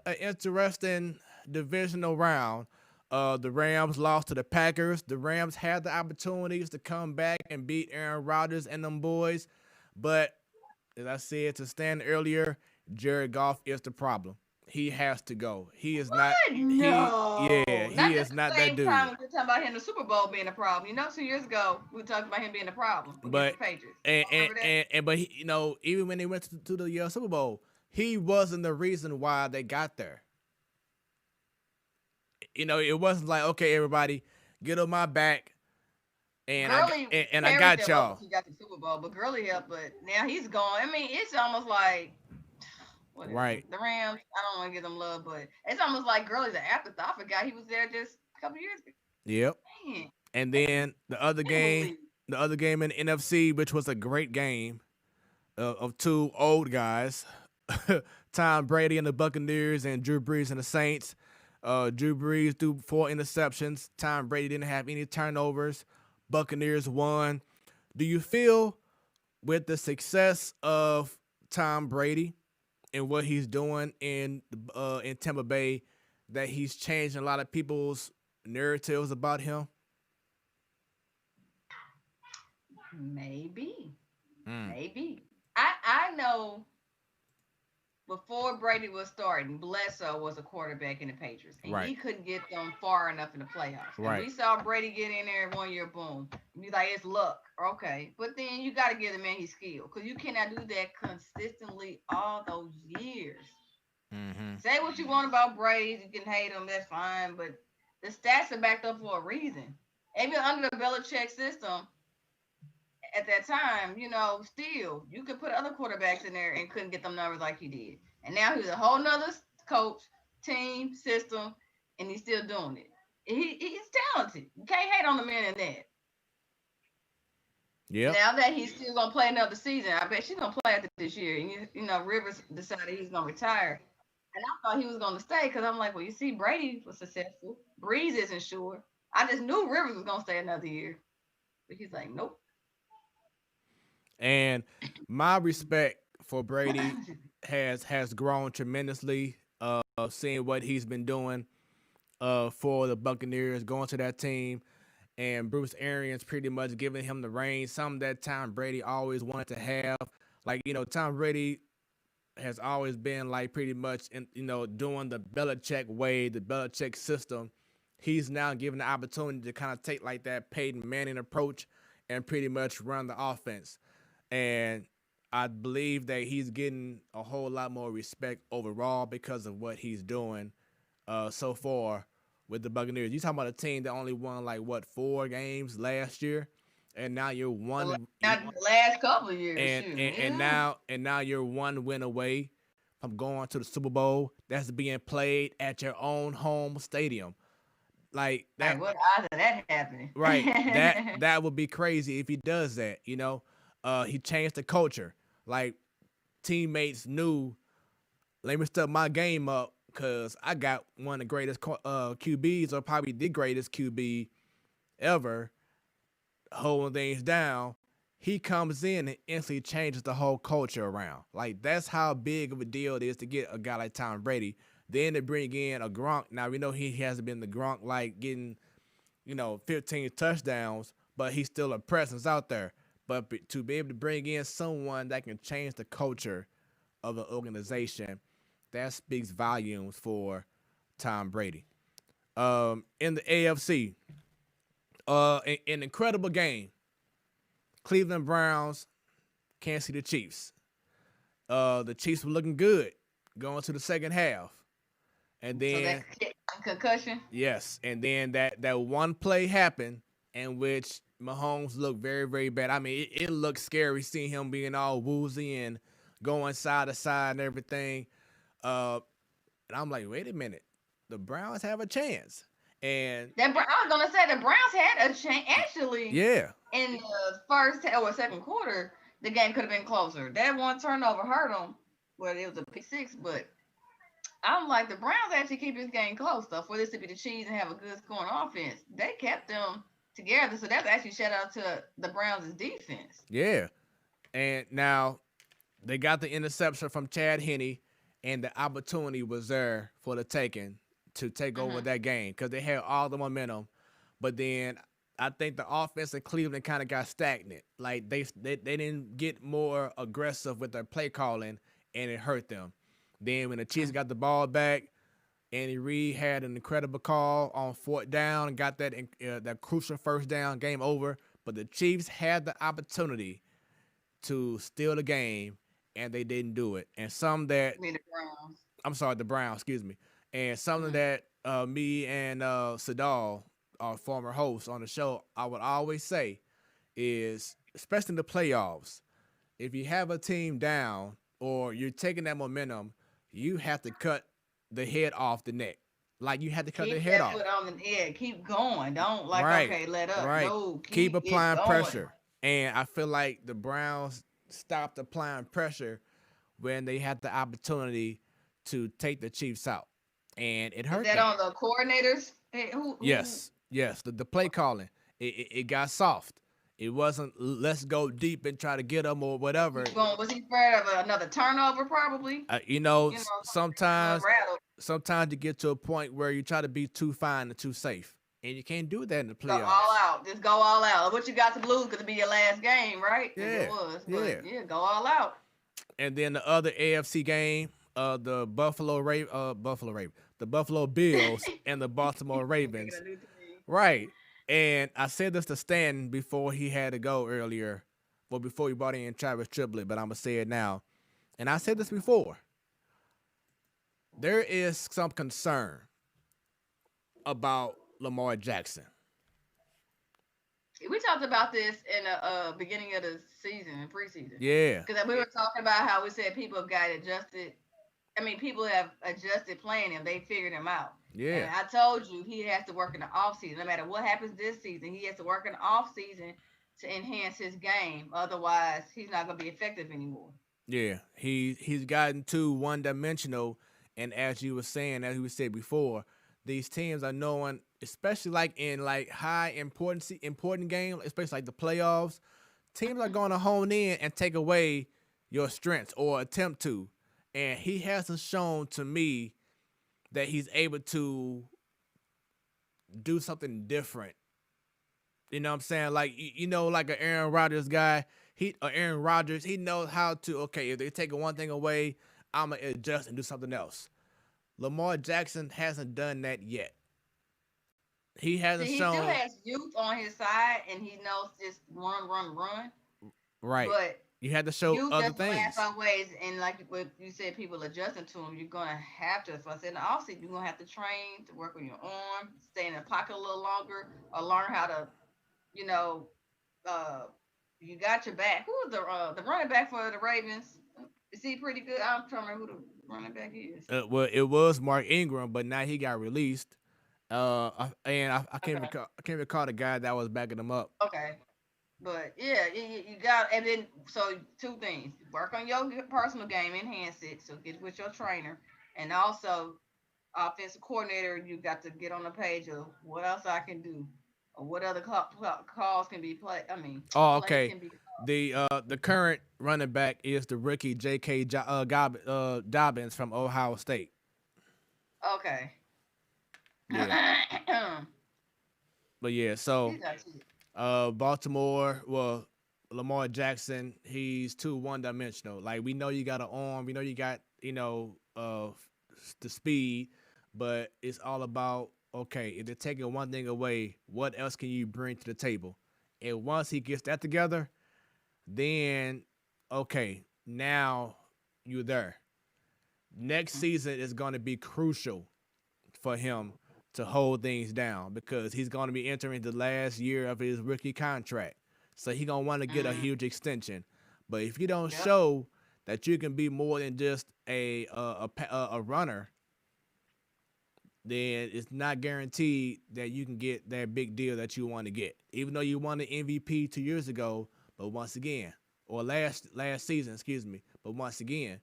S1: an interesting divisional round. The Rams lost to the Packers. The Rams had the opportunities to come back and beat Aaron Rodgers and them boys. But as I said to Stan earlier, Jared Goff is the problem. He has to go. He is not.
S3: No.
S1: He is not that dude.
S3: Time we were talking about him, the Super Bowl being a problem. 2 years ago we talked about him being a problem.
S1: But
S3: the Patriots.
S1: But he, even when they went to the Super Bowl, he wasn't the reason why they got there. It wasn't like, okay, everybody, get on my back, and I got y'all.
S3: He got the Super Bowl, but Gurley helped. But now he's gone. I mean, it's almost like
S1: right.
S3: The Rams. I don't want to give them love, but it's almost like Gurley's an afterthought. I forgot he was there just a couple years ago.
S1: Yep.
S3: Man.
S1: And then the other game in the NFC, which was a great game of two old guys, Tom Brady and the Buccaneers and Drew Brees and the Saints. Drew Brees threw 4 interceptions. Tom Brady didn't have any turnovers. Buccaneers won Do you feel with the success of Tom Brady and what he's doing in Tampa Bay that he's changing a lot of people's narratives about him?
S3: Maybe.
S1: Mm.
S3: Maybe. I know before Brady was starting, Bledsoe was a quarterback in the Patriots, and
S1: Right.
S3: he couldn't get them far enough in the playoffs. And
S1: Right.
S3: we saw Brady get in there 1 year, boom. You like it's luck, okay? But then you got to give the man his skill, because you cannot do that consistently all those years.
S1: Mm-hmm.
S3: Say what you want about Brady, you can hate him, that's fine, but the stats are backed up for a reason. Even under the Belichick system, at that time, still you could put other quarterbacks in there and couldn't get them numbers like he did. And now he's a whole nother coach, team, system, and he's still doing it. He's talented. You can't hate on the man in that.
S1: Yeah.
S3: Now that he's still gonna play another season, I bet she's gonna play after this year. And Rivers decided he's gonna retire. And I thought he was gonna stay because I'm like, well, you see, Brady was successful. Breeze isn't sure. I just knew Rivers was gonna stay another year. But he's like, nope.
S1: And my respect for Brady has grown tremendously. Seeing what he's been doing for the Buccaneers, going to that team, and Bruce Arians pretty much giving him the reins. Some that Tom Brady always wanted to have. Like, Tom Brady has always been like pretty much doing the Belichick way, the Belichick system. He's now given the opportunity to kind of take like that Peyton Manning approach and pretty much run the offense. And I believe that he's getting a whole lot more respect overall because of what he's doing so far with the Buccaneers. You talking about a team that only won 4 games last year, and now you're one.
S3: Not the last couple of years,
S1: and now you're 1 win away from going to the Super Bowl. That's being played at your own home stadium. Like that.
S3: What odds of that happening?
S1: Right. that would be crazy if he does that. He changed the culture. Like teammates knew, let me step my game up because I got one of the greatest QBs, or probably the greatest QB ever, holding things down. He comes in and instantly changes the whole culture around. Like, that's how big of a deal it is to get a guy like Tom Brady. Then to bring in a Gronk. Now, we know he hasn't been the Gronk, like getting, 15 touchdowns, but he's still a presence out there. But to be able to bring in someone that can change the culture of an organization, that speaks volumes for Tom Brady. In the AFC, an incredible game. Cleveland Browns, Kansas City Chiefs. The Chiefs were looking good going to the second half. And then
S3: so concussion?
S1: Yes. And then that one play happened in which Mahomes looked very, very bad. I mean, it looked scary seeing him being all woozy and going side to side and everything. And I'm like, wait a minute. The Browns have a chance. And
S3: I was going to say the Browns had a chance. Actually,
S1: yeah.
S3: In the first or second quarter, the game could have been closer. That one turnover hurt them. Well, it was a pick six, but I'm like, the Browns actually keep this game close, though, for this to be the Chiefs and have a good scoring offense. They kept them together, so that's actually shout out to the Browns' defense.
S1: Yeah. And now they got the interception from Chad Henne, and the opportunity was there for the taking to take over that game because they had all the momentum. But then I think the offense in Cleveland kind of got stagnant. Like they didn't get more aggressive with their play calling, and it hurt them. Then when the Chiefs got the ball back, Andy Reid had an incredible call on 4th down and got that crucial first down, game over. But the Chiefs had the opportunity to steal the game, and they didn't do it. And
S3: the Browns.
S1: I'm sorry, the Browns, excuse me. And something that me and Sadal, our former host on the show, I would always say is, especially in the playoffs, if you have a team down or you're taking that momentum, you have to cut the head off the neck. Like, you have to cut the head off.
S3: Foot on the head. Keep going. Don't okay, let up.
S1: Right.
S3: No,
S1: keep applying pressure. And I feel like the Browns stopped applying pressure when they had the opportunity to take the Chiefs out. And it hurt.
S3: Is that on the coordinators?
S1: Yes. The play calling. It got soft. It wasn't let's go deep and try to get them or whatever.
S3: Was he afraid of another turnover? Probably.
S1: Sometimes you get to a point where you try to be too fine and too safe, and you can't do that in the playoffs.
S3: Go all out. Just go all out. What you got to lose could be your last game, right?
S1: Yeah,
S3: it was.
S1: Yeah.
S3: But yeah, go all out.
S1: And then the other AFC game, the Buffalo Bills and the Baltimore Ravens. Right. And I said this to Stan before he had to go earlier, well, before he brought in Travis Triplett, but I'm going to say it now. And I said this before. There is some concern about Lamar Jackson.
S3: We talked about this in the beginning of the season, in preseason.
S1: Yeah.
S3: Because we were talking about how we said people have got adjusted. I mean, people have adjusted playing him. They figured him out.
S1: Yeah.
S3: And I told you he has to work in the offseason. No matter what happens this season, he has to work in the offseason to enhance his game. Otherwise, he's not going to be effective anymore.
S1: Yeah. He's gotten too one-dimensional. And as you were saying, as we said before, these teams are knowing, especially like in like high important games, especially like the playoffs, teams are going to hone in and take away your strengths or attempt to. And he hasn't shown to me that he's able to do something different. You know what I'm saying? Like, like an Aaron Rodgers guy, he knows how to, okay, if they take one thing away, I'm going to adjust and do something else. Lamar Jackson hasn't done that yet. He hasn't shown.
S3: He still has youth on his side, and he knows just run.
S1: Right. But you had to show other things.
S3: Ways, and like what you said, people adjusting to him. You're gonna have to. So I said in the offseason, you're gonna have to train to work on your arm, stay in the pocket a little longer, or learn how to, you got your back. Who was the running back for the Ravens? Is he pretty good? I'm trying to remember who the running back is.
S1: Well, it was Mark Ingram, but now he got released. I can't recall the guy that was backing him up.
S3: Okay. But yeah, you got, and then so two things: work on your personal game, enhance it, so get with your trainer, and also offensive coordinator. You got to get on the page of what else I can do, or what other calls can be played. I mean,
S1: okay. The current running back is the rookie J.K. Dobbins from Ohio State.
S3: Okay.
S1: Yeah. But yeah, so. Baltimore, well, Lamar Jackson, he's too one-dimensional. Like, we know you got an arm, we know you got, the speed, but it's all about, okay, if they're taking one thing away, what else can you bring to the table? And once he gets that together, then, okay, now you're there. Next season is going to be crucial for him to hold things down because he's going to be entering the last year of his rookie contract. So he's going to want to get a huge extension. But if you don't show that you can be more than just a runner, then it's not guaranteed that you can get that big deal that you want to get. Even though you won the MVP 2 years ago, but once again, or last season, excuse me, but once again,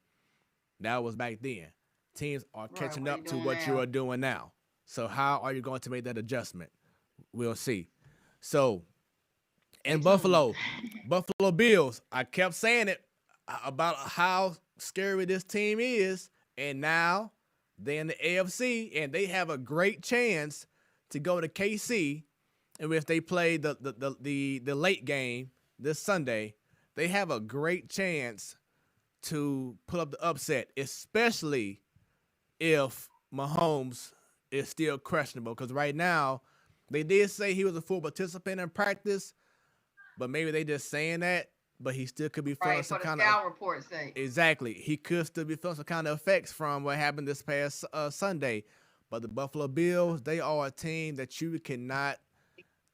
S1: that was back then. Teams are catching up to what you are doing now. So how are you going to make that adjustment? We'll see. So, in Buffalo Bills, I kept saying it about how scary this team is, and now they're in the AFC, and they have a great chance to go to KC, and if they play the late game this Sunday, they have a great chance to put up the upset, especially if Mahomes is still questionable, because right now they did say he was a full participant in practice, but maybe they just saying that, but he still could be feeling some kind of
S3: report say.
S1: Exactly. He could still be feeling some kind of effects from what happened this past Sunday. But the Buffalo Bills, they are a team that you cannot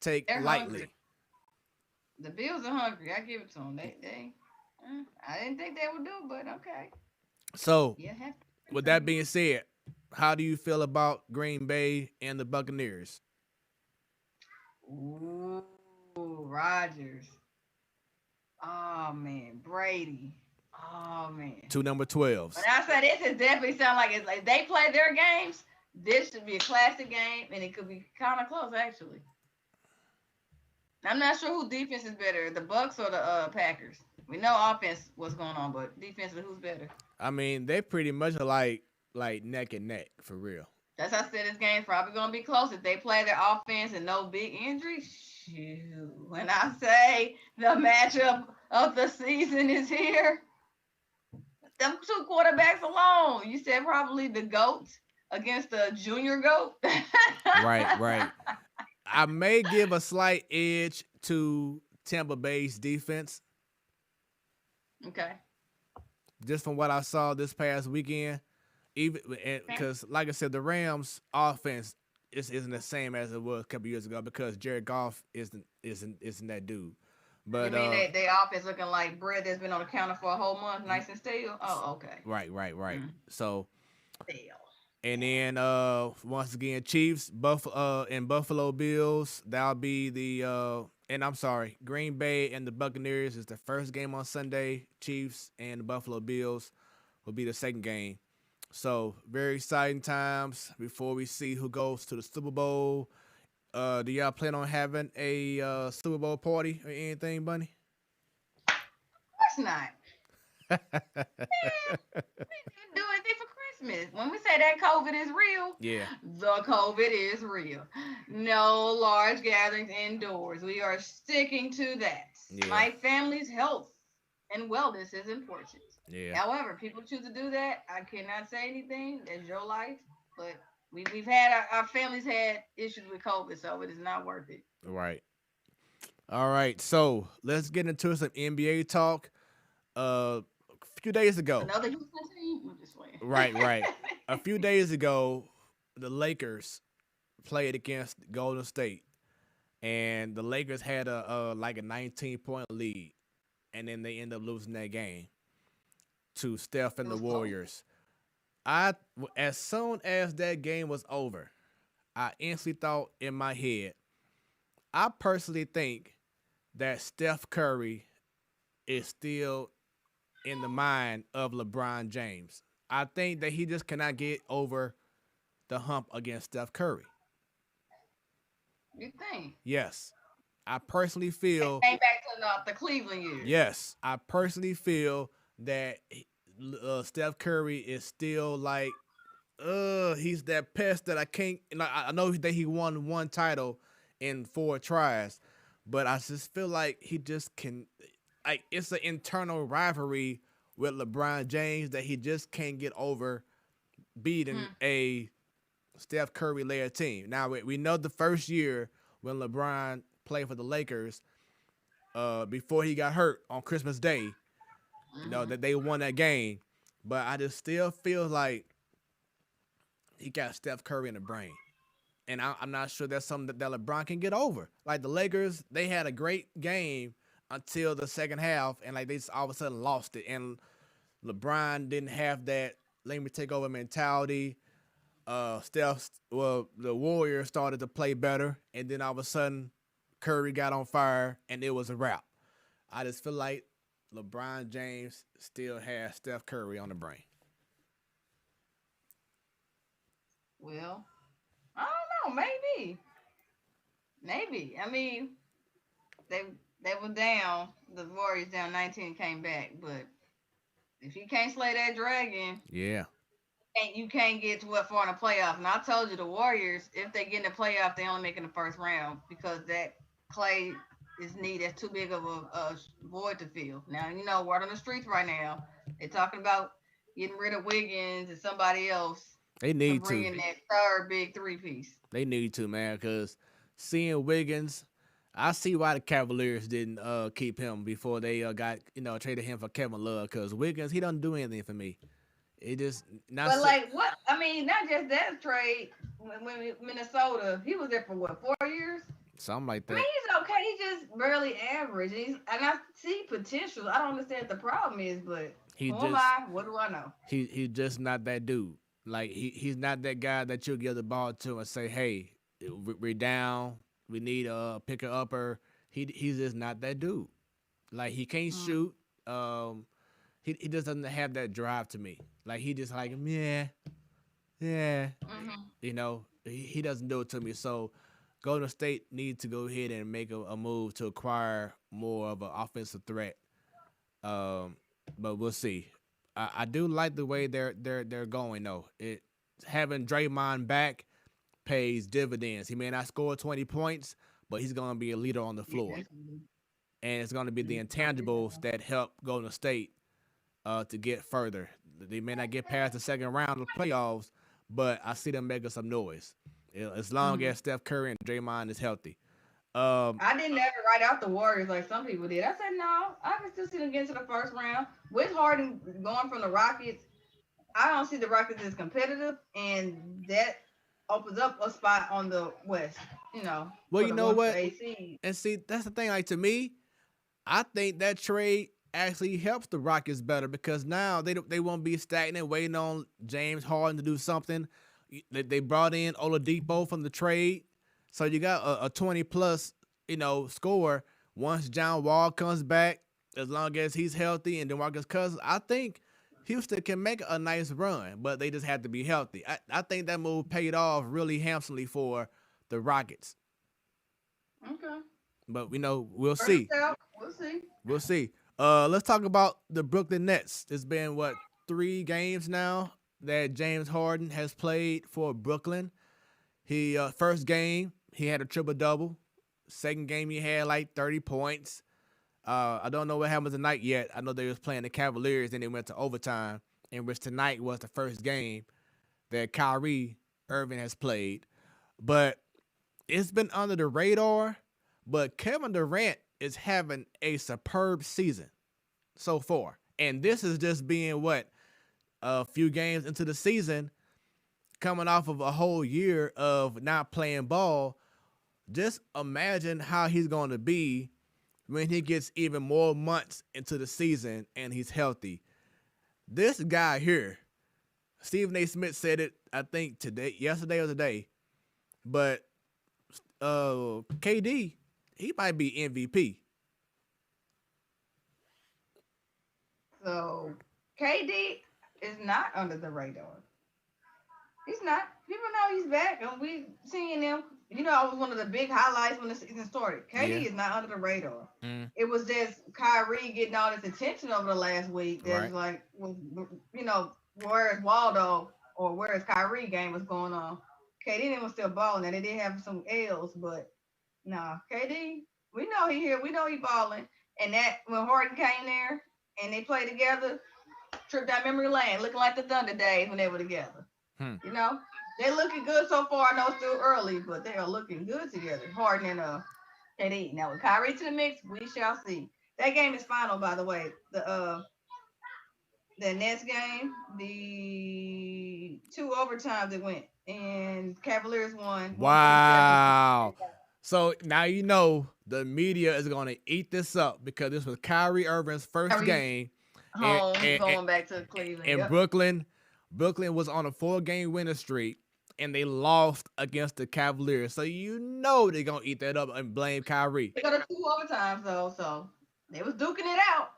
S1: take lightly.
S3: Hungry. The Bills are hungry. I give it to them. I didn't think they would do, but okay.
S1: So, with that being said, how do you feel about Green Bay and the Buccaneers?
S3: Ooh, Rodgers. Oh, man. Brady. Oh, man.
S1: 2 number 12s.
S3: When I said this, it definitely sounds like it's like they play their games. This should be a classic game, and it could be kind of close, actually. I'm not sure who defense is better, the Bucks or the Packers. We know offense what's going on, but defense, who's better?
S1: I mean, they pretty much are like neck and neck for real.
S3: That's how I said this game probably gonna be close if they play their offense and no big injuries. Shoot, when I say the matchup of the season is here, them two quarterbacks alone. You said probably the GOAT against the junior GOAT.
S1: Right. I may give a slight edge to Tampa Bay's defense.
S3: Okay.
S1: Just from what I saw this past weekend, even because, like I said, the Rams' offense isn't the same as it was a couple years ago because Jared Goff isn't that dude. But
S3: you mean they offense looking like bread that's been on the counter for a whole month, nice and stale? Oh, okay.
S1: Right. So,
S3: Stale.
S1: and then once again, Chiefs, Buffalo Bills. That'll be the and I'm sorry, Green Bay and the Buccaneers is the first game on Sunday. Chiefs and the Buffalo Bills will be the second game. So very exciting times before we see who goes to the Super Bowl. Do y'all plan on having a Super Bowl party or anything, Bunny?
S3: Of course not. Man, we didn't do anything for Christmas. When we say that COVID is real,
S1: Yeah.
S3: the COVID is real. No large gatherings indoors. We are sticking to that.
S1: Yeah.
S3: My family's health and wellness is important.
S1: Yeah.
S3: However, people choose to do that. I cannot say anything. That's your life. But we've had our families had issues with COVID, so it is not worth it.
S1: Right. All right. So let's get into some NBA talk. A few days ago.
S3: Another Houston team? I'm just playing.
S1: Right. A few days ago, the Lakers played against Golden State, and the Lakers had a 19-point lead, and then they end up losing that game to Steph and the Warriors. As soon as that game was over, I instantly thought in my head, I personally think that Steph Curry is still in the mind of LeBron James. I think that he just cannot get over the hump against Steph Curry.
S3: You think?
S1: Yes. I personally feel...
S3: Came back to the Cleveland years.
S1: Yes. I personally feel that Steph Curry is still like, he's that pest that I can't... I know that he won one title in 4 tries, but I just feel like he just can... Like, it's an internal rivalry with LeBron James that he just can't get over beating a Steph Curry-led team. Now, we know the first year when LeBron played for the Lakers, before he got hurt on Christmas Day, you know, that they won that game. But I just still feel like he got Steph Curry in the brain. And I'm not sure that's something that LeBron can get over. Like, the Lakers, they had a great game until the second half, and like they just all of a sudden lost it. And LeBron didn't have that let me take over mentality. The Warriors started to play better, and then all of a sudden Curry got on fire and it was a wrap. I just feel like LeBron James still has Steph Curry on the brain.
S3: Well, I don't know, maybe. I mean, they were down. The Warriors down 19, came back. But if you can't slay that dragon,
S1: yeah,
S3: you can't get to what far in the playoff. And I told you, the Warriors, if they get in the playoff, they only make in the first round because that Clay is needed. That's too big of a void to fill. Now, you know, word on the streets right now, they're talking about getting rid of Wiggins and somebody else.
S1: They need to
S3: bring in that third big three-piece.
S1: They need to, man, because seeing Wiggins, I see why the Cavaliers didn't keep him before they traded him for Kevin Love, because Wiggins, he doesn't do anything for me. It just not.
S3: But like what? I mean, not just that trade. When Minnesota, he was there for what, 4 years?
S1: Something like that.
S3: I mean, he's okay. He's just barely average. And I see potential. I don't understand what the problem is, but what do I know?
S1: He's just not that dude. Like he's not that guy that you'll give the ball to and say, "Hey, we're down. We need a picker upper." He's just not that dude. Like he can't shoot. He just doesn't have that drive to me. Like he just like yeah.
S3: Mm-hmm.
S1: You know, he doesn't do it to me. So Golden State needs to go ahead and make a move to acquire more of an offensive threat. Um, but we'll see. I do like the way they're going though. It having Draymond back pays dividends. He may not score 20 points, but he's going to be a leader on the floor, and it's going to be the intangibles that help Golden State to get further. They may not get past the second round of the playoffs, but I see them making some noise as long as Steph Curry and Draymond is healthy.
S3: I didn't ever write out the Warriors like some people did. I said no, I can still see them getting to the first round with Harden going from the Rockets. I don't see the Rockets as competitive, and that opens up a spot on the West.
S1: Well, you know what? And see, that's the thing. Like, to me, I think that trade actually helps the Rockets better because now they won't be stagnant waiting on James Harden to do something. They brought in Oladipo from the trade, so you got a 20-plus, scorer once John Wall comes back, as long as he's healthy, and DeMarcus Cousins. I think Houston can make a nice run, but they just have to be healthy. I think that move paid off really handsomely for the Rockets.
S3: Okay.
S1: But we'll see. We'll see. Let's talk about the Brooklyn Nets. It's been 3 games now that James Harden has played for Brooklyn. He first game he had a triple-double. Second game he had like 30 points. I don't know what happened tonight yet. I know they was playing the Cavaliers and they went to overtime, in which tonight was the first game that Kyrie Irving has played. But it's been under the radar. But Kevin Durant is having a superb season so far. And this is just being a few games into the season, coming off of a whole year of not playing ball. Just imagine how he's going to be when he gets even more months into the season and he's healthy. This guy here, Stephen A. Smith said it, I think yesterday or today, but KD, he might be MVP.
S3: So KD is not under the radar. He's not. People know he's back, and we seeing him. It was one of the big highlights when the season started. KD is not under the radar. It was just Kyrie getting all this attention over the last week. That's like, where's Waldo or where's Kyrie game was going on. KD was still balling, and they did have some L's, but KD, we know he here. We know he balling. And that when Harden came there and they played together, trip down memory lane, looking like the Thunder days when they were together. They're looking good so far. I know it's still early, but they are looking good together. Harden and KD. Now with Kyrie to the mix, we shall see. That game is final, by the way. The Nets game, the 2 overtimes it went, and Cavaliers won.
S1: Wow. So now the media is going to eat this up because this was Kyrie Irving's first game.
S3: Going back to Cleveland.
S1: And Brooklyn was on a 4-game winning streak, and they lost against the Cavaliers. So they're going to eat that up and blame Kyrie.
S3: They got a 2 overtimes, though, so they was duking it out.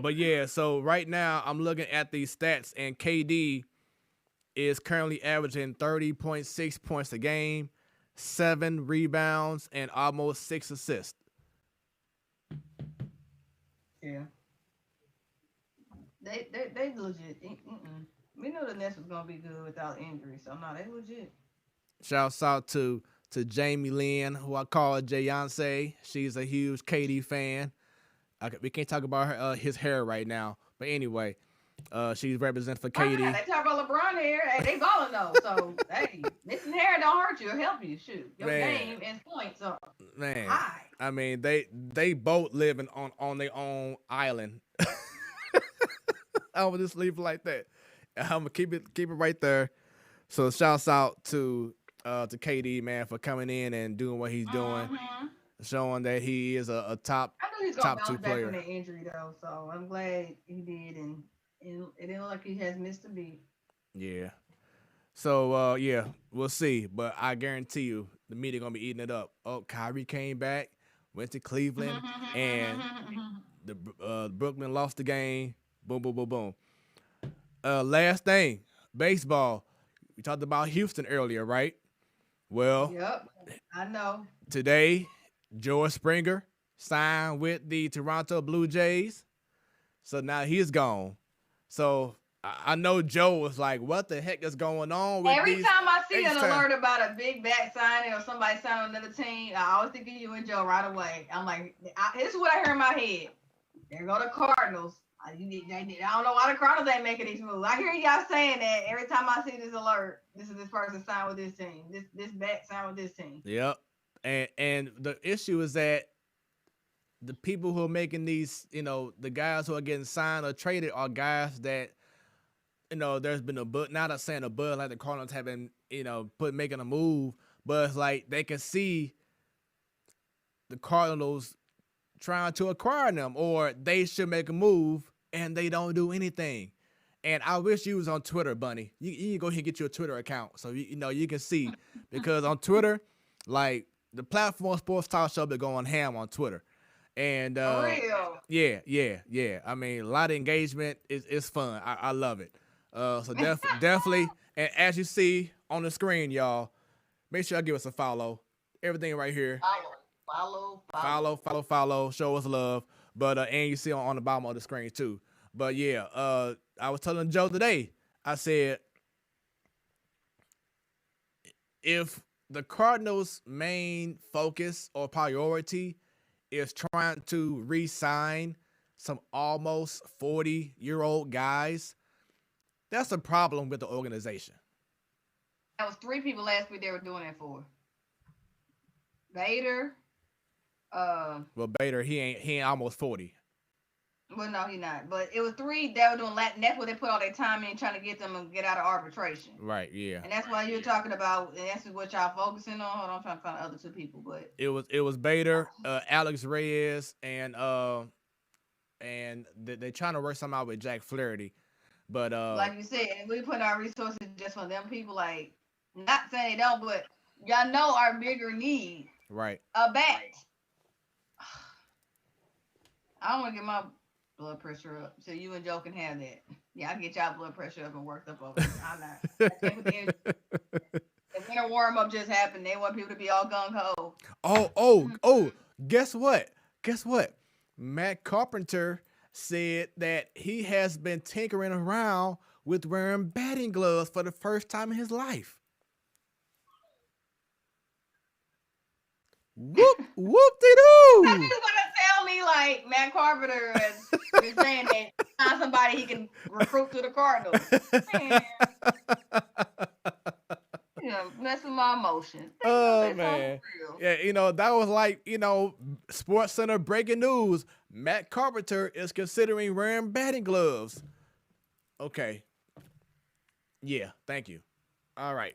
S1: But, yeah, so right now I'm looking at these stats, and KD is currently averaging 30.6 points a game, 7 rebounds, and almost 6 assists.
S3: Yeah. They legit. We knew the Nets was gonna be good without injury, so no, they legit.
S1: Shouts out to Jamie Lynn, who I call Jayonce. She's a huge KD fan. We can't talk about his hair right now, but anyway, she's representing for KD.
S3: They talk about LeBron hair. Hey, they balling though, so hey, missing hair don't hurt you. It'll help you. Shoot, your game and points are high.
S1: I mean, they both living on their own island. I would just leave it like that. I'm gonna keep it right there. So shouts out to KD, man, for coming in and doing what he's doing, showing that he is a top 2 player.
S3: From the injury though, so I'm glad he did, and it didn't look like he has missed a beat.
S1: Yeah. So we'll see, but I guarantee you the media gonna be eating it up. Oh, Kyrie came back, went to Cleveland, and the Brooklyn lost the game. Boom, boom, boom, boom. Last thing, baseball. We talked about Houston earlier, right? Well,
S3: Yep, I know.
S1: today, George Springer signed with the Toronto Blue Jays. So now he's gone. So I know Joe was like, what the heck is going on with
S3: Every
S1: these
S3: time I see an
S1: H-time?
S3: alert about a big back signing or somebody signing another team, I always think of you and Joe right away. I'm like, this is what I hear in my head. There go the Cardinals. I don't know why the Cardinals ain't making these moves. I hear y'all saying that every time I see this alert. This is this person signed with this team. This back signed with this team.
S1: Yep. And the issue is that the people who are making these, the guys who are getting signed or traded are guys that, there's been not saying a bud like the Cardinals have been, making a move, but it's like they can see the Cardinals trying to acquire them, or they should make a move and they don't do anything. And I wish you was on Twitter, Bunny. You can go ahead and get your Twitter account so you can see, because on Twitter, like the platform Sports Talk Show been going ham on Twitter. And
S3: For real.
S1: yeah. I mean, a lot of engagement is fun. I love it. So definitely, and as you see on the screen, y'all, make sure y'all give us a follow. Everything right here. Follow. Show us love. But and you see on the bottom of the screen too. But yeah, I was telling Joe today. I said, if the Cardinals' main focus or priority is trying to re-sign some almost 40-year-old guys, that's a problem with the organization.
S3: That was 3 people last week they were doing that for. Bader.
S1: Well, Bader, he ain't almost 40.
S3: Well, no, he not. But it was 3 that were doing Latin. That's what they put all their time in, trying to get them to get out of arbitration.
S1: Right. Yeah.
S3: And that's why you're talking about. And that's what y'all focusing on. Hold on, I'm trying to find the other 2 people. But
S1: it was Bader, Alex Reyes, and they trying to work something out with Jack Flaherty. But
S3: like you said, we put our resources just on them people. Like, not saying they don't, but y'all know our bigger need.
S1: Right.
S3: A bat. I don't want to get my blood pressure up, so you and Joe can have that. Yeah, I get y'all blood pressure up and worked up over it. I'm not. The winter warm up just happened. They want people to be all gung ho.
S1: Oh! Guess what? Matt Carpenter said that he has been tinkering around with wearing batting gloves for the first time in his life. Whoop-de-doo!
S3: How you gonna tell me like Matt Carpenter is saying that not somebody he can recruit to the Cardinals? Man. Messing my emotions.
S1: Oh man. Yeah, that was like, Sports Center breaking news. Matt Carpenter is considering wearing batting gloves. Okay. Yeah, thank you. All right.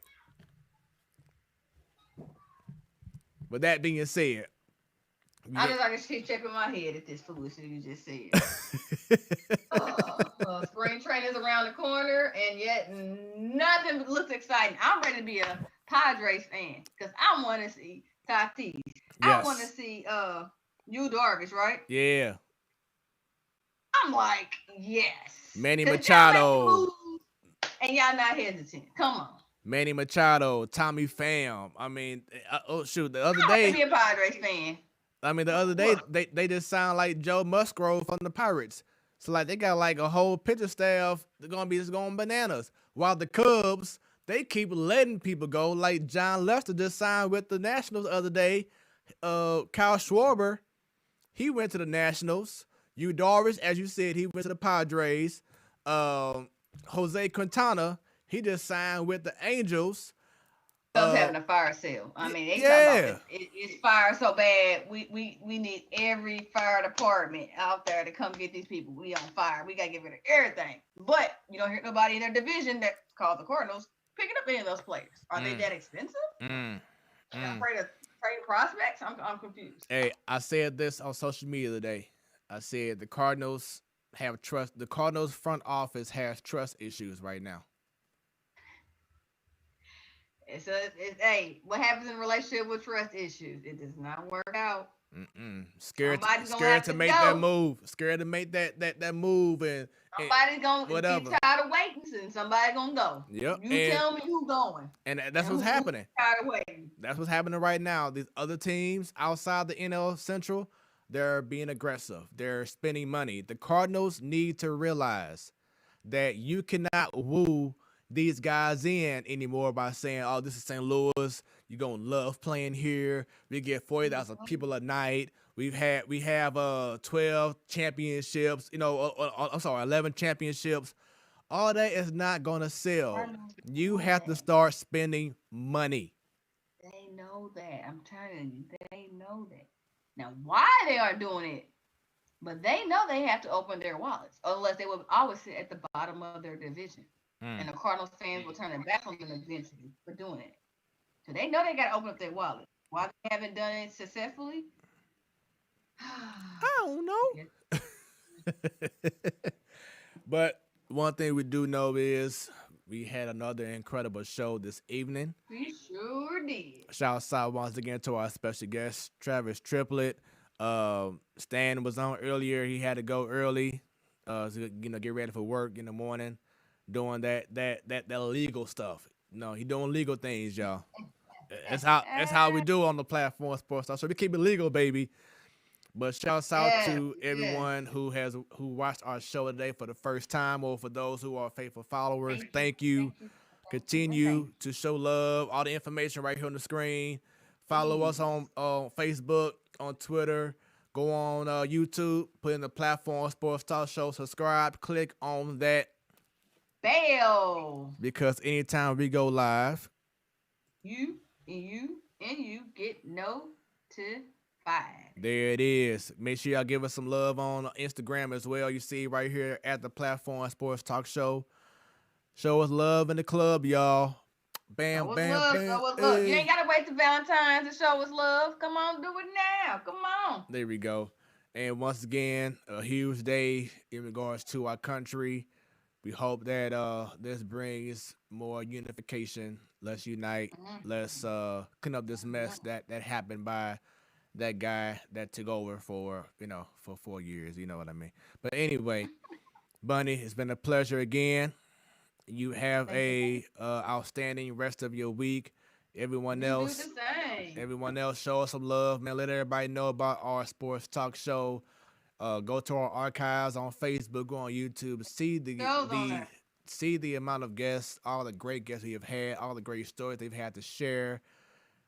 S1: With that being said,
S3: I just keep checking my head at this foolishness you just said. Spring training is around the corner, and yet nothing looks exciting. I'm ready to be a Padres fan because I want to see Tatis. Yes. I want to see Yu Darvish, right?
S1: Yeah.
S3: I'm like, yes.
S1: Manny Machado.
S3: And y'all not hesitant. Come on.
S1: Manny Machado, Tommy Pham. I mean, the other day.
S3: I want to be a Padres fan.
S1: I mean, the other day, they just sound like Joe Musgrove from the Pirates. So, like, they got, like, a whole pitcher staff. They're going to be just going bananas. While the Cubs, they keep letting people go. Like, John Lester just signed with the Nationals the other day. Kyle Schwarber, he went to the Nationals. Yu Darvish, as you said, he went to the Padres. Jose Quintana, he just signed with the Angels.
S3: Having a fire sale. I mean, they talking about it's fire so bad. We need every fire department out there to come get these people. We on fire. We gotta get rid of everything. But you don't hear nobody in their division that's called the Cardinals picking up any of those players. Are they that expensive? I'm afraid of trade prospects. I'm confused.
S1: Hey, I said this on social media today. I said the Cardinals have trust. The Cardinals front office has trust issues right now.
S3: Hey, what happens in a relationship with trust issues? It does not work out.
S1: Scared,
S3: Somebody's gonna
S1: scared
S3: have
S1: to
S3: to
S1: make that
S3: go.
S1: move. Scared to make that move and
S3: Somebody's gonna
S1: whatever.
S3: get tired of waiting, and somebody's gonna go.
S1: Yep.
S3: You tell me who's going.
S1: And that's what's happening.
S3: Tired of waiting.
S1: That's what's happening right now. These other teams outside the NL Central, they're being aggressive. They're spending money. The Cardinals need to realize that you cannot woo these guys in anymore by saying, "Oh, this is St. Louis. You're gonna love playing here. We get 40,000 people a night. We have 12 championships. I'm sorry, 11 championships. All that is not gonna sell. You have to start spending money."
S3: They know that. I'm telling you, they know that. Now, why they are doing it? But they know they have to open their wallets, otherwise they will always sit at the bottom of their division. And the Cardinals fans will turn their back on them eventually for doing it. So they know they got to open up their wallet. Why they haven't done it successfully?
S1: I don't know. But one thing we do know is we had another incredible show this evening.
S3: We sure did.
S1: Shout out once again to our special guest, Travis Triplett. Stan was on earlier. He had to go early, to get ready for work in the morning, doing that legal stuff. No, he doing legal things, y'all. That's how we do on the platform Sports Talk. So we keep it legal, baby. But shout out to everyone who watched our show today for the first time, or for those who are faithful followers. Thank you. Continue to show love. All the information right here on the screen. Follow us on Facebook, on Twitter. Go on YouTube. Put in the platform Sports Talk Show. Subscribe. Click on that
S3: bell,
S1: because anytime we go live,
S3: you get notified.
S1: There it is. Make sure y'all give us some love on Instagram as well. You see right here at the platform Sports Talk Show. Show us love in the club, y'all. Bam, bam, bam.
S3: Love. You ain't gotta wait till Valentine's to show us love. Come on, do it now. Come on.
S1: There we go. And once again, a huge day in regards to our country. We hope that this brings more unification. Let's unite. Let's clean up this mess that happened by that guy that took over for 4 years. You know what I mean? But anyway, Bunny, it's been a pleasure again. You have a outstanding rest of your week. Everyone else, show us some love, man. Let everybody know about our Sports Talk Show. Go to our archives on Facebook, go on YouTube, see the amount of guests, all the great guests we have had, all the great stories they've had to share.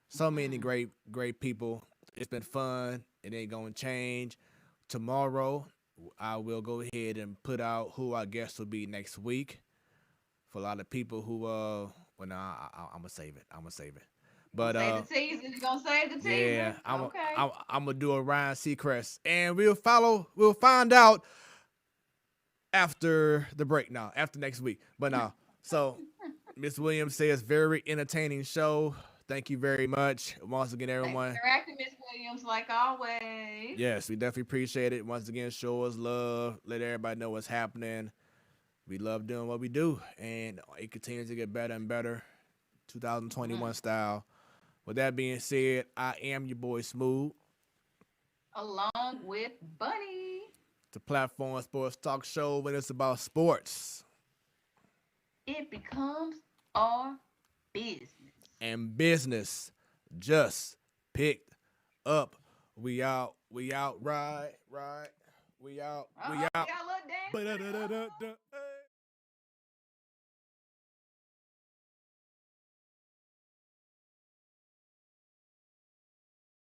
S1: So many great people. It's been fun. It ain't gonna change. Tomorrow, I will go ahead and put out who our guests will be next week. For a lot of people who, I'm gonna save it. But
S3: save the teaser. You gonna save the teaser?
S1: Yeah, I'm gonna do a Ryan Seacrest, and we'll find out after the break. Now, after next week. But now, so Miss Williams says very entertaining show. Thank you very much once again, everyone.
S3: Interactive, Miss Williams, like always.
S1: Yes, we definitely appreciate it. Once again, show us love. Let everybody know what's happening. We love doing what we do, and it continues to get better and better, 2021 style. With that being said, I am your boy Smooth.
S3: Along with Bunny.
S1: The platform Sports Talk Show when it's about sports.
S3: It becomes our business. And
S1: business just picked up. We out, right. We out.
S3: Y'all look damn.